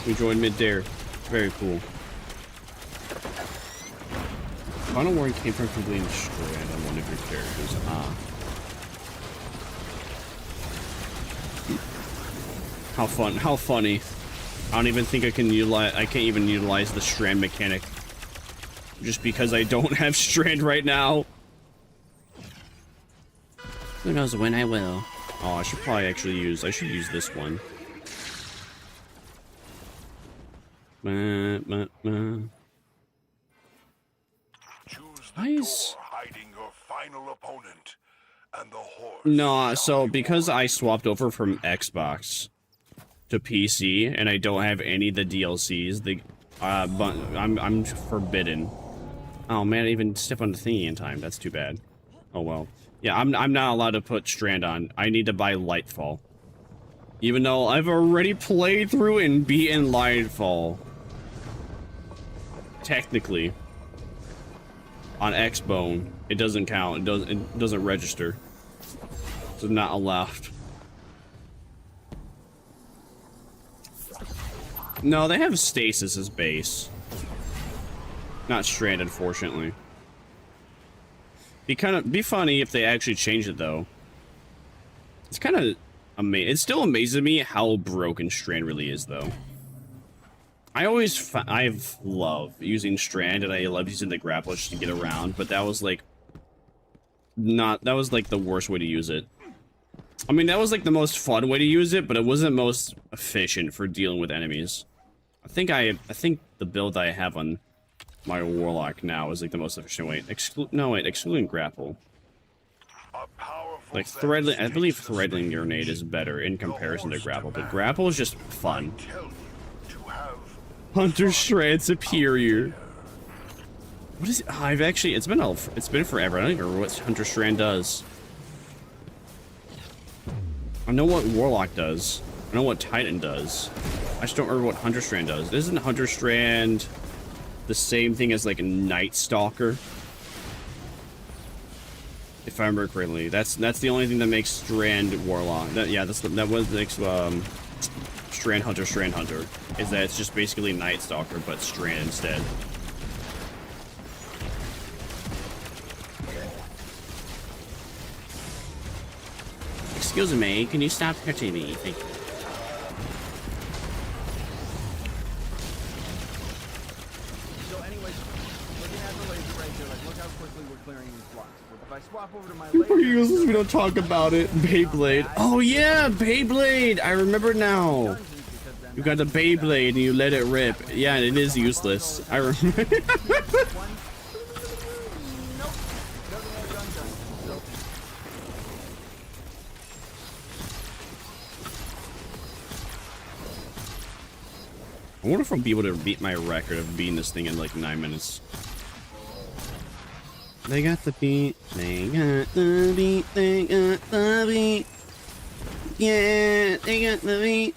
We joined mid-dare. Very cool. Final Warning came from completely destroyed on one of your characters. How funny. I don't even think I can't even utilize the strand mechanic. Just because I don't have strand right now. Who knows when I will. Oh, I should probably actually use this one. Nice. No, so because I swapped over from Xbox to PC and I don't have any of the DLCs, I'm forbidden. Oh man, I even step on the thingy in time. That's too bad. Oh well. Yeah, I'm not allowed to put Strand on. I need to buy Lightfall. Even though I've already played through and beaten Lightfall. Technically. On Xbone, it doesn't count. It doesn't register. So not allowed. No, they have Stasis as base. Not Strand, unfortunately. Be funny if they actually change it though. It's kind of amazing. It still amazes me how broken Strand really is though. I've loved using Strand, and I love using the grapple just to get around, but that was like the worst way to use it. I mean, that was like the most fun way to use it, but it wasn't most efficient for dealing with enemies. I think the build I have on my Warlock now is like the most efficient way. Excluding grapple. Like threadling, I believe threadling grenade is better in comparison to grapple, but grapple is just fun. Hunter Strand superior. What is it? It's been forever. I don't even remember what Hunter Strand does. I know what Warlock does. I know what Titan does. I just don't remember what Hunter Strand does. Isn't Hunter Strand the same thing as like a Night Stalker? If I remember correctly, that's the only thing that makes Strand Warlock. That was makes Strand Hunter, is that it's just basically Night Stalker, but Strand instead. Excuse me, can you stop hurting me? Thank you. So anyways, looking at the laser right there, like look how quickly we're clearing these blocks. If I swap over to my Super useless, we don't talk about it. Beyblade. Oh yeah, Beyblade! I remember now. You got the Beyblade and you let it rip. Yeah, it is useless. I remember. I wonder if I'll be able to beat my record of beating this thing in like 9 minutes. They got the beat. They got the beat. They got the beat. Yeah, they got the beat.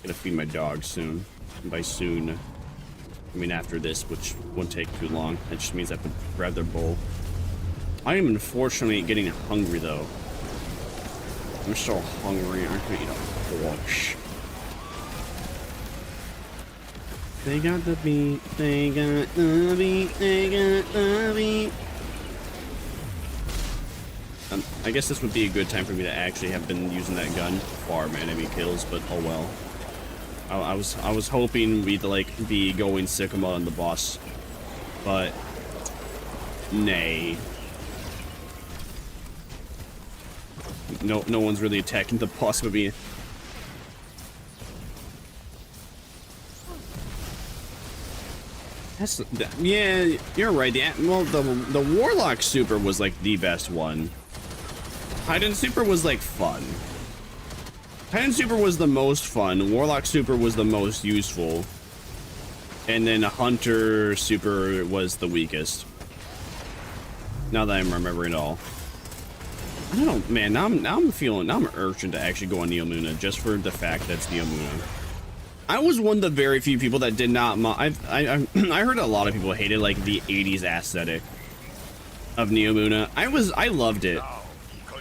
Gonna feed my dog soon. And by soon, I mean after this, which won't take too long. That just means I have to grab their bowl. I am unfortunately getting hungry though. I'm so hungry. I could eat a horse. They got the beat. They got the beat. They got the beat. I guess this would be a good time for me to actually have been using that gun to farm enemy kills, but oh well. I was hoping we'd like be going Sycamore on the boss, but nay. No one's really attacking the boss with me. Yeah, you're right. The Warlock Super was like the best one. Titan Super was like fun. Titan Super was the most fun. Warlock Super was the most useful. And then Hunter Super was the weakest. Now that I'm remembering it all. I don't know, man. Now I'm urgent to actually go on Neomuna just for the fact that it's Neomuna. I was one of the very few people that did not. I heard a lot of people hated like the 80s aesthetic of Neomuna. I loved it.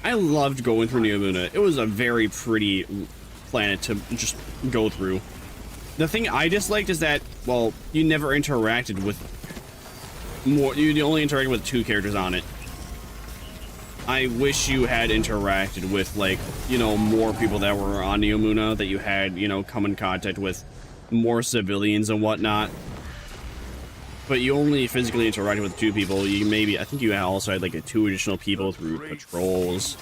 I loved going through Neomuna. It was a very pretty planet to just go through. The thing I disliked is that, well, you never interacted with more. You only interacted with 2 characters on it. I wish you had interacted with, like, you know, more people that were on Neomuna, that you had, you know, come in contact with more civilians and whatnot. But you only physically interacted with 2 people. I think you also had, like, 2 additional people through patrols.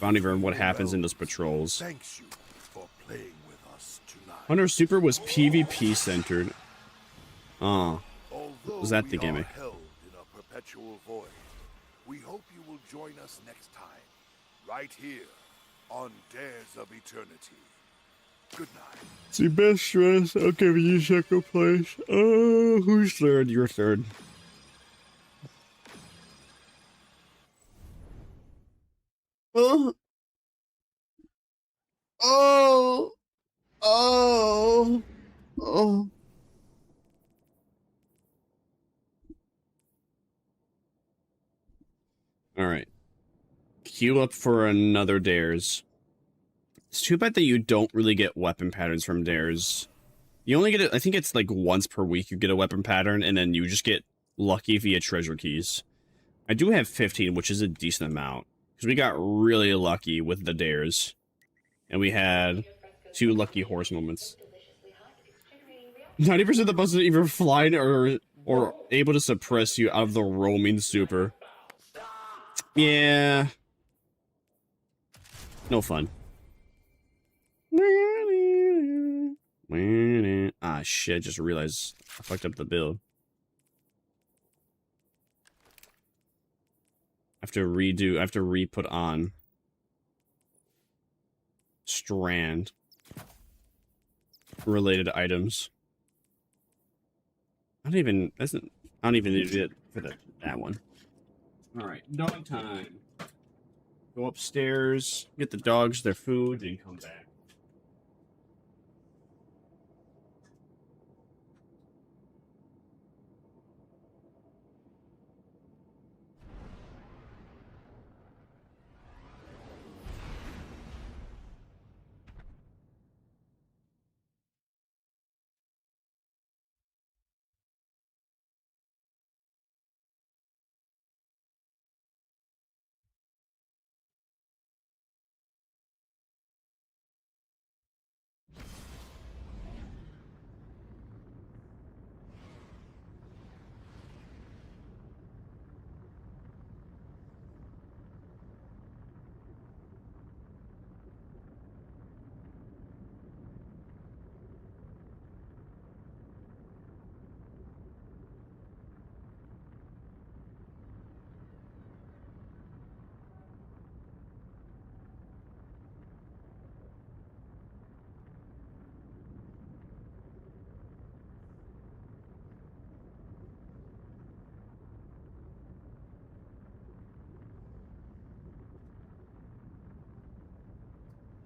I don't even know what happens in those patrols. Thanks you for playing with us tonight. Hunter Super was PvP centered. Oh. Was that the gimmick? Held in a perpetual void, we hope you will join us next time, right here on Dares of Eternity. Good night. It's your best stress. I'll give you second place. Oh, who's third? You're third. Oh. Oh. Oh. Oh. All right. Queue up for another dares. It's too bad that you don't really get weapon patterns from dares. You only get it, I think it's like once per week you get a weapon pattern, and then you just get lucky via treasure keys. I do have 15, which is a decent amount, because we got really lucky with the dares. And we had 2 lucky horse moments. 90% of the buses either flying or able to suppress you out of the roaming super. Yeah. No fun. Ah, shit, just realized I fucked up the build. I have to re-put on strand related items. I don't even need it for that one. Alright, dog time. Go upstairs, get the dogs their food, and come back.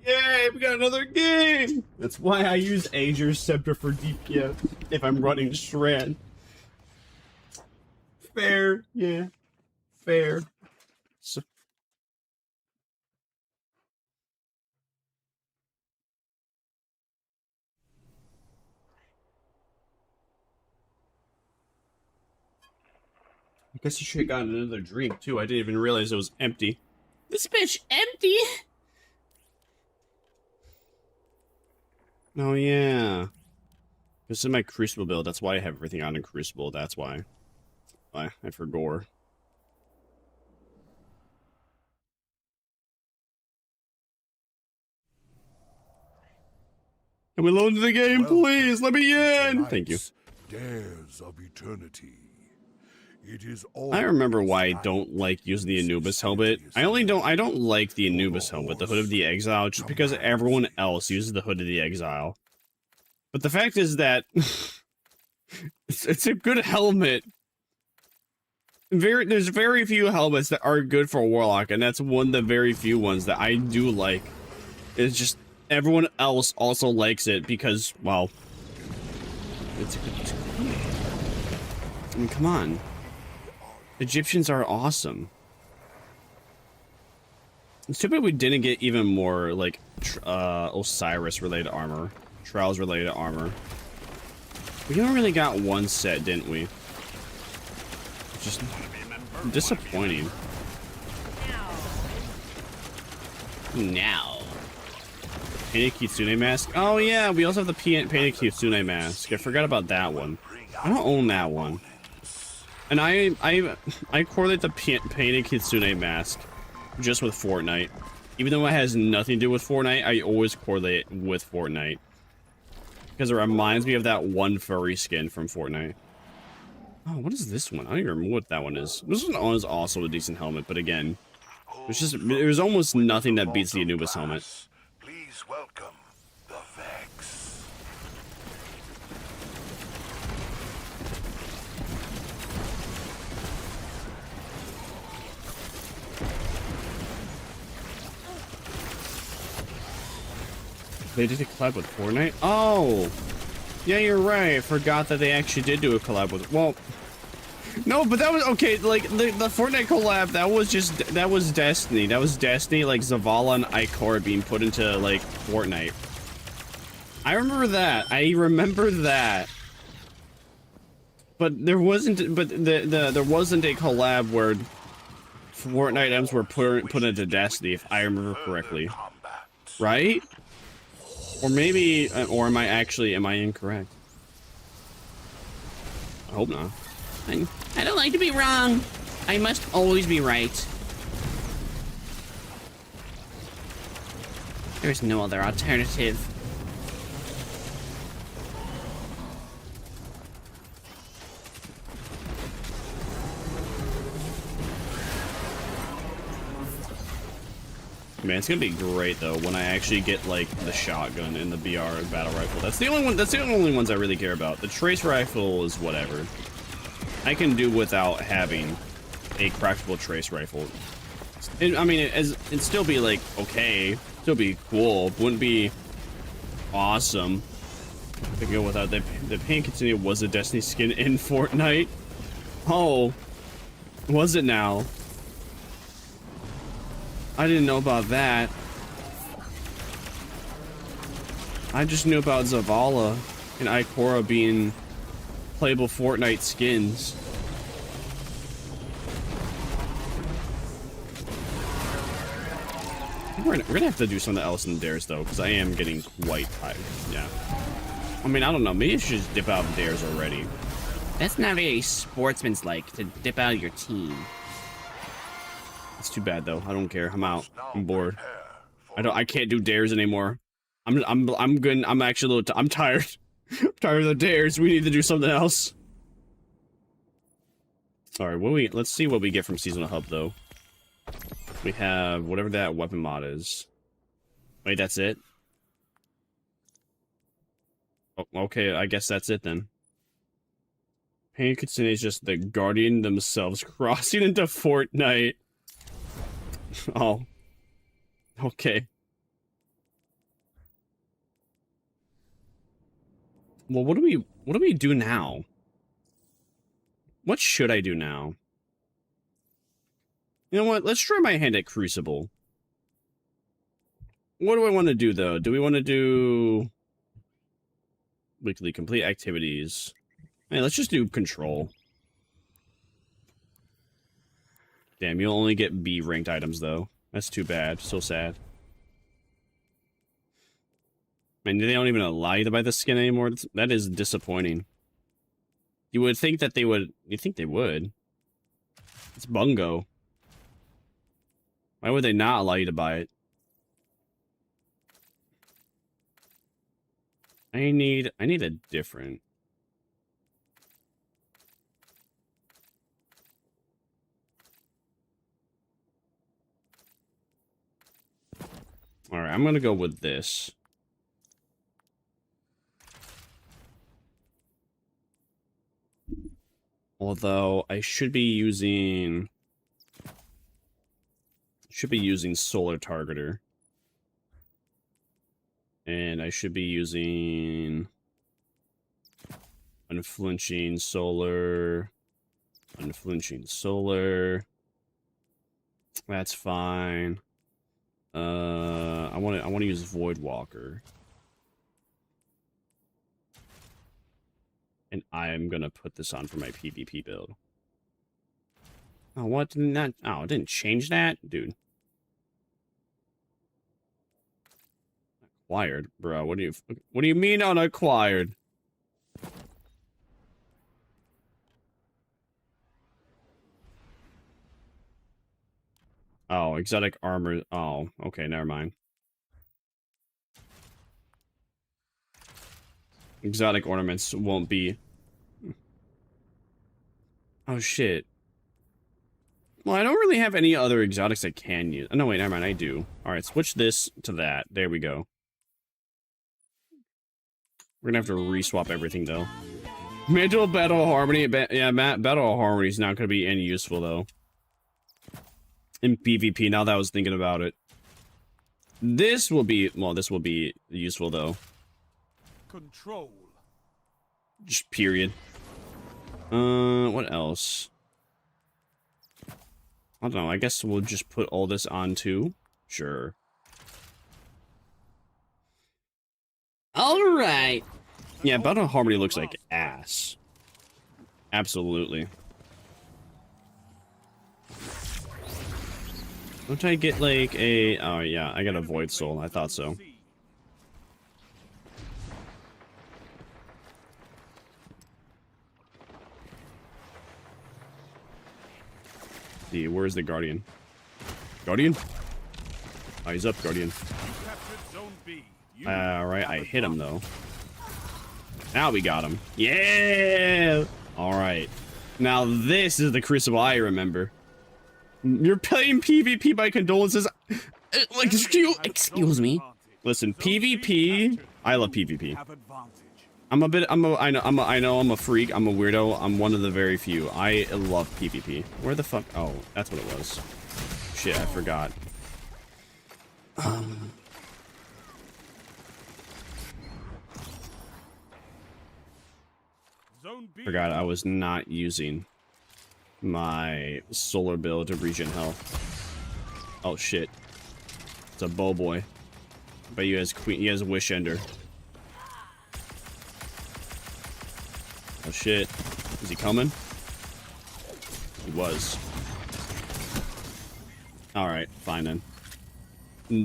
Yay, we got another game! That's why I use Ager's Scepter for DPS if I'm running Shred. Fair, yeah. Fair. So I guess you should have gotten another drink too. I didn't even realize it was empty. This bitch empty? Oh yeah. This is my Crucible build. That's why I have everything on in Crucible. That's why. I forgot. Can we load into the game, please? Let me in! Thank you. Dares of Eternity. It is I remember why I don't like using the Anubis helmet. I don't like the Anubis helmet, the Hood of the Exile, just because everyone else uses the Hood of the Exile. But the fact is that it's a good helmet. There's very few helmets that are good for Warlock, and that's one of the very few ones that I do like. It's just everyone else also likes it because, well, it's good. I mean, come on. Egyptians are awesome. It's too bad we didn't get even more, like, Osiris-related armor. Trials-related armor. We only really got one set, didn't we? Just disappointing. Now. Painted Kitsune mask? Oh yeah, we also have the Painted Kitsune mask. I forgot about that one. I don't own that one. And I correlate the Painted Kitsune mask just with Fortnite. Even though it has nothing to do with Fortnite, I always correlate it with Fortnite. Because it reminds me of that one furry skin from Fortnite. Oh, what is this one? I don't even remember what that one is. This one is also a decent helmet, but again, there's almost nothing that beats the Anubis helmet. Please welcome the Vex. They did a collab with Fortnite? Oh! Yeah, you're right. I forgot that they actually did do a collab with... Well... No, but that was... Okay, like, the Fortnite collab, that was Destiny. That was Destiny, like, Zavala and Ikora being put into, like, Fortnite. I remember that. I remember that. But there wasn't... But there wasn't a collab where Fortnite items were put into Destiny, if I remember correctly. Right? Or maybe, or am I incorrect? I hope not. I don't like to be wrong. I must always be right. There's no other alternative. Man, it's gonna be great though when I actually get like the shotgun and the BR battle rifle. That's the only one. That's the only ones I really care about. The trace rifle is whatever. I can do without having a craftable trace rifle. I mean, it'd still be like okay, still be cool. Wouldn't be awesome to go without the paint continuum was a Destiny skin in Fortnite. Oh, was it now? I didn't know about that. I just knew about Zavala and Ikora being playable Fortnite skins. We're gonna have to do something else in Dares though, because I am getting quite tired. Yeah. I mean, I don't know. Maybe I should just dip out of Dares already. That's not very sportsmanlike to dip out of your team. It's too bad though. I don't care. I'm out. I'm bored. I can't do Dares anymore. I'm good. I'm actually a little I'm tired. I'm tired of the Dares. We need to do something else. All right, let's see what we get from Seasonal Hub though. We have whatever that weapon mod is. Wait, that's it? Oh, okay, I guess that's it then. Pain Kitsune is just the Guardian themselves crossing into Fortnite. Oh. Okay. Well, what do we do now? What should I do now? You know what? Let's try my hand at Crucible. What do I want to do, though? Do we want to do weekly complete activities? Hey, let's just do Control. Damn, you'll only get B ranked items, though. That's too bad. So sad. Man, they don't even allow you to buy the skin anymore? That is disappointing. You would think that they would... You think they would? It's Bungo. Why would they not allow you to buy it? I need a different... Alright, I'm gonna go with this. Although, I should be using... Solar Targeter. And I should be using... Unflinching Solar... Unflinching Solar... That's fine. I want to use Void Walker. And I am gonna put this on for my PvP build. Oh, what? Didn't that? Oh, it didn't change that, dude. Acquired, bro. What do you mean unacquired? Oh, exotic armor. Oh, okay, never mind. Exotic ornaments won't be... Oh, shit. Well, I don't really have any other exotics I can use. Oh, no, wait, never mind, I do. Alright, switch this to that. There we go. We're gonna have to re-swap everything, though. Mantle Battle Harmony. Yeah, Battle Harmony is not gonna be any useful, though. In PvP, now that I was thinking about it. This will be, well, this will be useful though. Control. Just period. What else? I don't know. I guess we'll just put all this on too. Sure. All right. Yeah, Battle Harmony looks like ass. Absolutely. Don't I get like a... Oh yeah, I got a Void Soul. I thought so. See, where's the Guardian? Guardian? Oh, he's up, Guardian. Alright, I hit him though. Now we got him. Yeah! Alright. Now this is the Crucible I remember. You're playing PvP by condolences. Like, excuse me. Listen, PvP. I love PvP. I know I'm a freak. I'm a weirdo. I'm one of the very few. I love PvP. Where the fuck? Oh, that's what it was. Shit, I forgot. Forgot I was not using my solar build to regen health. Oh shit. It's a bow boy. But he has queen, he has wish ender. Oh shit. Is he coming? He was. Alright, fine then.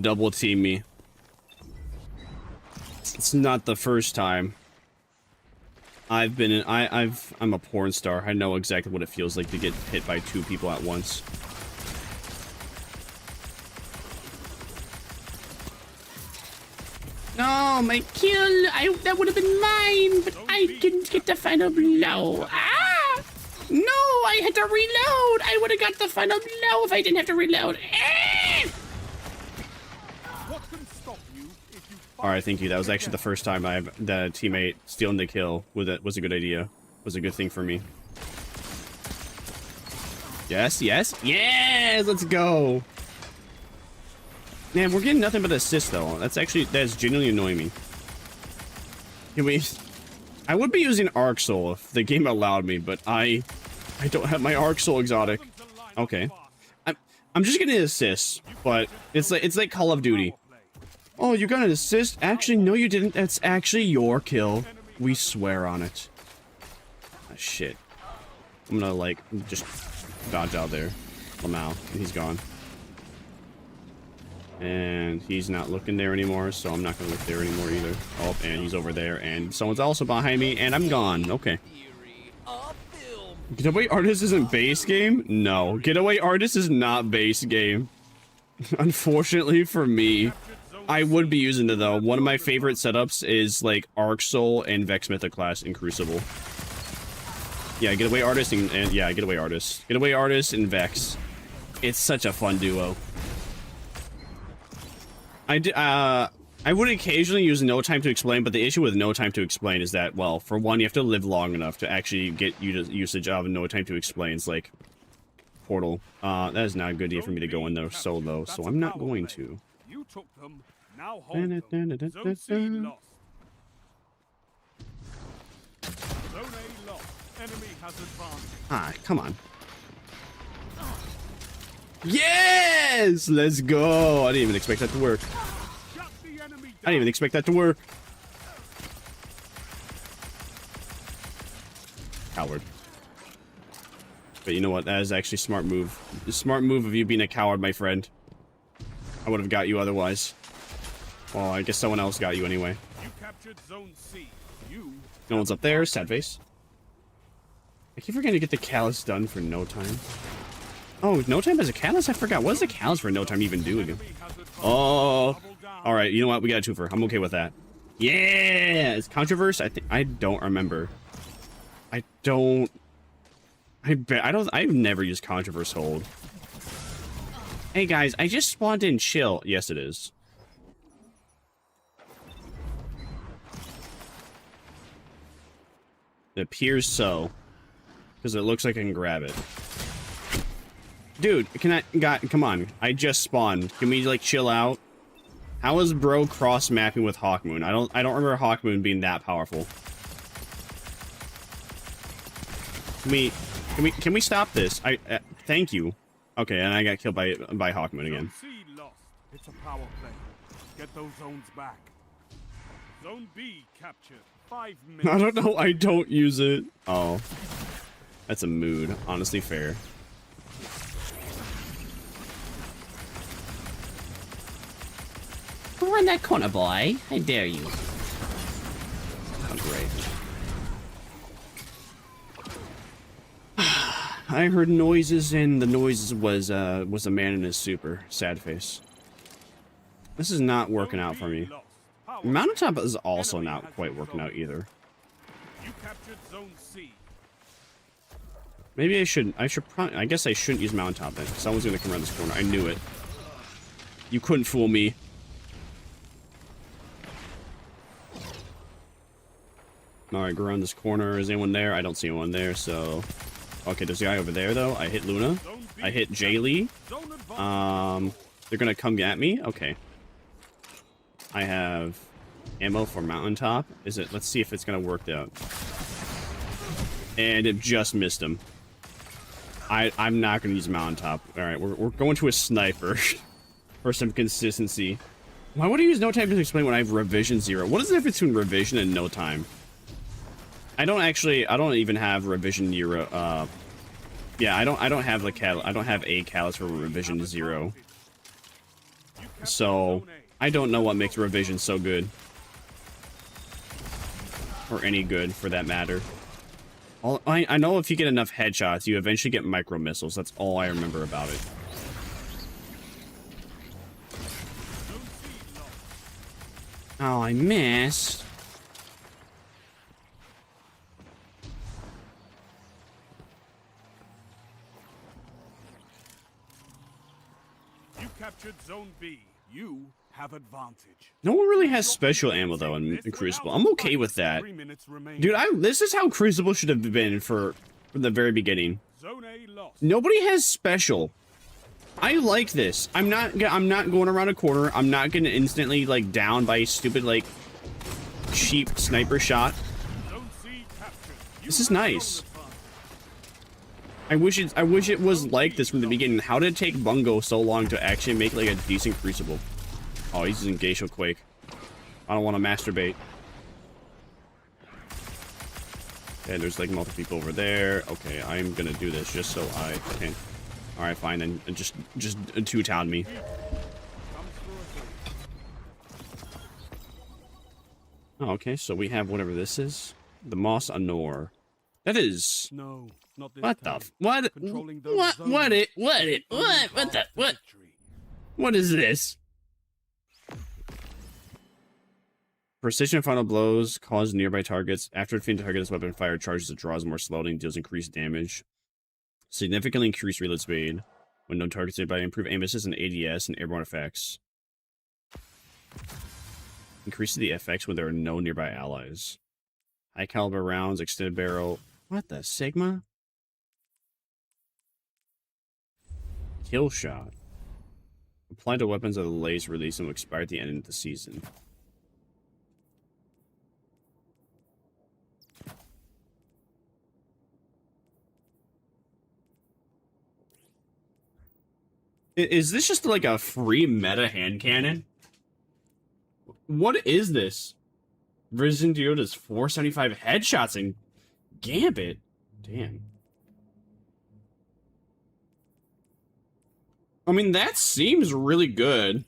Double team me. It's not the first time. I've been in, I'm a porn star. I know exactly what it feels like to get hit by 2 people at once. No, my kill! That would have been mine, but I didn't get the final blow. Ah! No, I had to reload! I would have got the final blow if I didn't have to reload. Ah! Alright, thank you. That was actually the first time the teammate stealing the kill was a good idea. Was a good thing for me. Yes, yes, yes! Let's go! Man, we're getting nothing but assists though. That's genuinely annoying me. Can we... I would be using Arc Soul if the game allowed me, but I don't have my Arc Soul exotic. Okay. I'm just getting assists, but it's like Call of Duty. Oh, you got an assist? Actually, no you didn't. That's actually your kill. We swear on it. Ah, shit. I'm gonna, like, just dodge out there. Lamau. And he's gone. And he's not looking there anymore, so I'm not gonna look there anymore either. Oh, and he's over there, and someone's also behind me, and I'm gone. Okay. Getaway Artist isn't base game? No. Getaway Artist is not base game. Unfortunately for me. I would be using it though. One of my favorite setups is like Arc Soul and Vex Mythoclast in Crucible. Yeah, Getaway Artist and yeah, Getaway Artist. Getaway Artist and Vex. It's such a fun duo. I would occasionally use No Time to Explain, but the issue with No Time to Explain is that, well, for one, you have to live long enough to actually get usage of No Time to Explain. It's like Portal. That is not a good idea for me to go in there solo, so I'm not going to. You took them. Now hold them. Zone C lost. Zone A lost. Enemy has advanced. Ah, come on. Yes! Let's go! I didn't even expect that to work. I didn't even expect that to work. Coward. But you know what? That is actually a smart move. A smart move of you being a coward, my friend. I would have got you otherwise. Well, I guess someone else got you anyway. You captured Zone C. No one's up there. Sad face. I keep forgetting to get the callus done for No Time. Oh, No Time has a callus? I forgot. What does the callus for No Time even do again? Oh. Alright, you know what? We got a twofer. I'm okay with that. Yeah! It's Controverse? I don't remember. I've never used Controverse Hold. Hey guys, I just spawned in chill. Yes, it is. It appears so. Because it looks like I can grab it. Dude, come on. I just spawned. Can we, like, chill out? How is bro cross mapping with Hawkmoon? I don't remember Hawkmoon being that powerful. Can we stop this? Thank you. Okay, and I got killed by Hawkmoon again. Zone C lost. It's a power play. Get those zones back. Zone B captured. 5 minutes. I don't know. I don't use it. Oh, that's a mood. Honestly, fair. Run that corner, boy. I dare you. Oh, great. I heard noises, and the noises was a man in his super. Sad face. This is not working out for me. Mountaintop is also not quite working out either. You captured Zone C. Maybe I should probably, I guess I shouldn't use Mountaintop then. Someone's gonna come around this corner. I knew it. You couldn't fool me. Alright, go around this corner. Is anyone there? I don't see anyone there, so... Okay, there's a guy over there, though. I hit Luna. I hit Jaylee. They're gonna come at me? Okay. I have ammo for Mountaintop. Is it? Let's see if it's gonna work out. And it just missed him. I'm not gonna use Mountaintop. Alright, we're going to a sniper. For some consistency. Why would I use no time to explain when I have revision 0? What is the difference between revision and no time? I don't even have revision 0. Yeah, I don't have the I don't have a catalyst for revision 0. So I don't know what makes revision so good, or any good for that matter. I know if you get enough headshots, you eventually get micro missiles. That's all I remember about it. Oh, I missed. Captured Zone B. You have advantage. No one really has special ammo though in Crucible. I'm okay with that. Dude, this is how Crucible should have been from the very beginning. Zone A lost. Nobody has special. I like this. I'm not going around a corner. I'm not getting instantly like down by a stupid like cheap sniper shot. Zone C captured. This is nice. I wish it was like this from the beginning. How did it take Bungo so long to actually make like a decent Crucible? Oh, he's using Geisha Quake. I don't want to masturbate. Okay, there's like multiple people over there. Okay, I'm gonna do this just so I can. All right, fine, then just two-town me. Oh, okay, so we have whatever this is. The Moss Anor. That is. No. Not this What time. the? What? What is this? Precision final blows cause nearby targets. After defeating target, this weapon fire charges it draws more slowly and deals increased damage. Significantly increased reload speed when no targets nearby. Improve aim assist and ADS and airborne effects. Increases the effects when there are no nearby allies. High caliber rounds, extended barrel. What the Sigma? Kill shot. Apply to weapons of the lace release and will expire at the end of the season. Is this just like a free meta hand cannon? What is this? Resident Evil does 475 headshots in Gambit. Damn. I mean, that seems really good.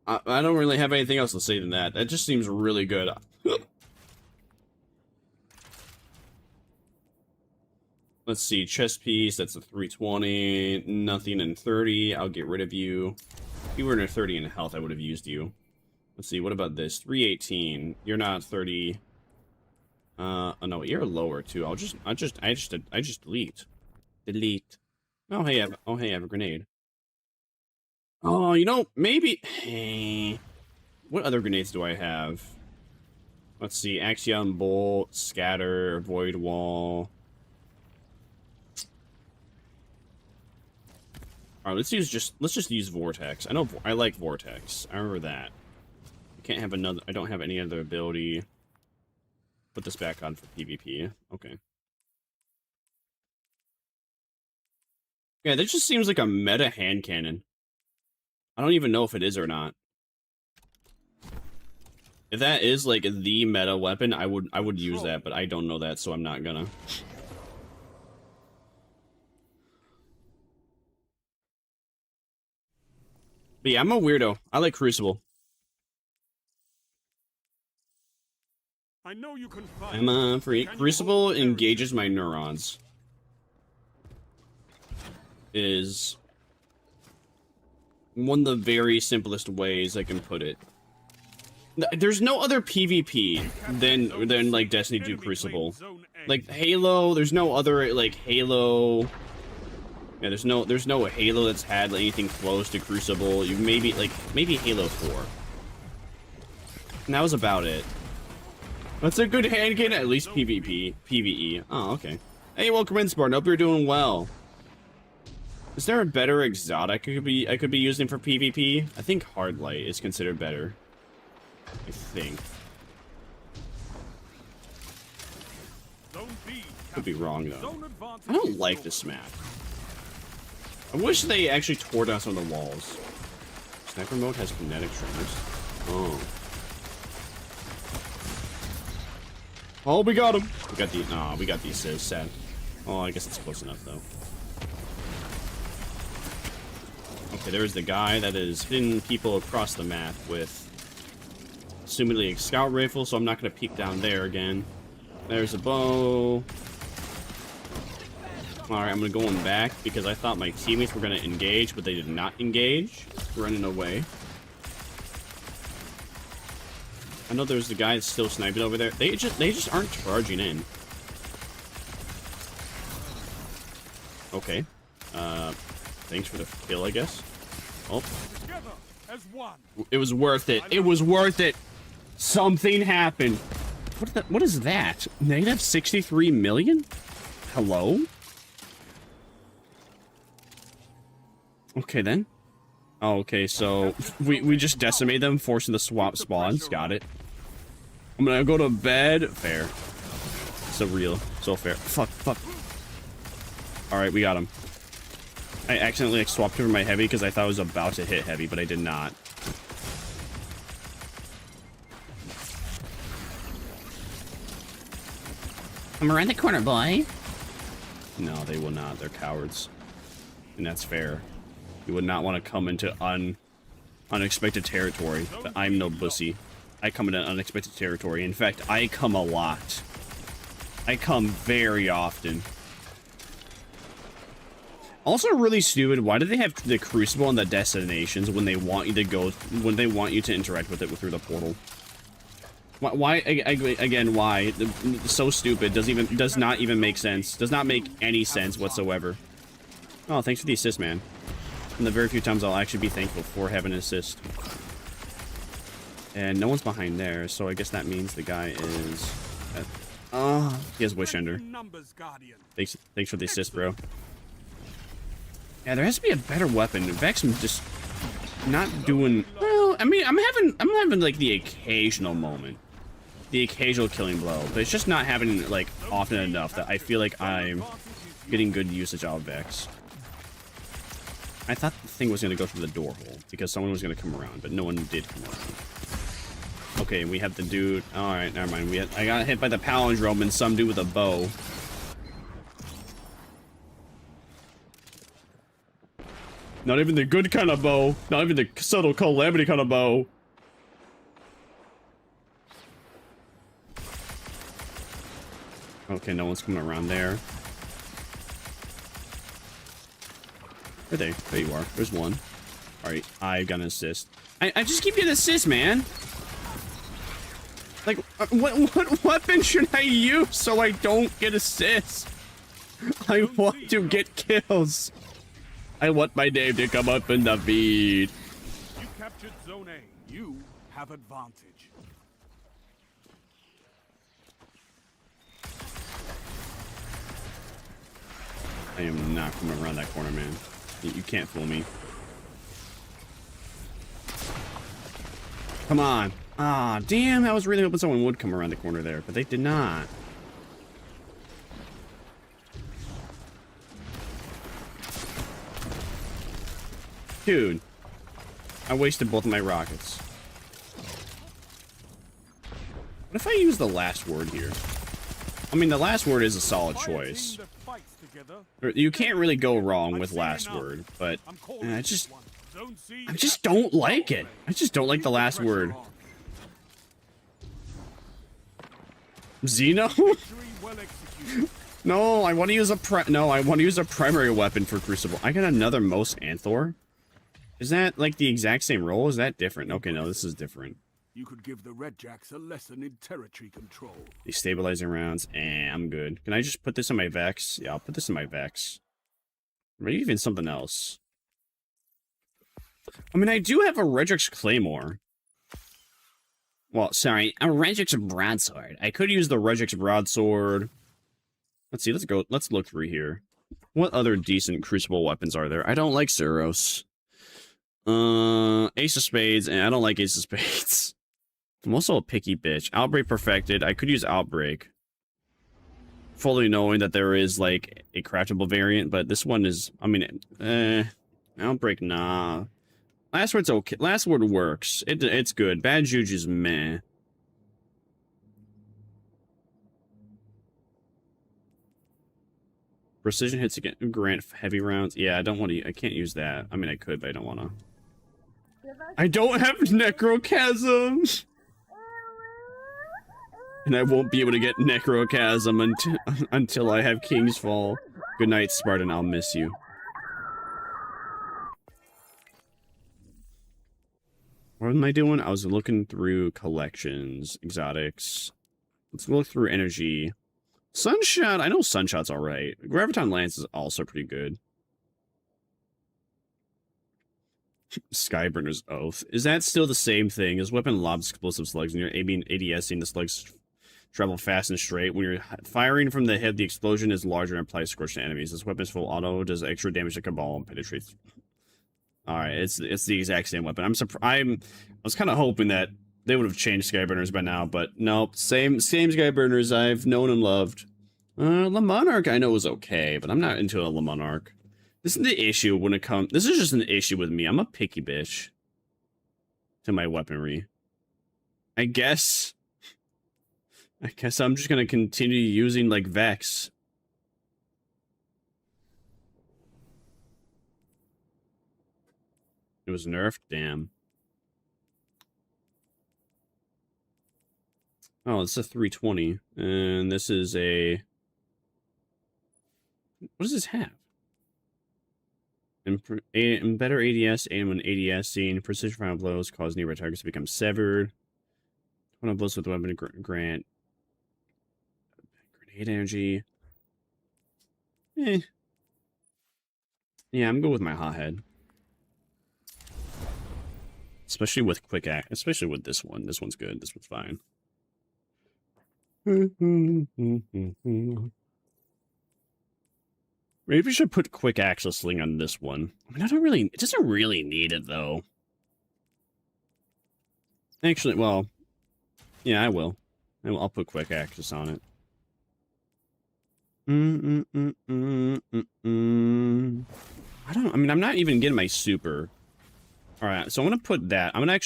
I don't really have anything else to say than that. That just seems really good. Let's see, chest piece, that's a 320, nothing in 30, I'll get rid of you. If you were in a 30 in health, I would have used you. Let's see, what about this? 318, you're not 30. Oh no, you're lower too. I just delete. Delete. Oh hey, I have a grenade. Oh, you know, maybe. Hey, what other grenades do I have? Let's see, Axiom Bolt, Scatter, Void Wall. All right, let's just use Vortex. I know I like Vortex. I remember that. I can't have another. I don't have any other ability. Put this back on for PvP. Okay. Yeah, this just seems like a meta hand cannon. I don't even know if it is or not. If that is like the meta weapon, I would use that, but I don't know that, so I'm not gonna. But yeah, I'm a weirdo. I like Crucible. I know you can find. I'm a freak. Crucible engages my neurons. Is one of the very simplest ways I can put it. There's no other PvP than like Destiny 2 Crucible. Like Halo, there's no other like Halo. Yeah, there's no Halo that's had anything close to Crucible. You maybe Halo 4. And that was about it. That's a good hand cannon, at least PvP, PvE. Oh, okay. Hey, welcome in, Spartan. Hope you're doing well. Is there a better exotic I could be using for PvP? I think Hardlight is considered better. I think. Could be wrong though. I don't like this map. I wish they actually tore down some of the walls. Sniper mode has kinetic tremors. Oh. Oh, we got him. We got the we got the assist. Sad. Oh, I guess it's close enough though. Okay, there's the guy that is hitting people across the map with assumedly a scout rifle, so I'm not gonna peek down there again. There's a bow. Alright, I'm gonna go on back because I thought my teammates were gonna engage, but they did not engage. Running away. I know there's the guy that's still sniping over there. They just aren't charging in. Okay. Thanks for the kill, I guess. Oh. It was worth it. It was worth it. Something happened. What is that? Negative 63 million? Hello? Okay then. Oh, okay, so we just decimate them, forcing the swap spawns. Got it. I'm gonna go to bed. Fair. So real. So fair. Fuck. Alright, we got him. I accidentally like, swapped over my heavy because I thought I was about to hit heavy, but I did not. I'm around the corner, boy. No, they will not. They're cowards. And that's fair. You would not want to come into unexpected territory, but I'm no pussy. I come into unexpected territory. In fact, I come a lot. I come very often. Also really stupid, why do they have the Crucible on the destinations when they want you to go, when they want you to interact with it through the portal? Why again, why? So stupid, does not even make sense. Does not make any sense whatsoever. Oh, thanks for the assist, man. And the very few times I'll actually be thankful for having an assist. And no one's behind there, so I guess that means the guy is... he has Wish Ender. Thanks for the assist, bro. Yeah, there has to be a better weapon. Vex just not doing... Well, I mean, I'm having like the occasional moment. The occasional killing blow. But it's just not happening like often enough that I feel like I'm getting good usage out of Vex. I thought the thing was going to go through the door hole because someone was going to come around, but no one did come around. Okay, we have the dude. Alright, never mind. I got hit by the palindrome and some dude with a bow. Not even the good kind of bow. Not even the subtle calamity kind of bow. Okay, no one's coming around there. Where are they? There you are. There's one. Alright, I got an assist. I just keep getting assist, man. Like, what weapon should I use so I don't get assists? I want to get kills. I want my name to come up in the feed. You captured Zone A. You have advantage. I am not coming around that corner, man. You can't fool me. Come on. Ah, damn, I was really hoping someone would come around the corner there, but they did not. Dude, I wasted both of my rockets. What if I use the last word here? I mean, the last word is a solid choice. You can't really go wrong with last word, but I just don't like it. I just don't like the last word. Xeno? No, I want to use a primary weapon for Crucible. I got another Most Anthor. Is that like the exact same role? Is that different? Okay, no, this is different. You could give the Redjacks a lesson in territory control. Destabilizing rounds. I'm good. Can I just put this in my Vex? Yeah, I'll put this in my Vex. Maybe even something else. I mean, I do have a Redjack's Claymore. Well, sorry, a Redjack's Broadsword. I could use the Redjack's Broadsword. Let's see, let's look through here. What other decent Crucible weapons are there? I don't like Suros. Ace of Spades, and I don't like Ace of Spades. I'm also a picky bitch. Outbreak Perfected. I could use Outbreak. Fully knowing that there is, like, a craftable variant, but this one is, I mean, Outbreak, nah. Last word's okay. Last word works. It's good. Bad Juju's meh. Precision hits again. Grant heavy rounds. Yeah, I don't want to. I can't use that. I mean, I could, but I don't want to. I don't have Necrochasm! And I won't be able to get Necrochasm until I have King's Fall. Good night, Spartan. I'll miss you. What am I doing? I was looking through collections, exotics. Let's look through energy. Sunshot. I know Sunshot's alright. Graviton Lance is also pretty good. Skyburner's Oath. Is that still the same thing? Is weapon lobs explosive slugs and you're aiming ADSing the slugs travel fast and straight? When you're firing from the head, the explosion is larger and applies scorch to enemies. This weapon's full auto, does extra damage to Cabal and penetrates. Alright, it's the exact same weapon. I was kind of hoping that they would have changed Skyburners by now, but nope. Same Skyburners I've known and loved. Le Monarch I know is okay, but I'm not into a Le Monarch. This is the issue when it comes. This is just an issue with me. I'm a picky bitch to my weaponry. I guess I'm just gonna continue using like Vex. It was nerfed? Damn. Oh, it's a 320. And this is a... What does this have? Better ADS, aim when ADS scene. Precision final blows cause nearby targets to become severed. When blows with weapon grant. Grenade energy. Yeah, I'm good with my hothead. Especially with quick act. Especially with this one. This one's good. This one's fine. Maybe we should put quick access sling on this one. I mean, it doesn't really need it though. Actually, well, yeah, I will. I'll put quick access on it. I mean, I'm not even getting my super. Alright, so I'm gonna put that. I'm gonna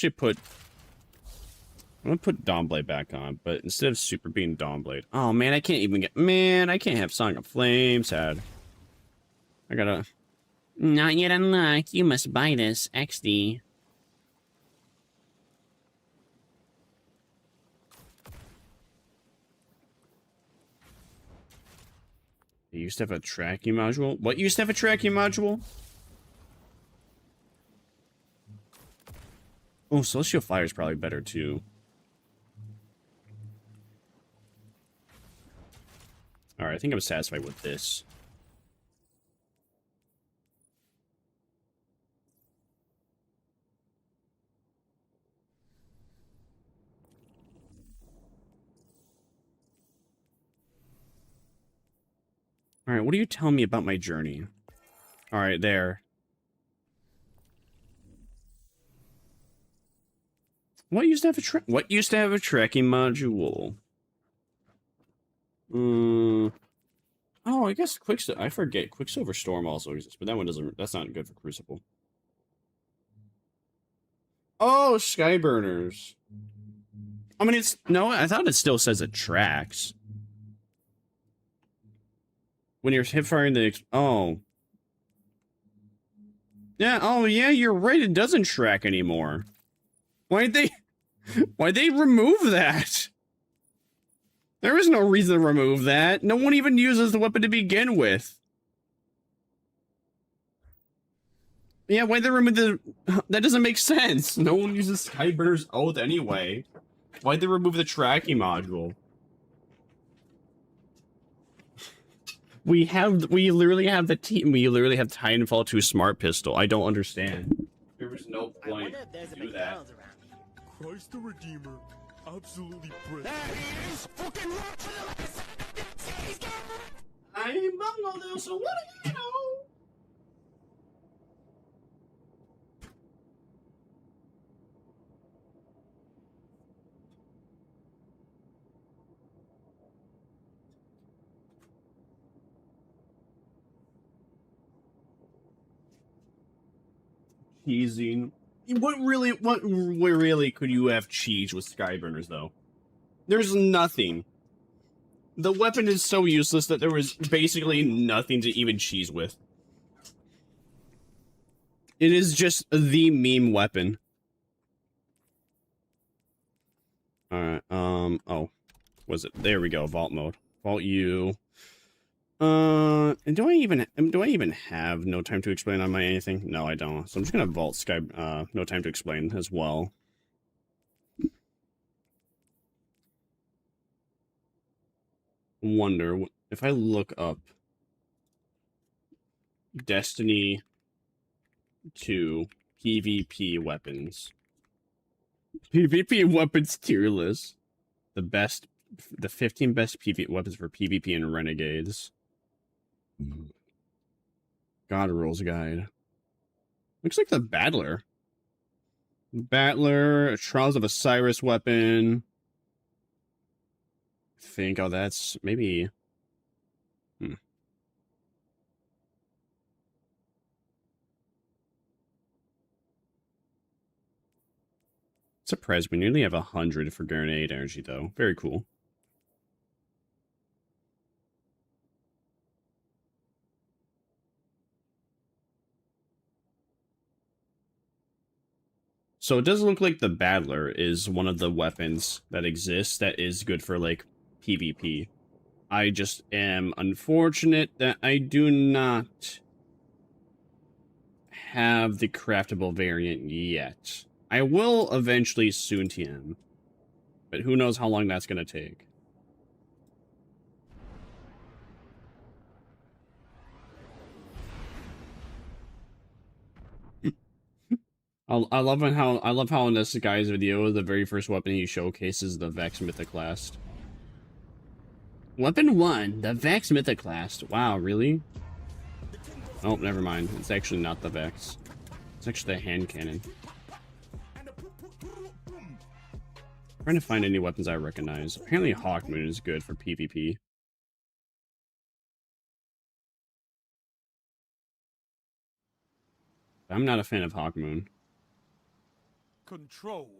put Dawnblade back on, but instead of super being Dawnblade. Oh man, I can't have Song of Flame. Sad. I gotta... Not yet unlocked. You must buy this. XD. You used to have a tracking module? What used to have a tracking module? Oh, Celestial Fire is probably better too. Alright, I think I'm satisfied with this. Alright, what are you telling me about my journey? Alright, there. What used to have a what used to have a tracking module? Oh, I guess Quicksilver. I forget Quicksilver Storm also exists, but that one doesn't. That's not good for Crucible. Oh, Skyburners. I mean, it's no. I thought it still says it tracks. When you're hip firing the oh. Yeah. Oh, yeah. You're right. It doesn't track anymore. Why'd they remove that? There is no reason to remove that. No one even uses the weapon to begin with. Yeah, why'd they remove the... That doesn't make sense. No one uses Skyburner's Oath anyway. Why'd they remove the tracking module? We literally have the team. We literally have Titanfall 2 Smart Pistol. I don't understand. There was no point to do that. Christ the Redeemer, absolutely brilliant. There he is! Fucking rock for the last time! I bungled this, so what do you know? Cheesing. What really could you have cheesed with Skyburners, though? There's nothing. The weapon is so useless that there was basically nothing to even cheese with. It is just the meme weapon. Alright, oh. Was it? There we go, Vault mode. Vault U. And do I even have No Time to Explain on my anything? No, I don't. So I'm just gonna vault No Time to Explain as well. Wonder if I look up Destiny 2 PvP weapons. PvP weapons tier list. The 15 best PvP weapons for PvP and Renegades. God Rules Guide. Looks like the Battler. Battler, Trials of Osiris weapon. I think, oh, that's maybe... Surprised we nearly have 100 for Grenade Energy, though. Very cool. So it does look like the Battler is one of the weapons that exists that is good for, like, PvP. I just am unfortunate that I do not have the craftable variant yet. I will eventually soon TM, but who knows how long that's going to take. I love how in this guy's video, the very first weapon he showcases the Vex Mythoclast. Weapon 1, the Vex Mythoclast. Wow, really? Oh, never mind. It's actually not the Vex. It's actually the hand cannon. Trying to find any weapons I recognize. Apparently Hawkmoon is good for PvP. I'm not a fan of Hawkmoon. Control.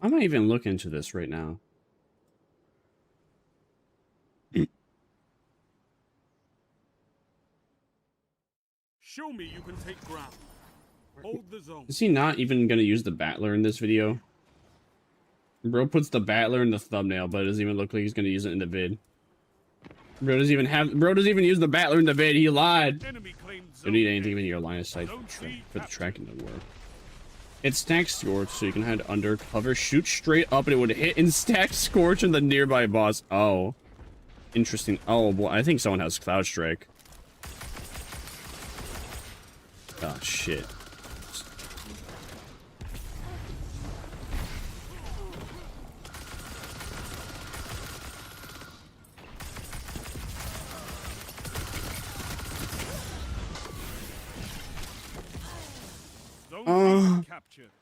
I might even look into this right now. Show me you can take ground. Hold the zone. Is he not even going to use the Battler in this video? Bro puts the Battler in the thumbnail, but it doesn't even look like he's going to use it in the vid. Bro doesn't even use the Battler in the vid. He lied. Don't need anything in your line of sight for the tracking to work. It stacks Scorch, so you can hide under cover, shoot straight up, and it would hit and stack Scorch in the nearby boss. Oh. Interesting. Oh, boy. I think someone has Cloud Strike. Oh, shit.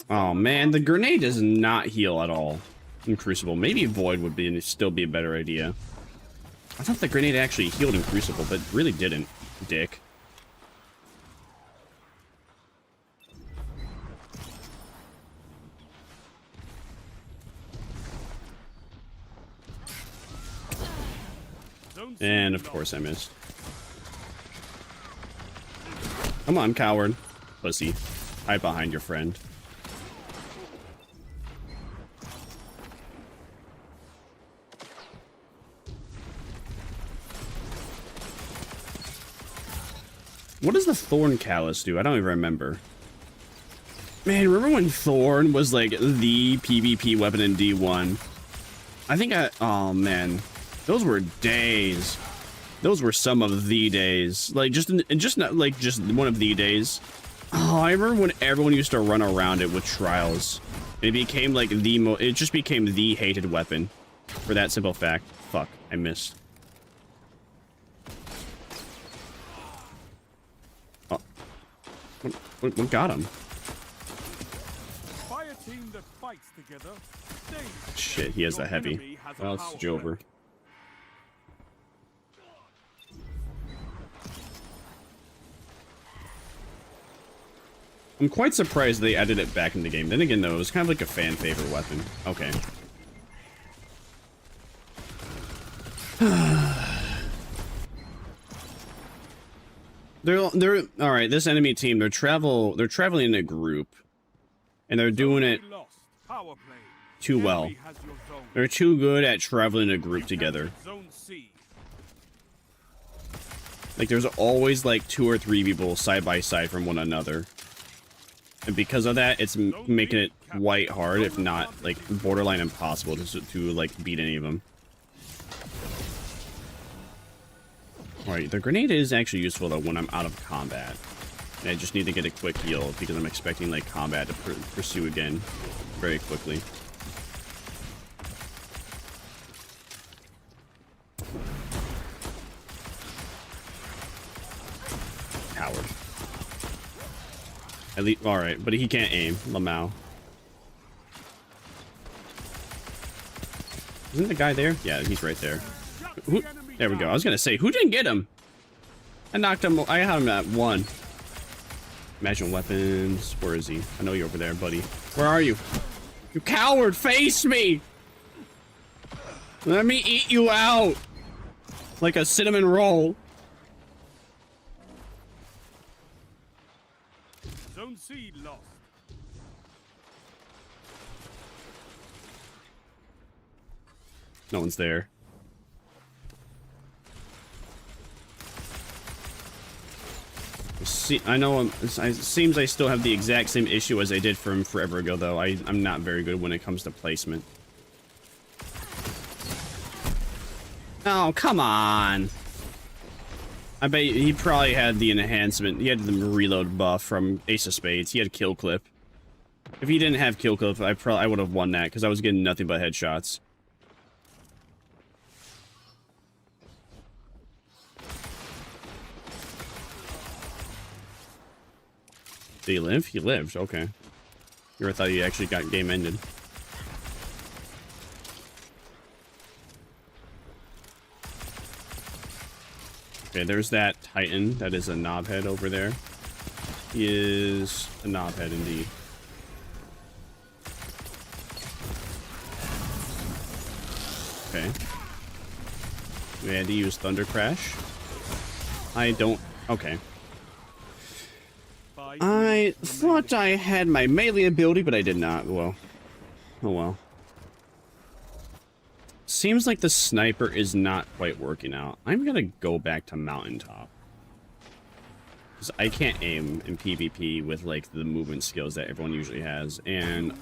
Oh man, the grenade does not heal at all in Crucible. Maybe Void would still be a better idea. I thought the grenade actually healed in Crucible, but really didn't, dick. And of course I missed. Come on, coward. Pussy. Hide behind your friend. What does the Thorn Callus do? I don't even remember. Man, remember when Thorn was like the PvP weapon in D1? I think oh man. Those were days. Those were some of the days. Like, just not like just one of the days. Oh, I remember when everyone used to run around it with trials. It became like it just became the hated weapon. For that simple fact. Fuck, I missed. Oh. What got him? Fire team that fights together. Shit, he has the heavy. Well, it's Jover. I'm quite surprised they added it back in the game. Then again, though, it was kind of like a fan favorite weapon. Okay. they're all right. This enemy team, they're traveling in a group, and they're doing it too well. They're too good at traveling in a group together. Like, there's always like 2 or 3 people side by side from one another. And because of that, it's making it quite hard, if not, like, borderline impossible to like, beat any of them. Alright, the grenade is actually useful, though, when I'm out of combat. And I just need to get a quick heal, because I'm expecting, like, combat to pursue again very quickly. Coward. At least, alright, but he can't aim. Lamau. Isn't the guy there? Yeah, he's right there. Who, there we go. I was gonna say, who didn't get him? I knocked him. I had him at 1. Imagine weapons. Where is he? I know you're over there, buddy. Where are you? You coward! Face me! Let me eat you out! Like a cinnamon roll. Zone C lost. No one's there. See, I know it seems I still have the exact same issue as I did from forever ago, though. I'm not very good when it comes to placement. Oh, come on. I bet he probably had the enhancement. He had the reload buff from Ace of Spades. He had kill clip. If he didn't have kill clip, I would have won that because I was getting nothing but headshots. Did he live? He lived. Okay. I thought he actually got game ended. Okay, there's that Titan. That is a knobhead over there. He is a knobhead indeed. Okay. We had to use Thunder Crash. I don't... Okay. I thought I had my melee ability, but I did not. Well. Oh well. Seems like the sniper is not quite working out. I'm gonna go back to Mountaintop. Because I can't aim in PvP with, like, the movement skills that everyone usually has. And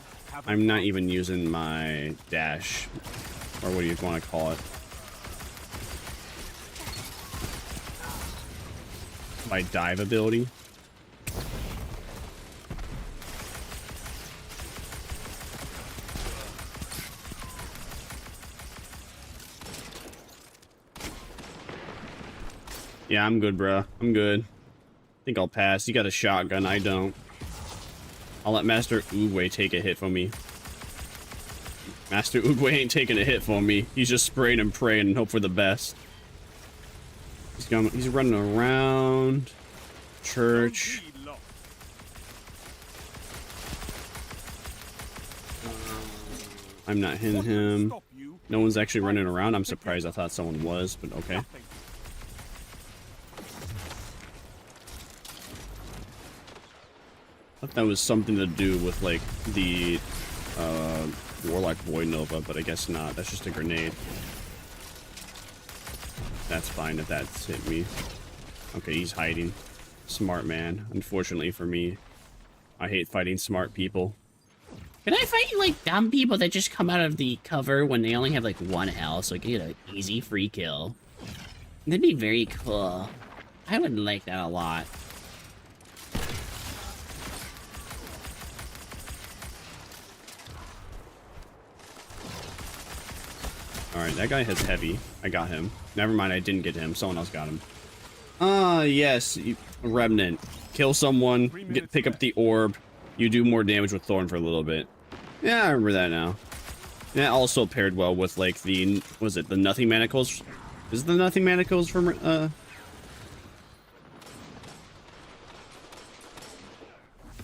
I'm not even using my dash. Or what do you want to call it? My dive ability. Yeah, I'm good, bruh. I'm good. I think I'll pass. You got a shotgun. I don't. I'll let Master Oogway take a hit from me. Master Oogway ain't taking a hit from me. He's just spraying and praying and hope for the best. He's running around. Church. I'm not hitting him. No one's actually running around. I'm surprised. I thought someone was, but okay. I thought that was something to do with, like, the Warlock Void Nova, but I guess not. That's just a grenade. That's fine if that's hit me. Okay, he's hiding. Smart man. Unfortunately for me, I hate fighting smart people. Can I fight, like, dumb people that just come out of the cover when they only have, like, 1 health, so I can get an easy free kill? That'd be very cool. I would like that a lot. Alright, that guy has heavy. I got him. Never mind, I didn't get him. Someone else got him. Ah, yes. Remnant. Kill someone, pick up the orb. You do more damage with Thorn for a little bit. Yeah, I remember that now. That also paired well with, like, the... Was it the Nothing Manacles? Is it the Nothing Manacles from...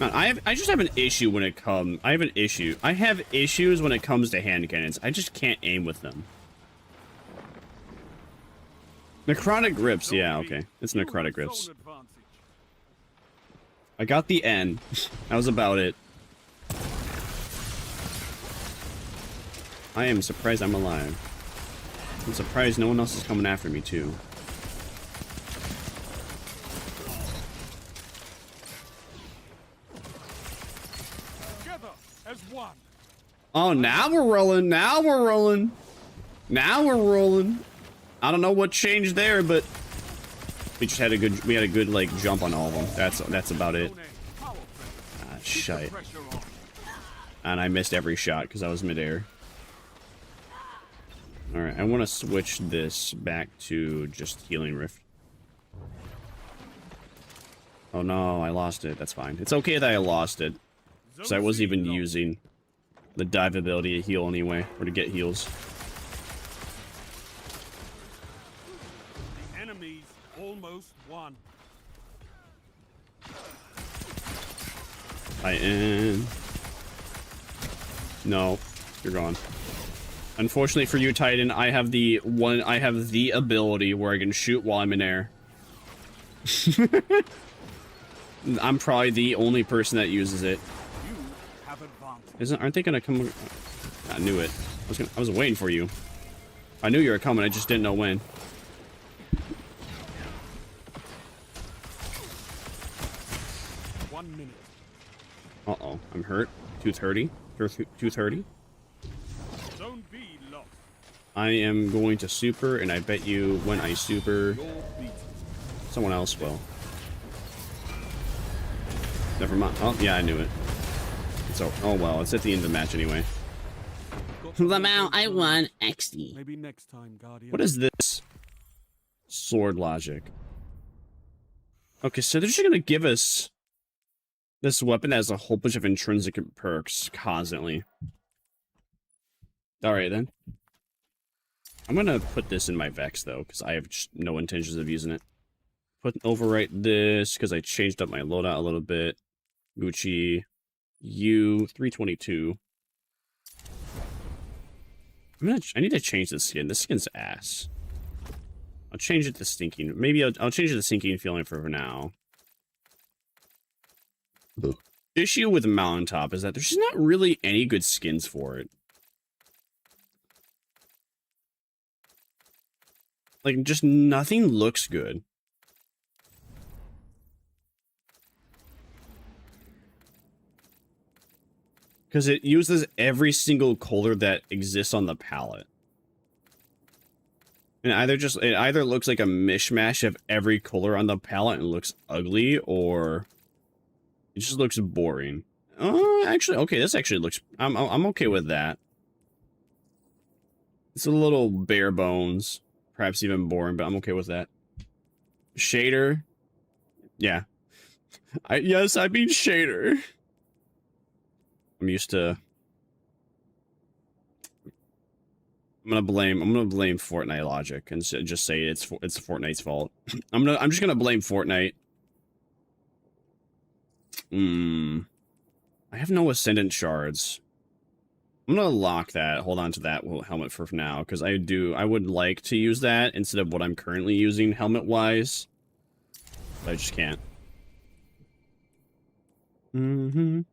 Man, I just have an issue when it comes... I have issues when it comes to hand cannons. I just can't aim with them. Necrotic Grips. Yeah, okay. It's Necrotic Grips. I got the N. That was about it. I am surprised I'm alive. I'm surprised no one else is coming after me, too. Oh, now we're rolling. Now we're rolling. Now we're rolling. I don't know what changed there, but we just had a good like jump on all of them. That's about it. Ah, shite. And I missed every shot because I was midair. All right, I want to switch this back to just Healing Rift. Oh no, I lost it. That's fine. It's okay that I lost it, because I wasn't even using the dive ability to heal anyway, or to get heals. The enemy's almost won. Titan. No, you're gone. Unfortunately for you, Titan, I have the ability where I can shoot while I'm in air. I'm probably the only person that uses it. Aren't they gonna come? I knew it. I was waiting for you. I knew you were coming. I just didn't know when. Uh-oh, I'm hurt. 230. 230. Don't be lost. I am going to super, and I bet you when I super, someone else will. Never mind. Oh, yeah, I knew it. So, oh well, it's at the end of the match anyway. Lamau, I won XD. Maybe next time, Guardian. What is this? Sword logic. Okay, so they're just gonna give us this weapon that has a whole bunch of intrinsic perks constantly. Alright then. I'm gonna put this in my Vex though, because I have just no intentions of using it. Overwrite this, because I changed up my loadout a little bit. Gucci. U322. I need to change the skin. This skin's ass. I'll change it to stinking. Maybe I'll change it to sinking feeling for now. The issue with Mountaintop is that there's just not really any good skins for it. Like, just nothing looks good. Because it uses every single color that exists on the palette. And it either looks like a mishmash of every color on the palette and looks ugly, or it just looks boring. Actually, okay, this actually looks... I'm okay with that. It's a little bare bones. Perhaps even boring, but I'm okay with that. Shader. Yeah. Yes, I mean shader. I'm used to. I'm gonna blame Fortnite logic and just say it's Fortnite's fault. I'm just gonna blame Fortnite. I have no Ascendant shards. I'm gonna lock that. Hold on to that helmet for now, because I would like to use that instead of what I'm currently using helmet wise. But I just can't. I'm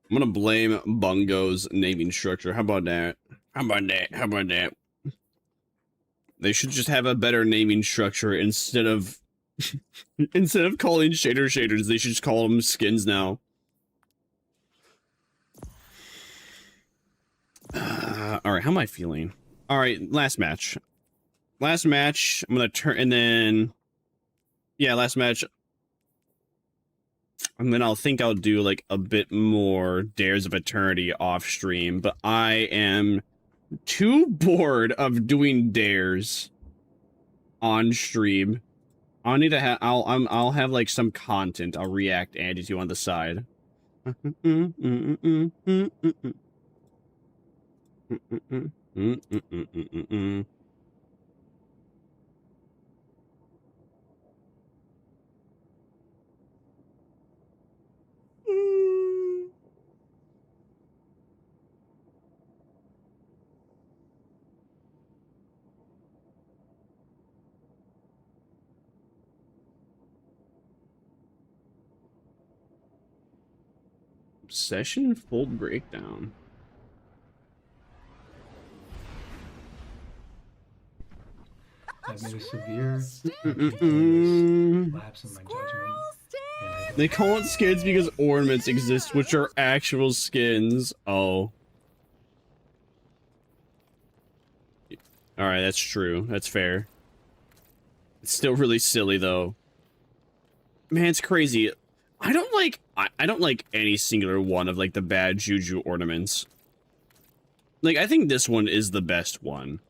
gonna blame Bungo's naming structure. How about that? How about that? They should just have a better naming structure instead of calling shaders. They should just call them skins now. All right, how am I feeling? All right, last match. I'm gonna turn, and then, yeah, last match. And then I'll do like a bit more Dares of Eternity off stream, but I am too bored of doing dares on stream. I'll need to have, I'll have like some content I'll react Andy to on the side. Obsession full breakdown. I've made a severe lapse in my judgment. They call it skins because ornaments exist, which are actual skins. Oh. Alright, that's true. That's fair. It's still really silly, though. Man, it's crazy. I don't like any singular one of, like, the bad juju ornaments. Like, I think this one is the best one.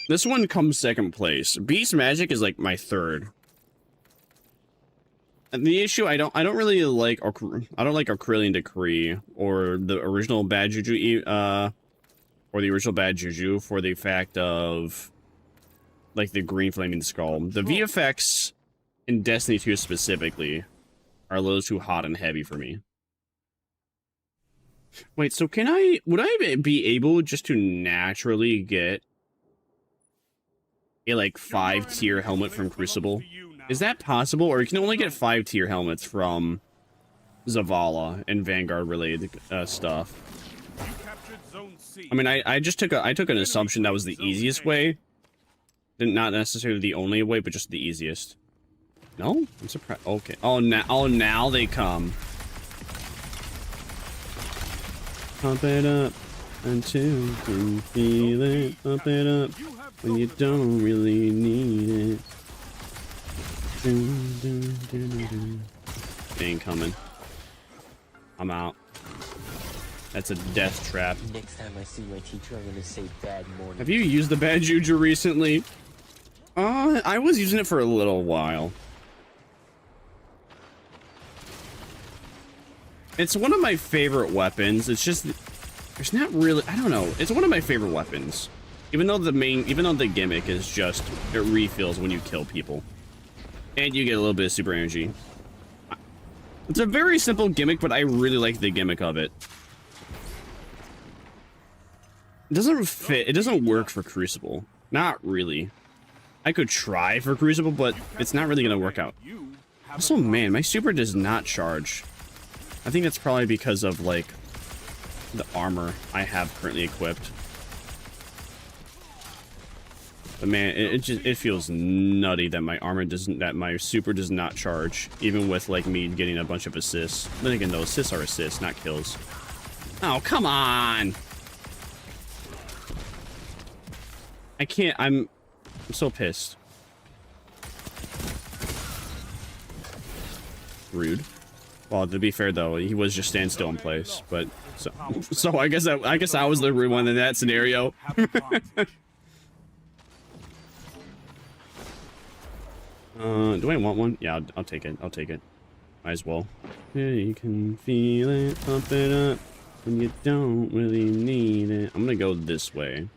This one comes second place. Beast Magic is, like, my third. And the issue, I don't really like, I don't like Acrylian Decree, or the original bad juju, or the original bad juju, for the fact of, like, the green flaming skull. The VFX in Destiny 2 specifically are a little too hot and heavy for me. Wait, so would I be able just to naturally get a, like, 5-tier helmet from Crucible? Is that possible? Or you can only get 5-tier helmets from Zavala and Vanguard related stuff? I mean, I took an assumption that was the easiest way. Not necessarily the only way, but just the easiest. No? I'm surprised. Okay. Oh, now they come. Pump it up until you feel it. Pump it up when you don't really need it. They ain't coming. I'm out. That's a death trap. Next time I see my teacher, I'm gonna say bad morning. Have you used the bad juju recently? I was using it for a little while. It's one of my favorite weapons. It's just, there's not really, I don't know. It's one of my favorite weapons. Even though the gimmick is just, it refills when you kill people. And you get a little bit of super energy. It's a very simple gimmick, but I really like the gimmick of it. It doesn't fit, it doesn't work for Crucible. Not really. I could try for Crucible, but it's not really gonna work out. Also, man, my super does not charge. I think that's probably because of, like, the armor I have currently equipped. But man, it feels nutty that my my super does not charge, even with, like, me getting a bunch of assists. Then again, though, assists are assists, not kills. Oh, come on! I can't, I'm so pissed. Rude. Well, to be fair though, he was just standing still in place. But so I guess I was the rude one in that scenario. Do I want one? Yeah, I'll take it. I'll take it. Might as well. Yeah, you can feel it, pump it up when you don't really need it. I'm gonna go this way.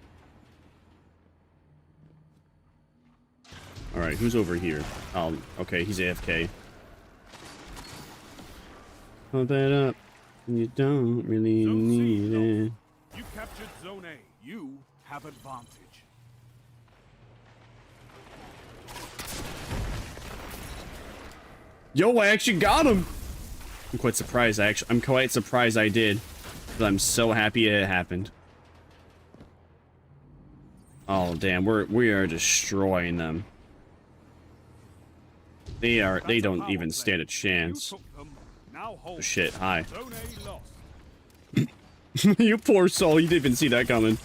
Alright, who's over here? Oh, okay, he's AFK. Pump it up when you don't really need it. You captured Zone A. You have advantage. Yo, I actually got him! I'm quite surprised, I'm quite surprised I did. But I'm so happy it happened. Oh, damn, we are destroying them. They don't even stand a chance. Oh, shit, hi. You poor soul, you didn't even see that coming.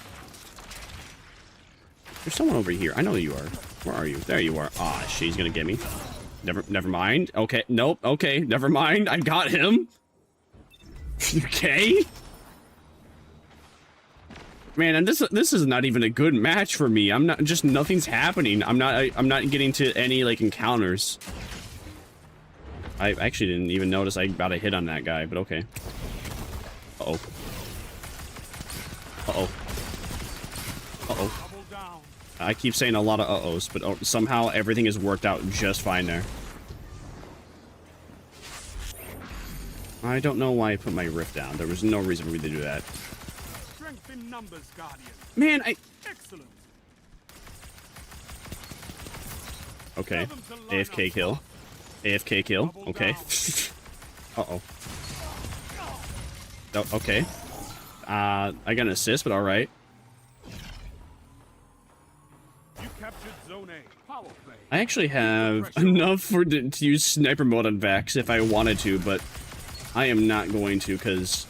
There's someone over here. I know you are. Where are you? There you are. Ah, she's gonna get me. Never mind. Okay, nope. Okay, never mind. I got him. Okay. Man, and this is not even a good match for me. I'm not just nothing's happening. I'm not getting to any like encounters. I actually didn't even notice I got a hit on that guy, but okay. Uh-oh. Uh-oh. Uh-oh. I keep saying a lot of uh-ohs, but somehow everything has worked out just fine there. I don't know why I put my rift down. There was no reason for me to do that. Strength in numbers, Guardian. Man, Excellent. Okay. AFK kill. AFK kill. Okay. Uh-oh. Oh, okay. I got an assist, but alright. I actually have enough to use sniper mode on Vax if I wanted to, but I am not going to because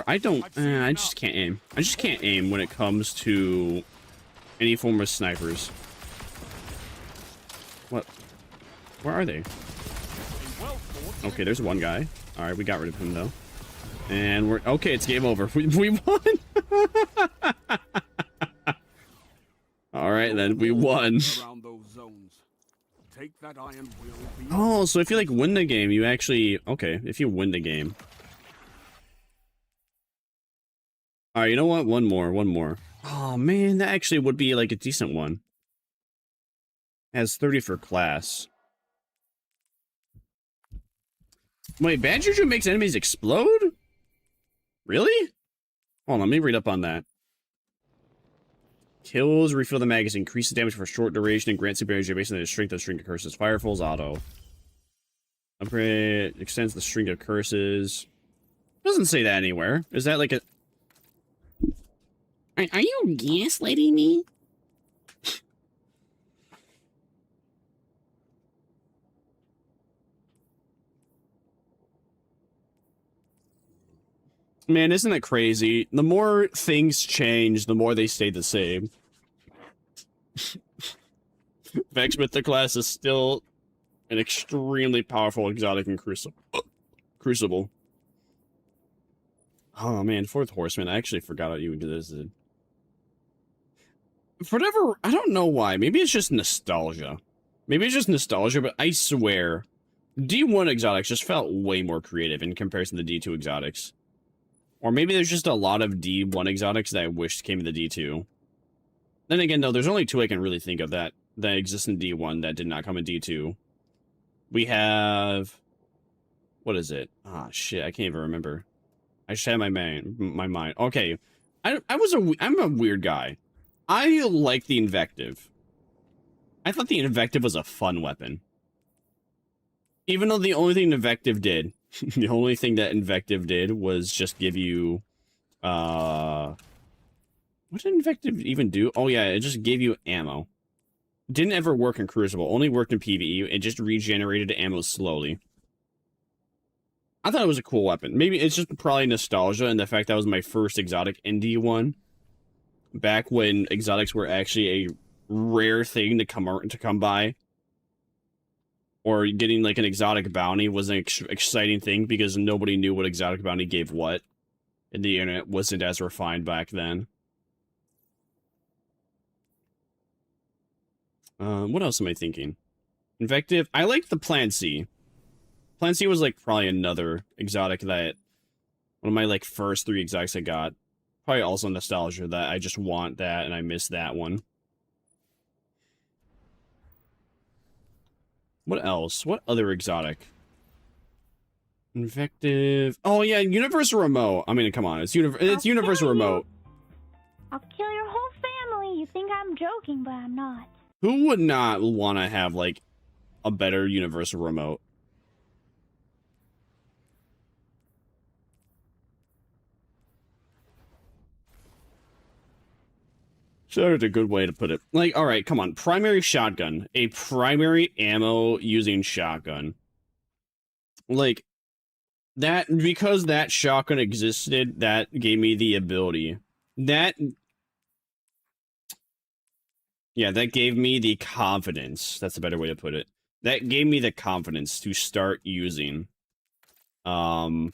I just can't aim. I just can't aim when it comes to any form of snipers. What? Where are they? Okay, there's one guy. All right, we got rid of him though, and we're okay. It's game over. We won. All right, then we won. Oh, so if you like win the game, you actually okay. If you win the game. All right, you know what? One more. Oh man, that actually would be like a decent one. Has 30 for class. Wait, Bad Juju makes enemies explode? Really? Hold on, let me read up on that. Kills, refill the magazine, increases damage for a short duration, and grants superior based on the strength of string of curses. Firefall's auto. Upgrade, extends the string of curses. Doesn't say that anywhere. Is that like a... Are you gaslighting me? Man, isn't it crazy? The more things change, the more they stay the same. Vex Mythic class is still an extremely powerful exotic and crucible. Oh man, Fourth Horseman. I actually forgot how you existed. For whatever, I don't know why. Maybe it's just nostalgia. But I swear, D1 exotics just felt way more creative in comparison to the D2 exotics. Or maybe there's just a lot of D1 exotics that I wished came to the D2. Then again, though, there's only two I can really think of that exist in D1 that did not come in D2. We have... What is it? Ah, shit, I can't even remember. I just had my mind. Okay, I'm a weird guy. I like the Invective. I thought the Invective was a fun weapon. Even though the only thing Invective did... the only thing that Invective did was just give you, what did Invective even do? Oh yeah, it just gave you ammo. Didn't ever work in Crucible, only worked in PvE. It just regenerated ammo slowly. I thought it was a cool weapon. Maybe it's just probably nostalgia and the fact that was my first exotic in D1. Back when exotics were actually a rare thing to come by. or getting like an exotic bounty was an exciting thing because nobody knew what exotic bounty gave what, and the internet wasn't as refined back then. What else am I thinking? Invective. I liked the Plan C. Plan C was like probably another exotic that one of my like first 3 exotics I got. Probably also nostalgia that I just want that and I miss that one. What else? What other exotic? Invective. Oh yeah, Universal Remote. I mean, come on, it's Universal Remote. I'll kill your whole family. You think I'm joking, but I'm not. Who would not want to have like a better Universal Remote? That's a good way to put it. Like, all right, come on. Primary shotgun. A primary ammo using shotgun. Like, that, because that shotgun existed, that gave me the ability. That gave me the confidence. That's a better way to put it. That gave me the confidence to start using. Well,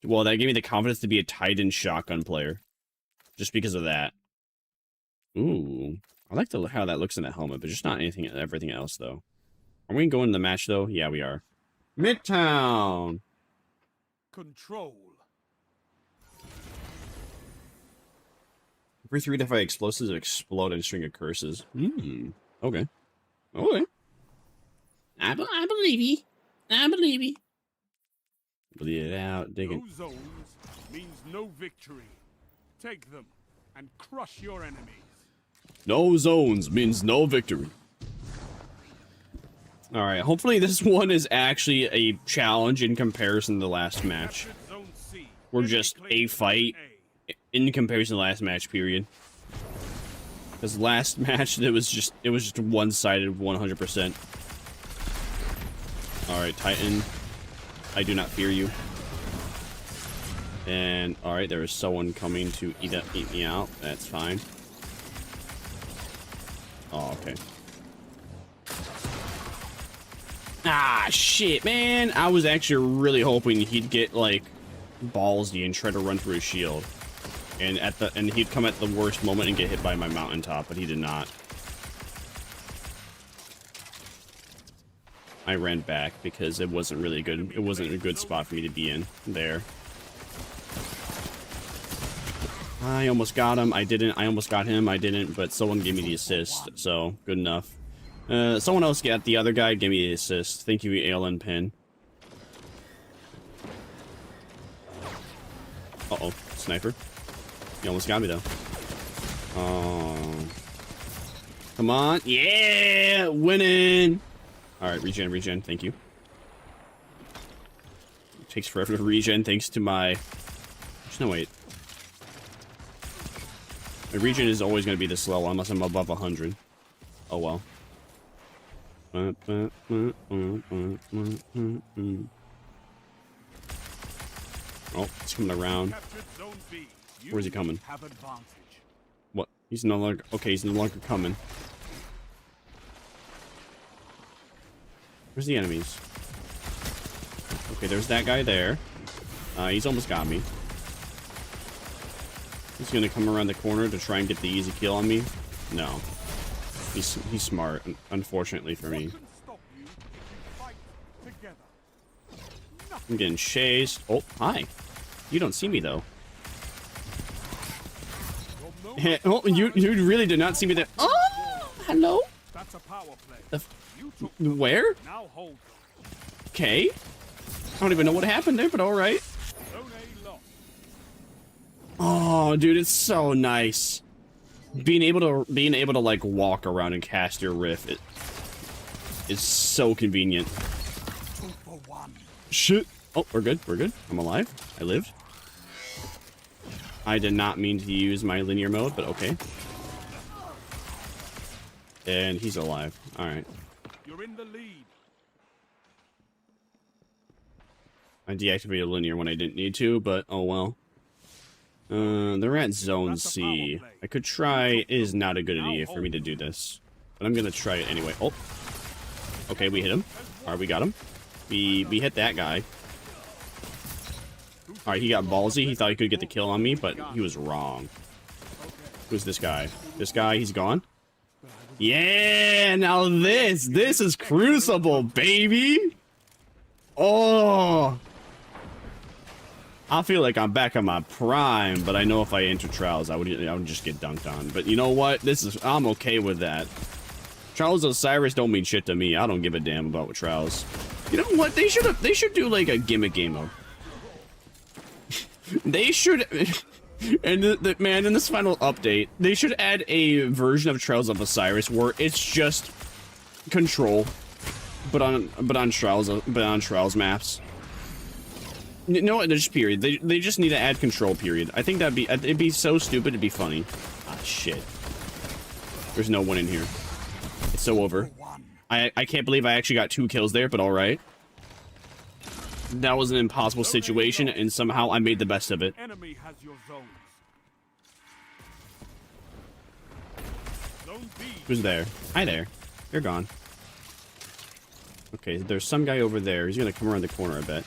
that gave me the confidence to be a Titan shotgun player. Just because of that. Ooh, I like how that looks in the helmet, but just not everything else, though. Are we going to the match, though? Yeah, we are. Midtown! Control. Every 3 to 5 explosives explode in a string of curses. Okay. Okay. I believe you. I believe you. Bleed it out, dig it. No zones means no victory. Take them and crush your enemies. No zones means no victory. Alright, hopefully this one is actually a challenge in comparison to the last match. Or just a fight in comparison to the last match, period. Because last match, it was just one-sided 100%. Alright, Titan. I do not fear you. And, alright, there is someone coming to eat me out. That's fine. Oh, okay. Ah, shit, man. I was actually really hoping he'd get, like, ballsy and try to run through his shield. And he'd come at the worst moment and get hit by my mountaintop, but he did not. I ran back because it wasn't really good. It wasn't a good spot for me to be in there. I almost got him. I didn't. I almost got him. I didn't, but someone gave me the assist, so good enough. Someone else got the other guy. Gave me the assist. Thank you, Alan Penn. Uh-oh. Sniper. You almost got me, though. Oh. Come on. Yeah! Winning! Alright, regen. Thank you. It takes forever to regen thanks to my... No, wait. My regen is always going to be this slow unless I'm above 100. Oh, well. Oh, it's coming around. Where's he coming? What? He's no longer... Okay, he's no longer coming. Where's the enemies? Okay, there's that guy there. He's almost got me. He's gonna come around the corner to try and get the easy kill on me. No. He's smart, unfortunately for me. I'm getting chased. Oh, hi. You don't see me, though. Oh, you really did not see me there. Oh, hello? Where? Okay. I don't even know what happened there, but alright. Oh, dude, it's so nice. Being able to like walk around and cast your riff is so convenient. Shit. Oh, we're good. We're good. I'm alive. I lived. I did not mean to use my linear mode, but okay. And he's alive. All right. You're in the lead. I deactivated linear when I didn't need to, but oh well. They're at Zone C. I could try. It is not a good idea for me to do this, but I'm gonna try it anyway. Oh. Okay, we hit him. Alright, we got him. We hit that guy. Alright, he got ballsy. He thought he could get the kill on me, but he was wrong. Who's this guy? This guy, he's gone? Yeah, now this is Crucible, baby! Oh! I feel like I'm back on my prime, but I know if I enter trials, I would just get dunked on. But you know what? I'm okay with that. Trials of Osiris don't mean shit to me. I don't give a damn about what trials. You know what? They should do like a gimmick game mode. They should, and man, in this final update, they should add a version of Trials of Osiris where it's just control, but on trials maps. No, just period. They just need to add control. Period. I think it'd be so stupid to be funny. Ah, shit. There's no one in here. It's so over. I can't believe I actually got 2 kills there, but all right. That was an impossible situation, and somehow I made the best of it. Enemy has your zones. Zone B. Who's there? Hi there. You're gone. Okay, there's some guy over there. He's gonna come around the corner, I bet.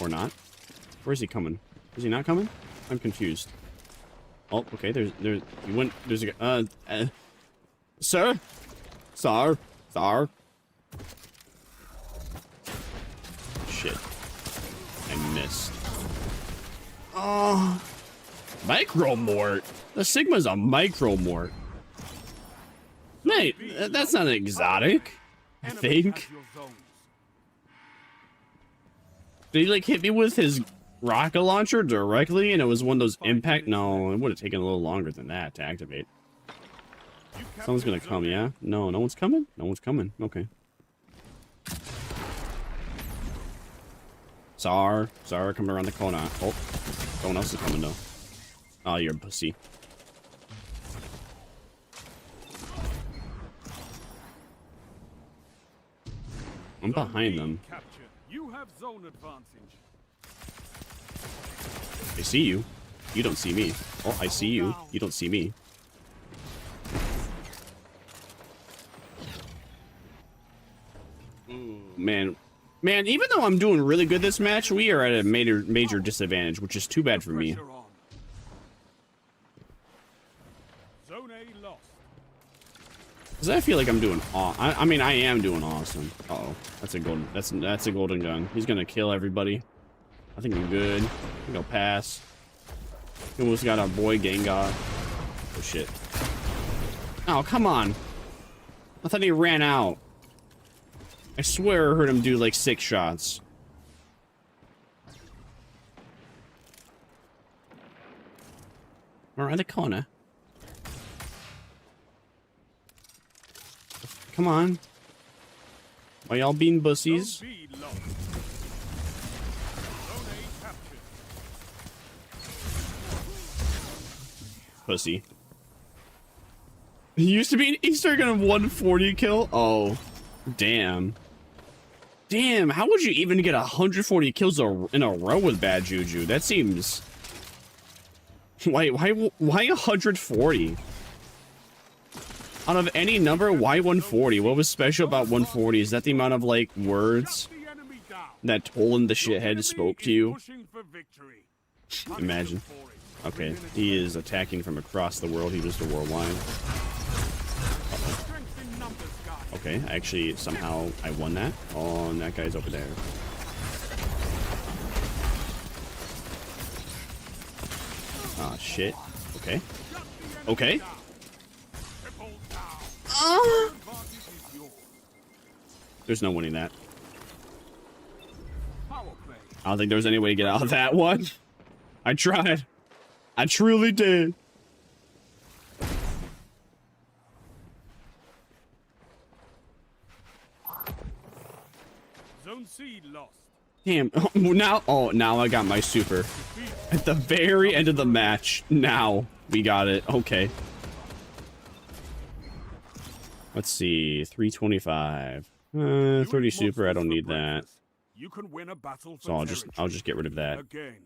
Or not. Where's he coming? Is he not coming? I'm confused. Oh, okay, there's a sir? Sir? Shit. I missed. Oh. Micromort? The Sigma's a micromort. Mate, that's not exotic. I think. Did he like hit me with his rocket launcher directly and it was one of those impact? No, it would have taken a little longer than that to activate. Someone's gonna come, yeah? No one's coming? No one's coming. Okay. Czar coming around the corner. Oh, someone else is coming though. Oh, you're a pussy. I'm behind them. You have zone advantage. I see you. You don't see me. Oh, I see you. You don't see me. Ooh, man, even though I'm doing really good this match, we are at a major disadvantage, which is too bad for me. Zone A lost. Cause I feel like I'm doing I mean I am doing awesome. Uh-oh. That's a golden gun. He's gonna kill everybody. I think I'm good. I think I'll pass. He almost got our boy Gengar. Oh shit. Oh, come on. I thought he ran out. I swear I heard him do like 6 shots. Around the corner. Come on. Why y'all being bussies? Pussy. He used to be an Easter gun of 140 kill? Oh. Damn. Damn, how would you even get 140 kills in a row with bad juju? That seems... Why 140? Out of any number, why 140? What was special about 140? Is that the amount of, like, words that Tolan the shithead spoke to you? Imagine. Okay, he is attacking from across the world. He was the worldwide. Okay, actually, somehow I won that. Oh, and that guy's over there. Ah, shit. Okay. Okay. There's no winning that. I don't think there's any way to get out of that one. I tried. I truly did. Zone C lost. Damn. Now I got my super. At the very end of the match. Now we got it. Okay. Let's see. 325. 30 super. I don't need that. You can win a battle for So I'll just get rid of that. again.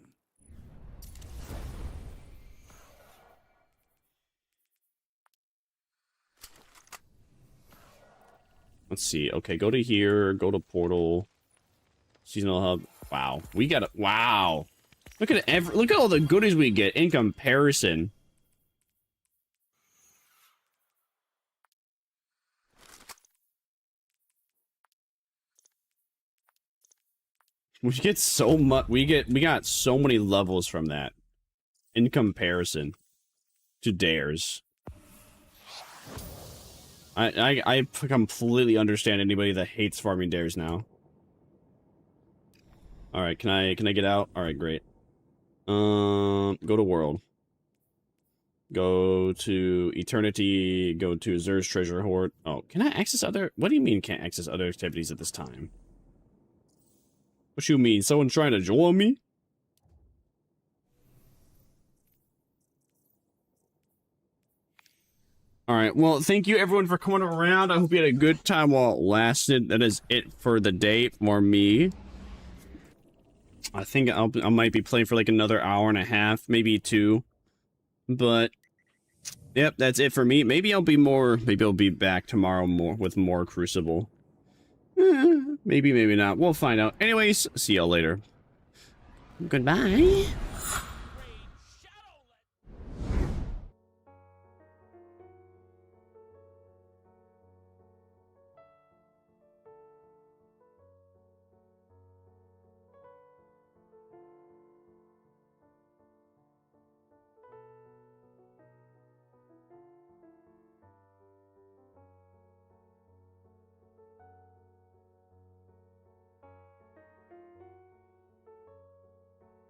Let's see. Okay, go to here. Go to portal. Seasonal hub. Wow. We got it. Wow. Look at look at all the goodies we get in comparison. We get so much. We got so many levels from that in comparison to Dares. I completely understand anybody that hates farming Dares now. All right, can I get out? All right, great. Go to world. Go to eternity. Go to Zer's treasure hoard. Oh, can I access other? What do you mean can't access other activities at this time? What you mean? Someone trying to join me? All right. Well, thank you everyone for coming around. I hope you had a good time while it lasted. That is it for the day for me. I think I might be playing for like another hour and a half, maybe 2. But yep, that's it for me. Maybe I'll be back tomorrow with more Crucible. Maybe, maybe not. We'll find out. Anyways, see y'all later. Goodbye.